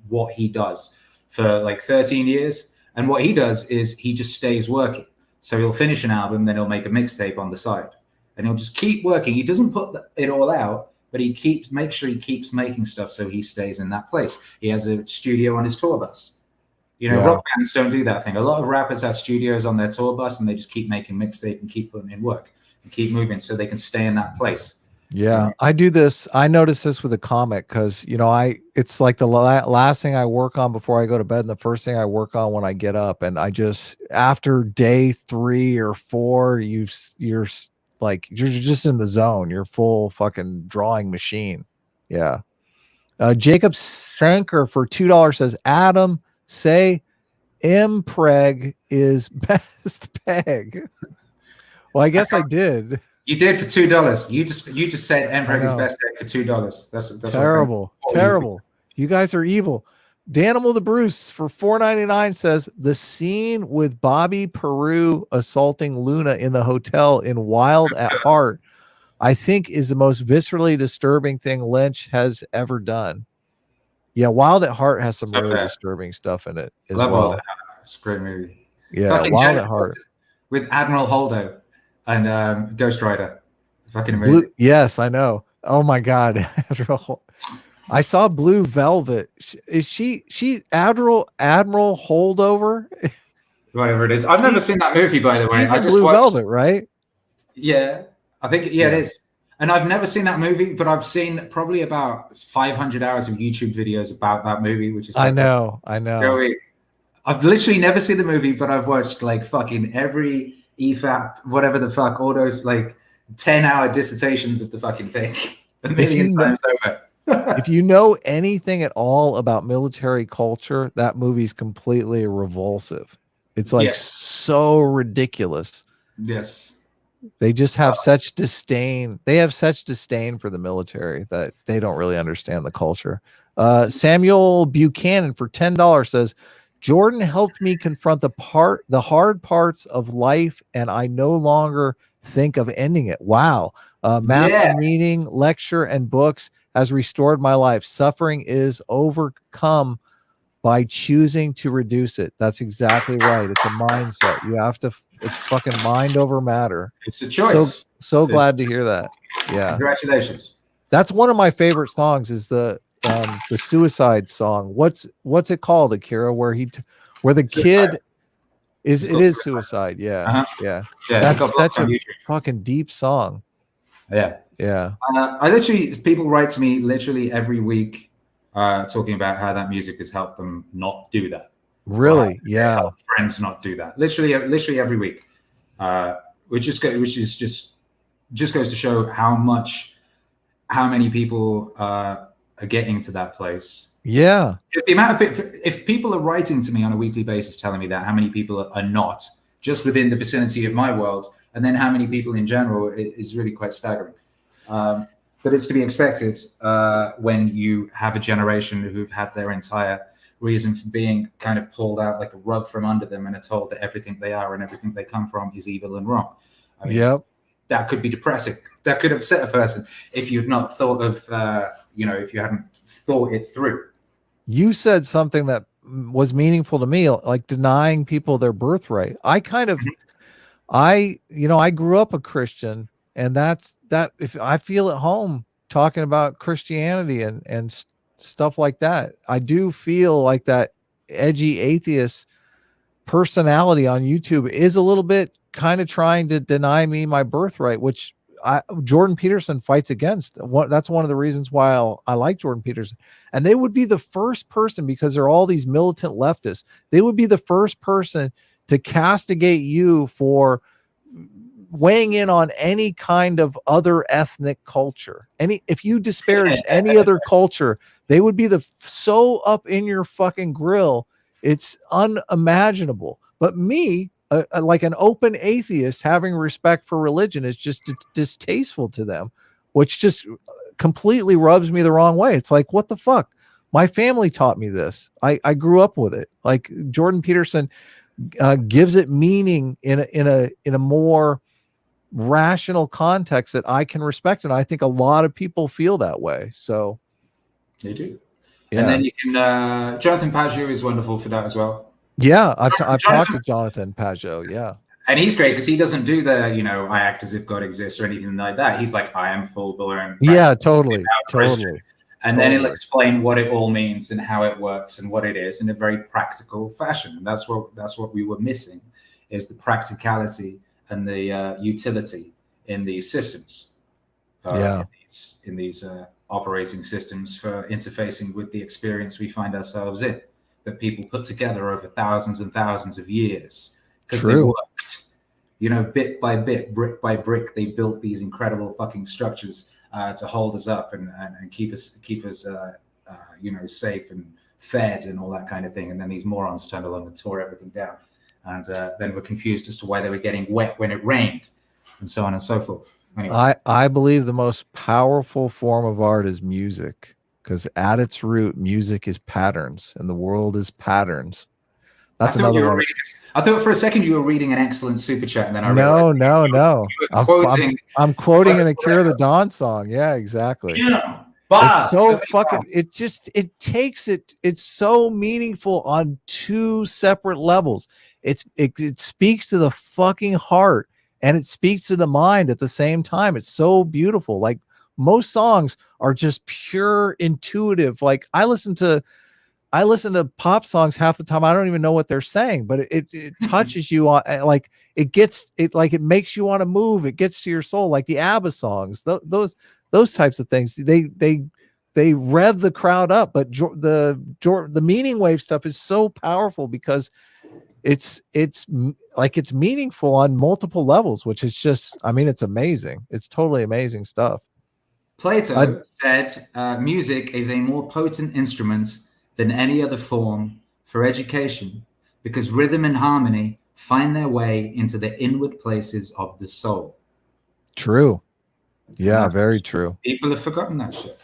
what he does for like 13 years. And what he does is he just stays working. So he'll finish an album, then he'll make a mixtape on the side, and he'll just keep working. He doesn't put it all out, but he makes sure he keeps making stuff so he stays in that place. He has a studio on his tour bus. You know, rock bands don't do that thing. A lot of rappers have studios on their tour bus, and they just keep making mixtape and keep putting in work and keep moving so they can stay in that place. Yeah, I do this. I notice this with a comic because, you know, it's like the last thing I work on before I go to bed and the first thing I work on when I get up. And I just, after day 3 or 4, you're just in the zone. You're full fucking drawing machine. Yeah. Jacob Sanker for $2 says, Adam, say Mpreg is best peg. Well, I guess I did. You did for $2. You just said Mpreg is best peg for $2. That's terrible. Terrible. You guys are evil. Danimal the Bruce for $4.99 says the scene with Bobby Peru assaulting Luna in the hotel in Wild at Heart, I think, is the most viscerally disturbing thing Lynch has ever done. Yeah, Wild at Heart has some really disturbing stuff in it as well. It's a great movie. Yeah, fucking Wild at Heart with Admiral Holdo and Ghost Rider. Fucking amazing. Yes, I know. Oh my God, I saw Blue Velvet. Is she Admiral Holdover? Whatever it is. I've never seen that movie, by the way. She's in Blue Velvet, right? Yeah, I think it is. And I've never seen that movie, but I've seen probably about 500 hours of YouTube videos about that movie, which is. I know. I've literally never seen the movie, but I've watched like fucking every EFAP, whatever the fuck, all those like 10-hour dissertations of the fucking thing a million times over. If you know anything at all about military culture, that movie's completely revulsive. It's like so ridiculous. Yes. They just have such disdain. They have such disdain for the military that they don't really understand the culture. Samuel Buchanan for $10 says, Jordan helped me confront the hard parts of life, and I no longer think of ending it. Wow. Maps meaning, lecture, and books has restored my life. Suffering is overcome by choosing to reduce it. That's exactly right. It's a mindset. You have to, it's fucking mind over matter. It's a choice. So glad to hear that. Yeah. Congratulations. That's one of my favorite songs is the suicide song. What's it called, Akira, where the kid is suicide. Yeah. Yeah. That's such a fucking deep song. Yeah. Yeah. People write to me literally every week talking about how that music has helped them not do that. Really? Yeah. Help friends not do that. Literally every week. Which is just goes to show how many people are getting to that place. Yeah. The amount of if people are writing to me on a weekly basis telling me that, how many people are not just within the vicinity of my world, and then how many people in general is really quite staggering. But it's to be expected when you have a generation who've had their entire reason for being kind of pulled out like a rug from under them and are told that everything they are and everything they come from is evil and wrong. I mean, that could be depressing. That could upset a person if you'd not thought of, if you hadn't thought it through. You said something that was meaningful to me, like denying people their birthright. I kind of, I grew up a Christian, and that if I feel at home talking about Christianity and stuff like that, I do feel like that edgy atheist personality on YouTube is a little bit kind of trying to deny me my birthright, which Jordan Peterson fights against. That's one of the reasons why I like Jordan Peterson. And they would be the first person, because they're all these militant leftists, they would be the first person to castigate you for weighing in on any kind of other ethnic culture. If you disparage any other culture, they would be so up in your fucking grill. It's unimaginable. But me, like an open atheist having respect for religion is just distasteful to them, which just completely rubs me the wrong way. It's like, what the fuck? My family taught me this. I grew up with it. Like Jordan Peterson gives it meaning in a more rational context that I can respect, and I think a lot of people feel that way. So they do. Yeah. And then you can Jonathan Pageau is wonderful for that as well. Yeah, I've talked to Jonathan Pageau. Yeah, and he's great because he doesn't do the I act as if God exists or anything like that. He's like, I am full blown. Yeah, totally. And then he'll explain what it all means and how it works and what it is in a very practical fashion. And that's what we were missing, is the practicality and the utility in these systems. In these operating systems for interfacing with the experience we find ourselves in, that people put together over thousands and thousands of years because they worked, bit by bit, brick by brick. They built these incredible fucking structures to hold us up and keep us safe and fed and all that kind of thing. And then these morons turned along and tore everything down, and then were confused as to why they were getting wet when it rained, and so on and so forth. Anyway. I believe the most powerful form of art is music, because at its root, music is patterns, and the world is patterns. That's another one. I thought for a second you were reading an excellent super chat, and then I realized no. I'm quoting an Akira the Dawn song. Yeah, exactly. Yeah. It's so fucking. It's so meaningful on two separate levels. It speaks to the fucking heart, and it speaks to the mind at the same time. It's so beautiful. Like most songs are just pure intuitive. Like I listen to pop songs half the time. I don't even know what they're saying, but it touches you on, like it makes you want to move. It gets to your soul, like the ABBA songs, those types of things. They rev the crowd up, but the meaning wave stuff is so powerful because it's meaningful on multiple levels, which is just, it's amazing. It's totally amazing stuff. Plato said music is a more potent instrument than any other form for education, because rhythm and harmony find their way into the inward places of the soul. True. Yeah, very true. People have forgotten that shit.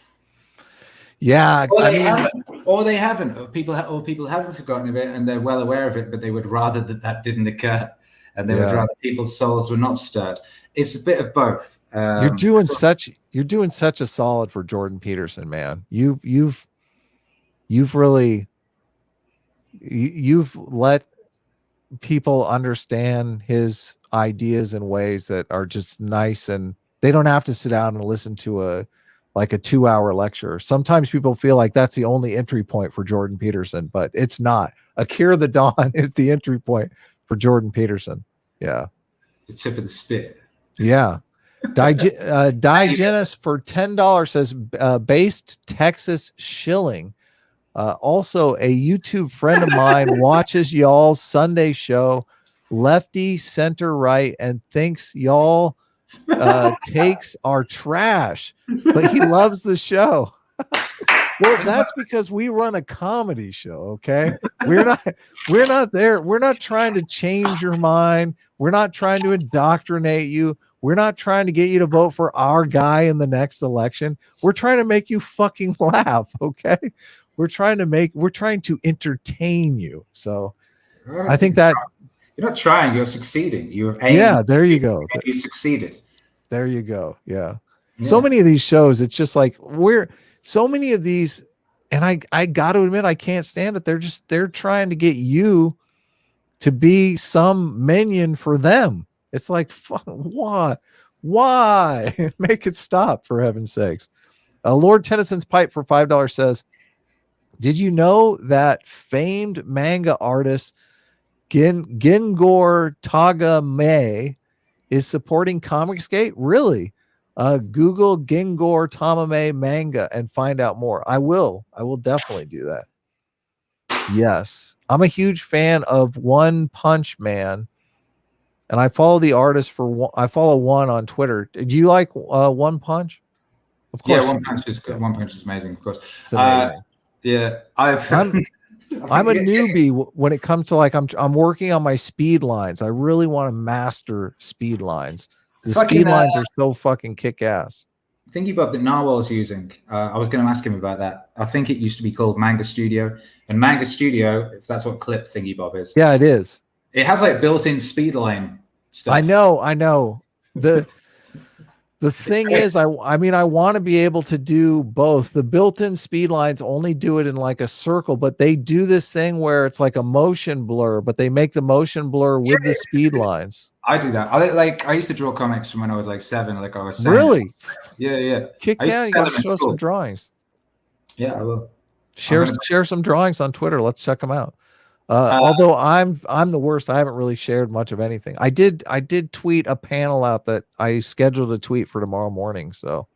Yeah, or they haven't. People haven't forgotten of it, and they're well aware of it, but they would rather that didn't occur, and they would rather people's souls were not stirred. It's a bit of both. You're doing such a solid for Jordan Peterson, man. You've let people understand his ideas in ways that are just nice, and they don't have to sit down and listen to a 2-hour lecture. Sometimes people feel like that's the only entry point for Jordan Peterson, but it's not. Akira the Dawn is the entry point for Jordan Peterson. Yeah. The tip of the spear. Yeah. Diogenes for $10 says based Texas shilling. Also, a YouTube friend of mine watches y'all's Sunday show, lefty, center, right, and thinks y'all takes are trash, but he loves the show. Well, that's because we run a comedy show. Okay, we're not there. We're not trying to change your mind. We're not trying to indoctrinate you. We're not trying to get you to vote for our guy in the next election. We're trying to make you fucking laugh. Okay. We're trying to entertain you. So I think that you're not trying, you're succeeding. You have aimed. Yeah, there you go. You succeeded. There you go. Yeah. So many of these shows, it's just like so many of these, and I got to admit, I can't stand it. They're trying to get you to be some minion for them. It's like, fuck, why? Make it stop, for heaven's sakes. Lord Tennyson's pipe for $5 says, did you know that famed manga artist Gengor Tagame is supporting Comicsgate? Really? Google Gengor Tagame manga and find out more. I will definitely do that. Yes. I'm a huge fan of One Punch Man, and I follow the artist I follow one on Twitter. Do you like One Punch? Of course. Yeah, One Punch is good. One Punch is amazing, of course. It's amazing. Yeah, I'm a newbie when it comes to like I'm working on my speed lines. I really want to master speed lines. The speed lines are so fucking kick ass. Thingy Bob that Narwhal's using. I was going to ask him about that. I think it used to be called Manga Studio, and Manga Studio, if that's what clip Thingy Bob is. Yeah, it is. It has like built-in speed line stuff. I know. The thing is, I mean, I want to be able to do both. The built-in speed lines only do it in like a circle, but they do this thing where it's like a motion blur, but they make the motion blur with the speed lines. I do that. I used to draw comics from when I was like 7. Like I was saying. Really? Yeah. Kick down. You got to show some drawings. Yeah, I will. Share some drawings on Twitter. Let's check them out. Although I'm the worst. I haven't really shared much of anything. I did tweet a panel out that I scheduled a tweet for tomorrow morning. So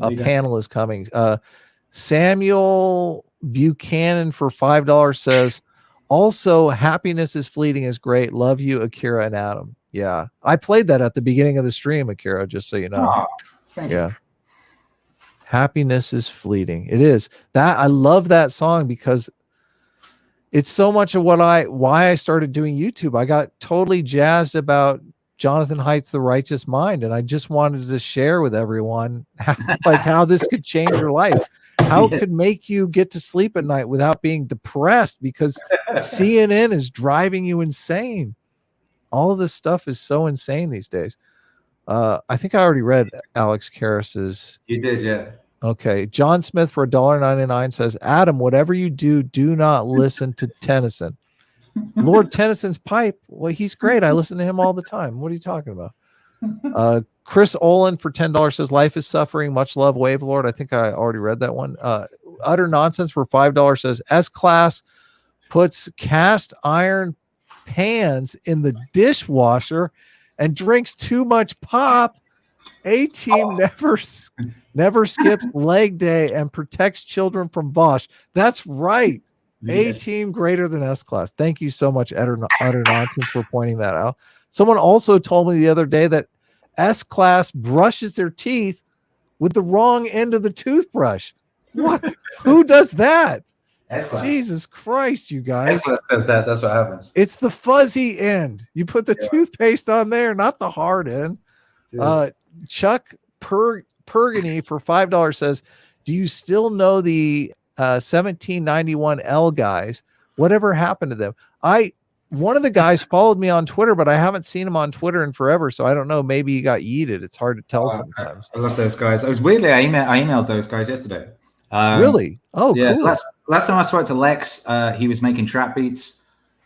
a panel is coming. Samuel Buchanan for $5 says, also, happiness is fleeting is great. Love you, Akira and Adam. Yeah. I played that at the beginning of the stream, Akira, just so you know. Oh, thank you. Happiness is fleeting. It is. That I love that song because it's so much of why I started doing YouTube. I got totally jazzed about Jonathan Haidt's The Righteous Mind, and I just wanted to share with everyone how this could change your life. How it could make you get to sleep at night without being depressed because CNN is driving you insane. All of this stuff is so insane these days. I think I already read Alex Karras's. You did, yeah. Okay. John Smith for $1.99 says, Adam, whatever you do, do not listen to Tennyson. Lord Tennyson's pipe. Well, he's great. I listen to him all the time. What are you talking about? Chris Olin for $10 says, life is suffering. Much love, Wave Lord. I think I already read that one. Utter Nonsense for $5 says, S-Class puts cast iron pans in the dishwasher and drinks too much pop. A-Team never skips leg day and protects children from Bosch. That's right. A-Team greater than S-Class. Thank you so much, Utter Nonsense, for pointing that out. Someone also told me the other day that S-Class brushes their teeth with the wrong end of the toothbrush. What? Who does that? S-Class. Jesus Christ, you guys. S-Class does that. That's what happens. It's the fuzzy end. You put the toothpaste on there, not the hard end. Chuck Pergany for $5 says, do you still know the 1791 L guys? Whatever happened to them? One of the guys followed me on Twitter, but I haven't seen him on Twitter in forever, so I don't know. Maybe he got yeeted. It's hard to tell sometimes. I love those guys. I was weirdly, I emailed those guys yesterday. Really? Oh, yeah, cool. Last time I spoke to Lex, he was making trap beats.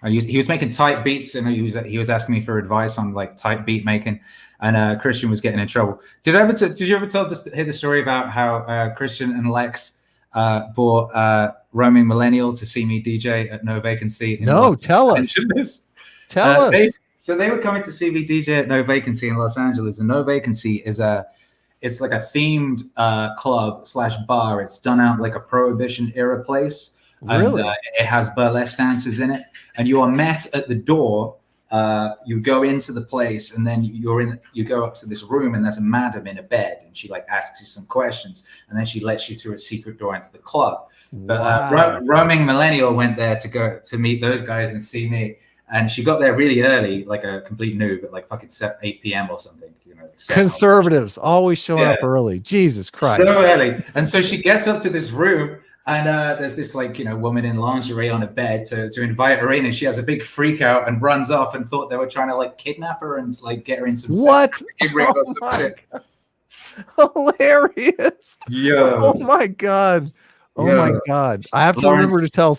He was making type beats, and he was asking me for advice on like type beat making. And Christian was getting in trouble. Did you ever hear the story about how Christian and Lex bought Roaming Millennial to see me DJ at No Vacancy? No, tell us. Tell us. So they were coming to see me DJ at No Vacancy in Los Angeles, and No Vacancy is it's like a themed club / bar. It's done out like a Prohibition era place. Really? And, it has burlesque dancers in it, and you are met at the door. You go into the place, and then you go up to this room, and there's a madam in a bed, and she like asks you some questions, and then she lets you through a secret door into the club. But Roaming Millennial went there to meet those guys and see me, and she got there really early, like a complete noob, at like fucking 8 p.m. or something. You know, conservatives always showing up early. Jesus Christ, so early. And so she gets up to this room. And there's this like, woman in lingerie on a bed to invite her in, and she has a big freak out and runs off and thought they were trying to like kidnap her and like get her in some what? Hilarious. Yeah. Oh my God. Oh my God. I have to remember to tell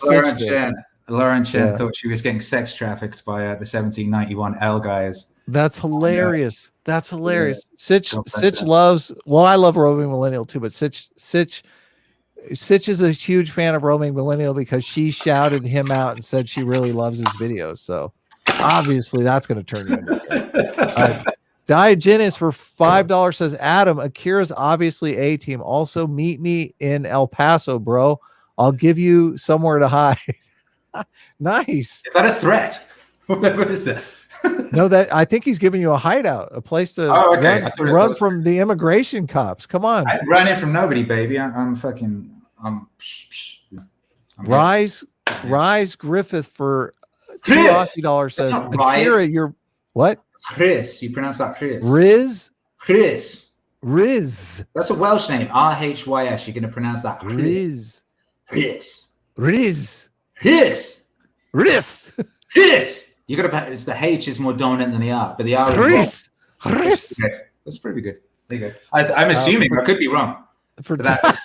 Lauren Chen thought she was getting sex trafficked by the 1791 L guys. That's hilarious. That's hilarious. Sitch loves. Well, I love Roaming Millennial too, but Sitch is a huge fan of Roaming Millennial because she shouted him out and said she really loves his videos. So obviously that's going to turn you into Diogenes for $5 says, Adam, Akira's obviously A-Team. Also meet me in El Paso, bro. I'll give you somewhere to hide. Nice. Is that a threat? What is that? No, that I think he's giving you a hideout, a place to run from the immigration cops. Come on. I'm running from nobody, baby. I'm Rise Rise Griffith for Chris! $2 says, not Akira, Rise. you're what? Chris. You pronounce that Chris. Riz? Chris. Riz. That's a Welsh name. RHYS. You're going to pronounce that Chris. Riz. Chris. Riz. Chris. Riz. Chris. You got to. It's the H is more dominant than the R, but the R is Chris. wrong. Chris. That's pretty good. There you go. I'm assuming I could be wrong. For But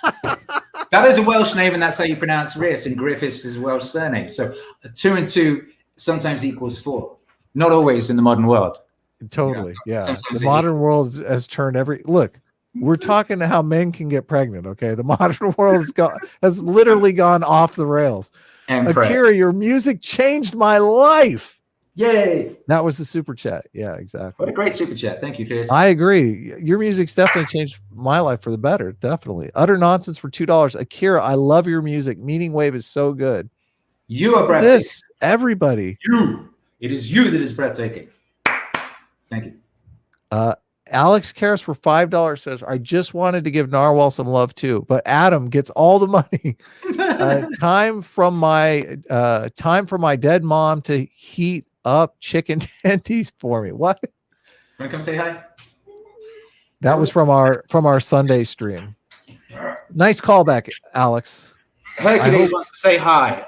that is a Welsh name, and that's how you pronounce Rhys, and Griffiths is a Welsh surname. So 2 and 2 sometimes equals 4. Not always in the modern world. Totally. Yeah. Sometimes The it modern world has turned look, we're talking to how men can get pregnant. Okay. The modern world has literally gone off the rails. And Akira, your music changed my life. Yay. That was the super chat. Yeah, exactly. What a great super chat. Thank you, Chris. I agree. Your music's definitely changed my life for the better. Definitely. Utter Nonsense for $2. Akira, I love your music. Meaning Wave is so good. You are breathtaking. This, everybody. You. It is you that is breathtaking. Thank you. Alex Karras for $5 says, I just wanted to give Narwhal some love too, but Adam gets all the money. Time for my dead mom to heat up chicken tendies for me. What? Want to come say hi? That was from our Sunday stream. Nice callback, Alex. Hercules wants to say hi.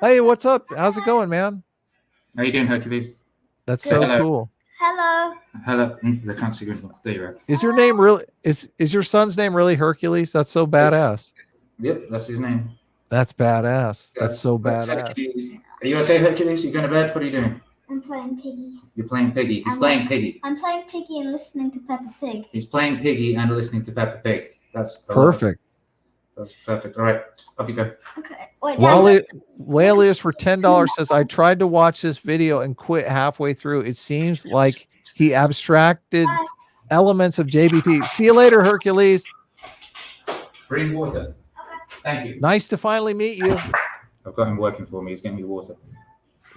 Hey, what's up? How's it going, man? How you doing, Hercules? That's so Hello. cool. Hello. Hello. They can't see you. There you are. Is your name really is your son's name really Hercules? That's so badass. Yep, that's his name. That's badass. That's so badass. Hercules. Are you okay, Hercules? You going to bed? What are you doing? I'm playing Piggy. You're playing Piggy. He's playing Piggy. I'm playing Piggy and listening to Peppa Pig. He's playing Piggy and listening to Peppa Pig. That's Perfect. That's perfect. All right, off you go. Okay. Wait, Dad, Whaley's for $10 says, I tried to watch this video and quit halfway through. It seems like he abstracted elements of JBP. See you later, Hercules. Bring water. Thank you. Nice to finally meet you. I've got him working for me. He's getting me water.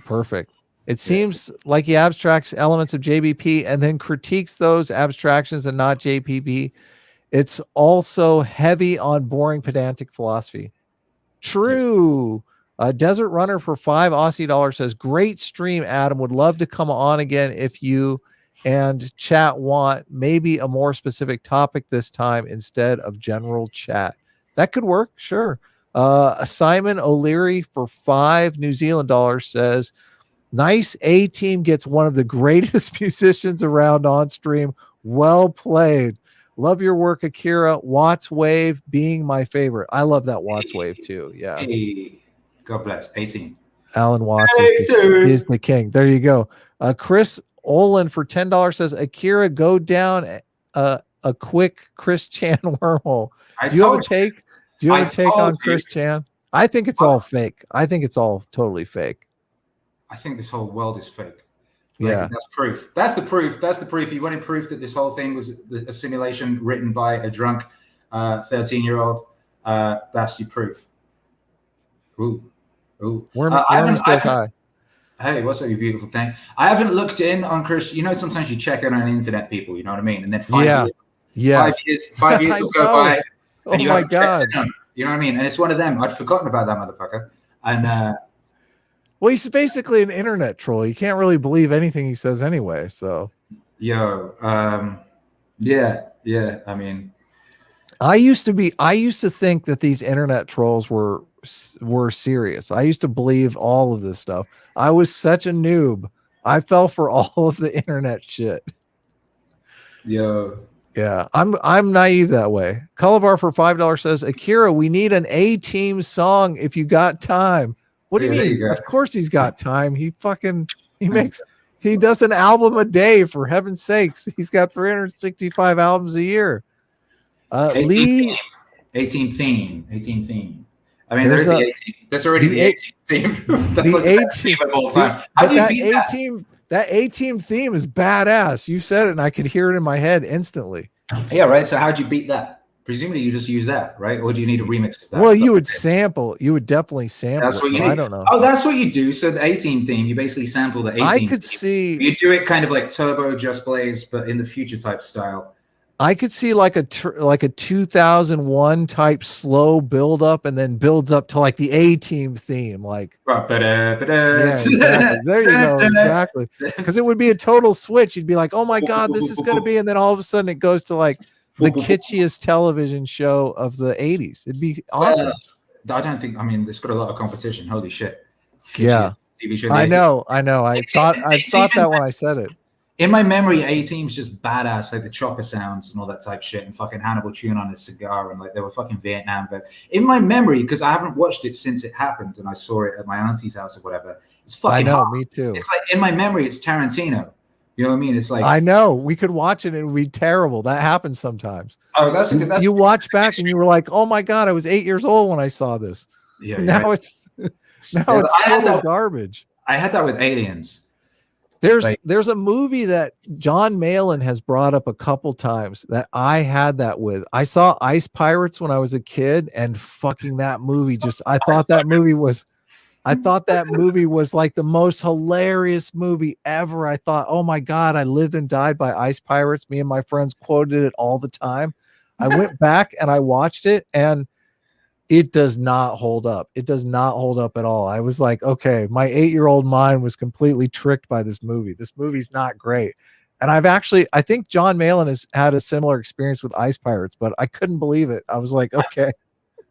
Perfect. It seems like he abstracts elements of JBP and then critiques those abstractions and not JPP. It's also heavy on boring pedantic philosophy. True. Desert Runner for $5 Aussie says, great stream, Adam. Would love to come on again if you and chat want maybe a more specific topic this time instead of general chat. That could work. Sure. Simon O'Leary for $5 New Zealand says, nice. A team gets one of the greatest musicians around on stream. Well played. Love your work, Akira. Watts Wave being my favorite. I love that Watts Wave too. Yeah. Hey, God bless. 18. Alan Watts is the king. There you go. Chris Olin for $10 says, Akira, go down a quick Chris Chan wormhole. Do you have a take? Do you have a take on Chris Chan? I think it's all fake. I think it's all totally fake. I think this whole world is fake. Yeah. That's proof. That's the proof. That's the proof. You wanted proof that this whole thing was a simulation written by a drunk 13-year-old. That's your proof. Ooh. Worm says hi. Hey, what's up, you beautiful thing? I haven't looked in on Chris. You know, sometimes you check in on internet people, you know what I mean? And then 5 years will go by. Oh my God. You know what I mean? And it's one of them. I'd forgotten about that motherfucker. And well, he's basically an internet troll. You can't really believe anything he says anyway. So, yeah. I mean, I used to think that these internet trolls were serious. I used to believe all of this stuff. I was such a noob. I fell for all of the internet shit. Yeah, I'm naive that way. Cullivar for $5 says, Akira, we need an A-Team song if you got time. What do you mean? Of course he's got time. He does an album a day, for heaven's sakes. He's got 365 albums a year. 18 theme. I mean, there's already the 18 theme. That's like the theme of all time. That A-Team theme is badass. You said it, and I could hear it in my head instantly. Yeah, right. So how'd you beat that? Presumably you just use that, right? Or do you need a remix of that? Well, you would sample. You would definitely sample. That's what you need. I don't know. Oh, that's what you do. So the A-Team theme, you basically sample the A-Team. I could see. You do it kind of like Turbo Just Blaze, but in the future type style. I could see like a 2001 type slow build up, and then builds up to like the A-Team theme, like yeah, exactly. There you go, exactly. Because it would be a total switch. You'd be like, oh my god, this is going to be, and then all of a sudden it goes to like the kitschiest television show of the 80s. It'd be awesome. I don't think. I mean, it's got a lot of competition. Holy shit! Yeah, TV show. I know. I thought that when I said it. In my memory, A-Team's just badass, like the chopper sounds and all that type shit, and fucking Hannibal chewing on his cigar, and like they were fucking Vietnam vets. In my memory, because I haven't watched it since it happened, and I saw it at my auntie's house or whatever. It's fucking. I know, hard. Me too. It's like in my memory, it's Tarantino. You know what I mean? It's like I know we could watch it and it would be terrible. That happens sometimes. Oh, that's you watch back and you were like, oh my god, I was 8 years old when I saw this. Yeah. Now right. it's total garbage. I had that with Aliens. There's a movie that John Malin has brought up a couple times that I had that with. I saw Ice Pirates when I was a kid, and fucking that movie I thought that movie was like the most hilarious movie ever. I thought, oh my god, I lived and died by Ice Pirates. Me and my friends quoted it all the time. I went back and I watched it, and it does not hold up. It does not hold up at all. I was like, okay, my 8-year-old mind was completely tricked by this movie. This movie's not great. And I think John Malin has had a similar experience with Ice Pirates, but I couldn't believe it. I was like, okay.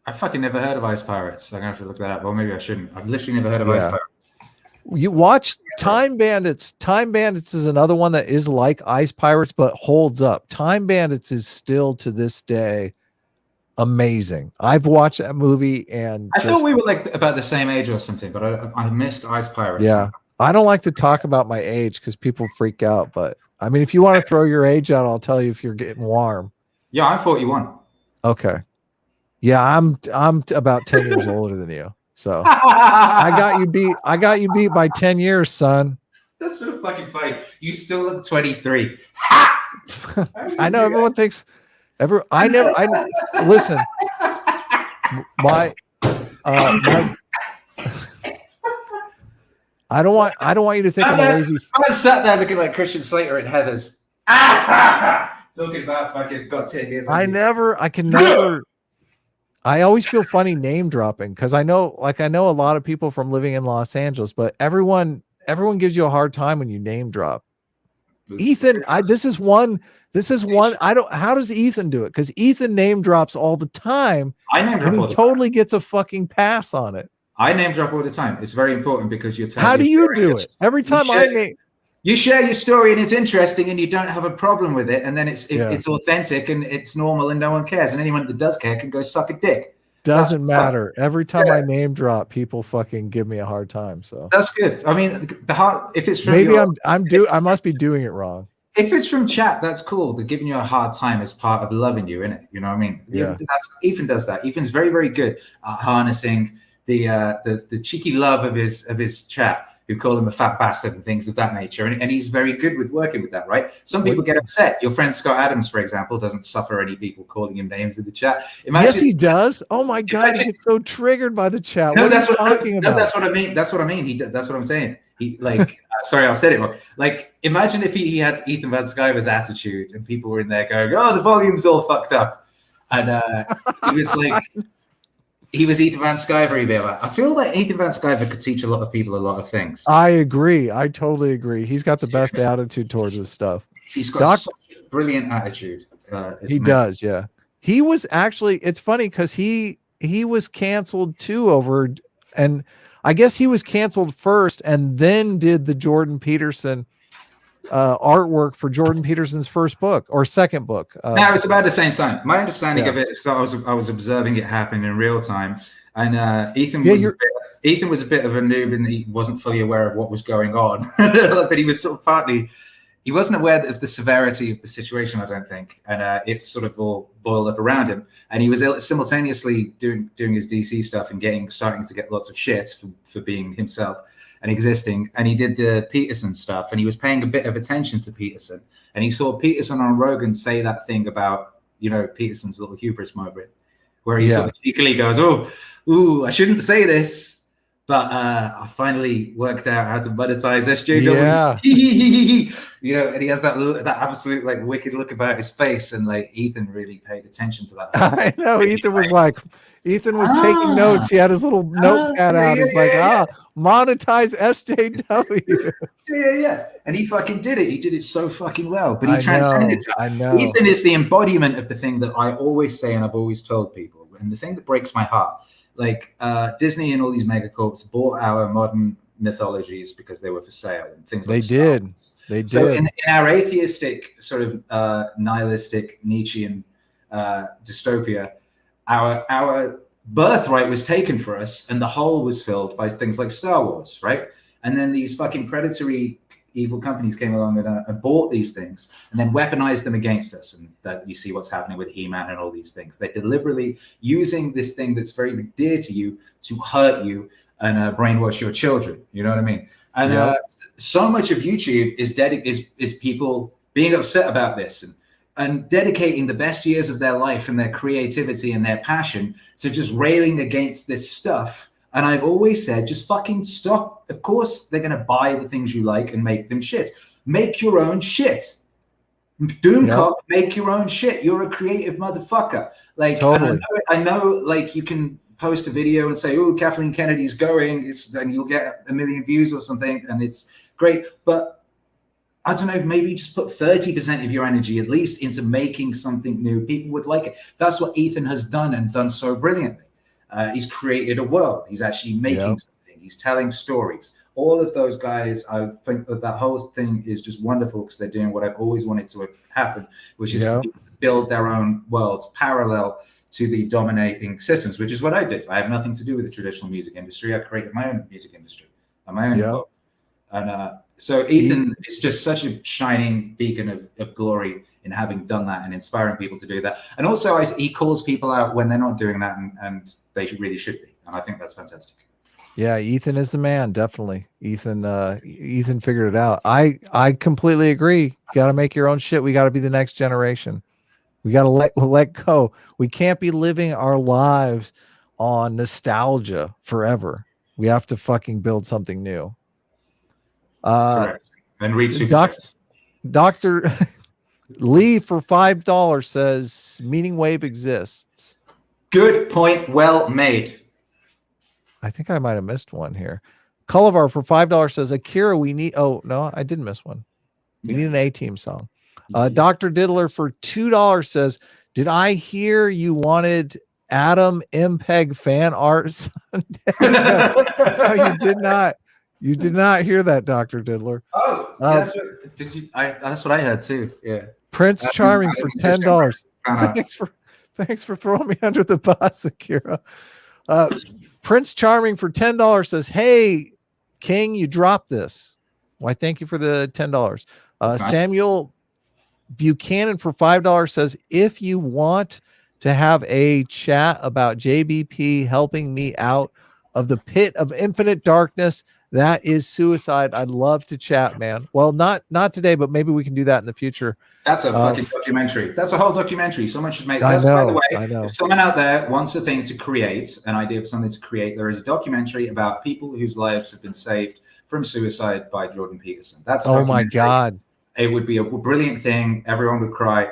I fucking never heard of Ice Pirates. I'm gonna have to look that up. Well, maybe I shouldn't. I've literally never heard of Ice Pirates. You watch Time Bandits. Time Bandits is another one that is like Ice Pirates, but holds up. Time Bandits is still to this day amazing. I've watched that movie, and I thought we were like about the same age or something, but I missed Ice Pirates. Yeah, I don't like to talk about my age because people freak out. But I mean, if you want to throw your age out, I'll tell you if you're getting warm. Yeah, I'm 41. Okay. Yeah, I'm about 10 years older than you. So I got you beat. I got you beat by 10 years, son. That's so fucking funny. You still look 23. I know everyone thinks. Listen. I don't want you to think I'm a lazy. I sat there looking like Christian Slater in Heathers. Talking about fucking got 10 years. I always feel funny name dropping because I know a lot of people from living in Los Angeles, but everyone gives you a hard time when you name drop. Ethan, this is one. How does Ethan do it? Because Ethan name drops all the time. I name drop and he totally gets a fucking pass on it. I name drop all the time. It's very important because you're telling. How do you do it? Every time you share your story and it's interesting and you don't have a problem with it, and then it's authentic and it's normal and no one cares, and anyone that does care can go suck a dick. Doesn't matter. Every time I name drop, people fucking give me a hard time. So that's good. I mean, if it's from I must be doing it wrong. If it's from chat, that's cool. They're giving you a hard time as part of loving you, innit? You know what I mean? Yeah. Ethan does that. Ethan's very, very good at harnessing the cheeky love of his chat, who call him a fat bastard and things of that nature. And he's very good with working with that, right? Some people get upset. Your friend Scott Adams, for example, doesn't suffer any people calling him names in the chat. Yes, he does. Oh my God, he gets so triggered by the chat. No, what are you talking about? That's what I mean. That's what I mean. That's what I'm saying. He sorry, I said it wrong. Like, imagine if he had Ethan Van Sciver's attitude and people were in there going, "Oh, the volume's all fucked up," and he was like. He was Ethan Van Sciver. I feel like Ethan Van Sciver could teach a lot of people a lot of things. I agree. I totally agree. He's got the best attitude towards this stuff. He's got such a brilliant attitude. He does, yeah. He was actually, it's funny because he was canceled too and I guess he was canceled first and then did the Jordan Peterson artwork for Jordan Peterson's first book or second book. No, it was about the same time. My understanding of it is that I was observing it happen in real time, and Ethan was a bit of a noob and he wasn't fully aware of what was going on, but he was sort of he wasn't aware of the severity of the situation, I don't think, and it's sort of all boiled up around him, and he was simultaneously doing his DC stuff and starting to get lots of shit for being himself and existing, and he did the Peterson stuff, and he was paying a bit of attention to Peterson, and he saw Peterson on Rogan say that thing about, Peterson's little hubris moment, where he sort of cheekily goes, "Oh, I shouldn't say this, But I finally worked out how to monetize SJW. Yeah. You know, and he has that absolute like wicked look about his face, and like Ethan really paid attention to that. I know. Ethan was taking notes. He had his little notepad out. He's like, monetize SJW. Yeah. And he fucking did it. He did it so fucking well. But he transcended it. I know. Ethan is the embodiment of the thing that I always say, and I've always told people, and the thing that breaks my heart. Like Disney and all these megacorps bought our modern mythologies because they were for sale and things like that. They did. So in our atheistic sort of nihilistic Nietzschean dystopia, our birthright was taken for us, and the hole was filled by things like Star Wars, right? And then these fucking predatory evil companies came along and bought these things and then weaponized them against us. And that you see what's happening with He-Man and all these things. They're deliberately using this thing that's very dear to you to hurt you and brainwash your children. You know what I mean? And so much of YouTube is people being upset about this and dedicating the best years of their life and their creativity and their passion to just railing against this stuff. And I've always said, just fucking stop. Of course, they're going to buy the things you like and make them shit. Make your own shit. Doomcock, make your own shit. You're a creative motherfucker. Like, totally. I know, like, you can post a video and say, oh, Kathleen Kennedy's going, and you'll get 1 million views or something, and it's great. But I don't know, maybe just put 30% of your energy at least into making something new. People would like it. That's what Ethan has done, and done so brilliantly. He's created a world. He's actually making something. He's telling stories. All of those guys, I think that whole thing is just wonderful because they're doing what I've always wanted to happen, which is for people to build their own worlds parallel to the dominating systems, which is what I did. I have nothing to do with the traditional music industry. I created my own music industry and my own world. And so Ethan is just such a shining beacon of glory in having done that and inspiring people to do that. And also he calls people out when they're not doing that, and they really should be. And I think that's fantastic. Yeah, Ethan is the man, definitely. Ethan figured it out. I completely agree. You got to make your own shit. We got to be the next generation. We got to let go. We can't be living our lives on nostalgia forever. We have to fucking build something new. Correct. And read Dr. Lee for $5 says Meaning Wave exists. Good point. Well made. I think I might have missed one here. Cullivar for $5 says Akira, we need. Oh, no, I did miss one. We need an A-Team song. Dr. Diddler for $2 says, did I hear you wanted Adam MPEG fan art Sunday? No, you did not. You did not hear that, Dr. Diddler. Oh, that's what I heard too. Yeah. Prince Charming for $10. Thanks for throwing me under the bus, Akira. Prince Charming for $10 says, hey, King, you dropped this. Why, thank you for the $10. Samuel Buchanan for $5 says, if you want to have a chat about JBP helping me out of the pit of infinite darkness, that is suicide. I'd love to chat, man. Well, not today, but maybe we can do that in the future. That's a fucking documentary. That's a whole documentary. Someone should make that. By the way, if someone out there wants a thing to create, an idea of something to create, there is a documentary about people whose lives have been saved from suicide by Jordan Peterson. That's oh my God. It would be a brilliant thing. Everyone would cry.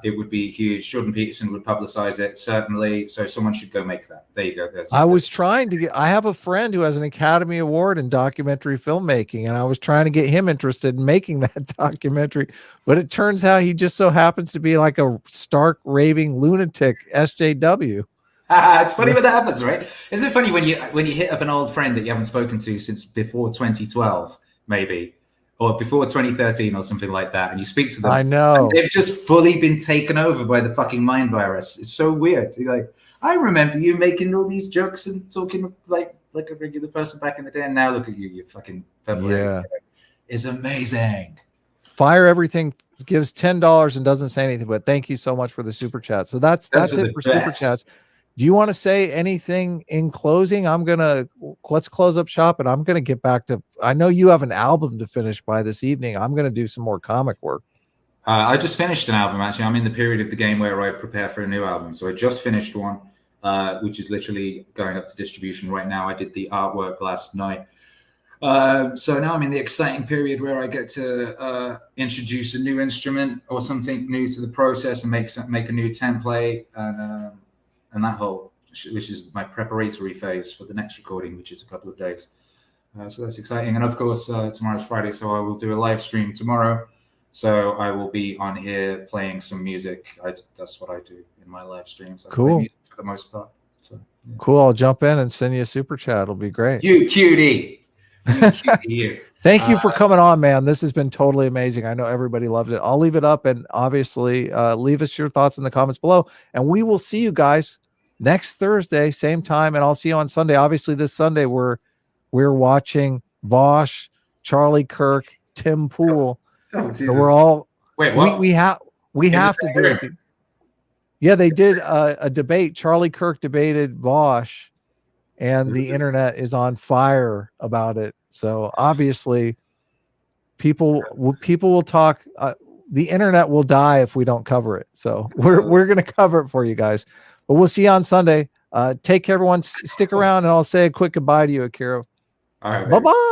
It would be huge. Jordan Peterson would publicize it, certainly. So someone should go make that. There you go. I was trying to get, I have a friend who has an Academy Award in documentary filmmaking, and I was trying to get him interested in making that documentary. But it turns out he just so happens to be like a stark raving lunatic SJW. It's funny when that happens, right? Isn't it funny when you hit up an old friend that you haven't spoken to since before 2012, maybe? Or before 2013 or something like that, and you speak to them. I know. They've just fully been taken over by the fucking mind virus. It's so weird. You're like, I remember you making all these jokes and talking like a regular person back in the day, and now look at you, you fucking February. Yeah. It's amazing. Fire Everything gives $10 and doesn't say anything, but thank you so much for the super chat. So that's it for super chats. Do you want to say anything in closing? Let's close up shop, and I'm going to get back to, I know you have an album to finish by this evening. I'm going to do some more comic work. I just finished an album, actually. I'm in the period of the game where I prepare for a new album. So I just finished one. which is literally going up to distribution right now. I did the artwork last night. So now I'm in the exciting period where I get to introduce a new instrument or something new to the process and make a new template and that whole, which is my preparatory phase for the next recording, which is a couple of days. So that's exciting. And of course, tomorrow's Friday, so I will do a live stream tomorrow. So I will be on here playing some music. That's what I do in my live streams. I play music for the most part. So yeah. Cool. I'll jump in and send you a super chat. It'll be great. You cutie. You. Thank you for coming on, man. This has been totally amazing. I know everybody loved it. I'll leave it up, and obviously leave us your thoughts in the comments below. And we will see you guys next Thursday, same time, and I'll see you on Sunday. Obviously, this Sunday we're watching Vosh, Charlie Kirk, Tim Pool. Oh, so we're all wait. What? We have to do it. Yeah, they did a debate. Charlie Kirk debated Vosh, and the internet is on fire about it. So obviously, people will talk. The internet will die if we don't cover it. So we're gonna cover it for you guys. But we'll see you on Sunday. Take care, everyone. Stick around, and I'll say a quick goodbye to you, Akira. All right. Bye bye.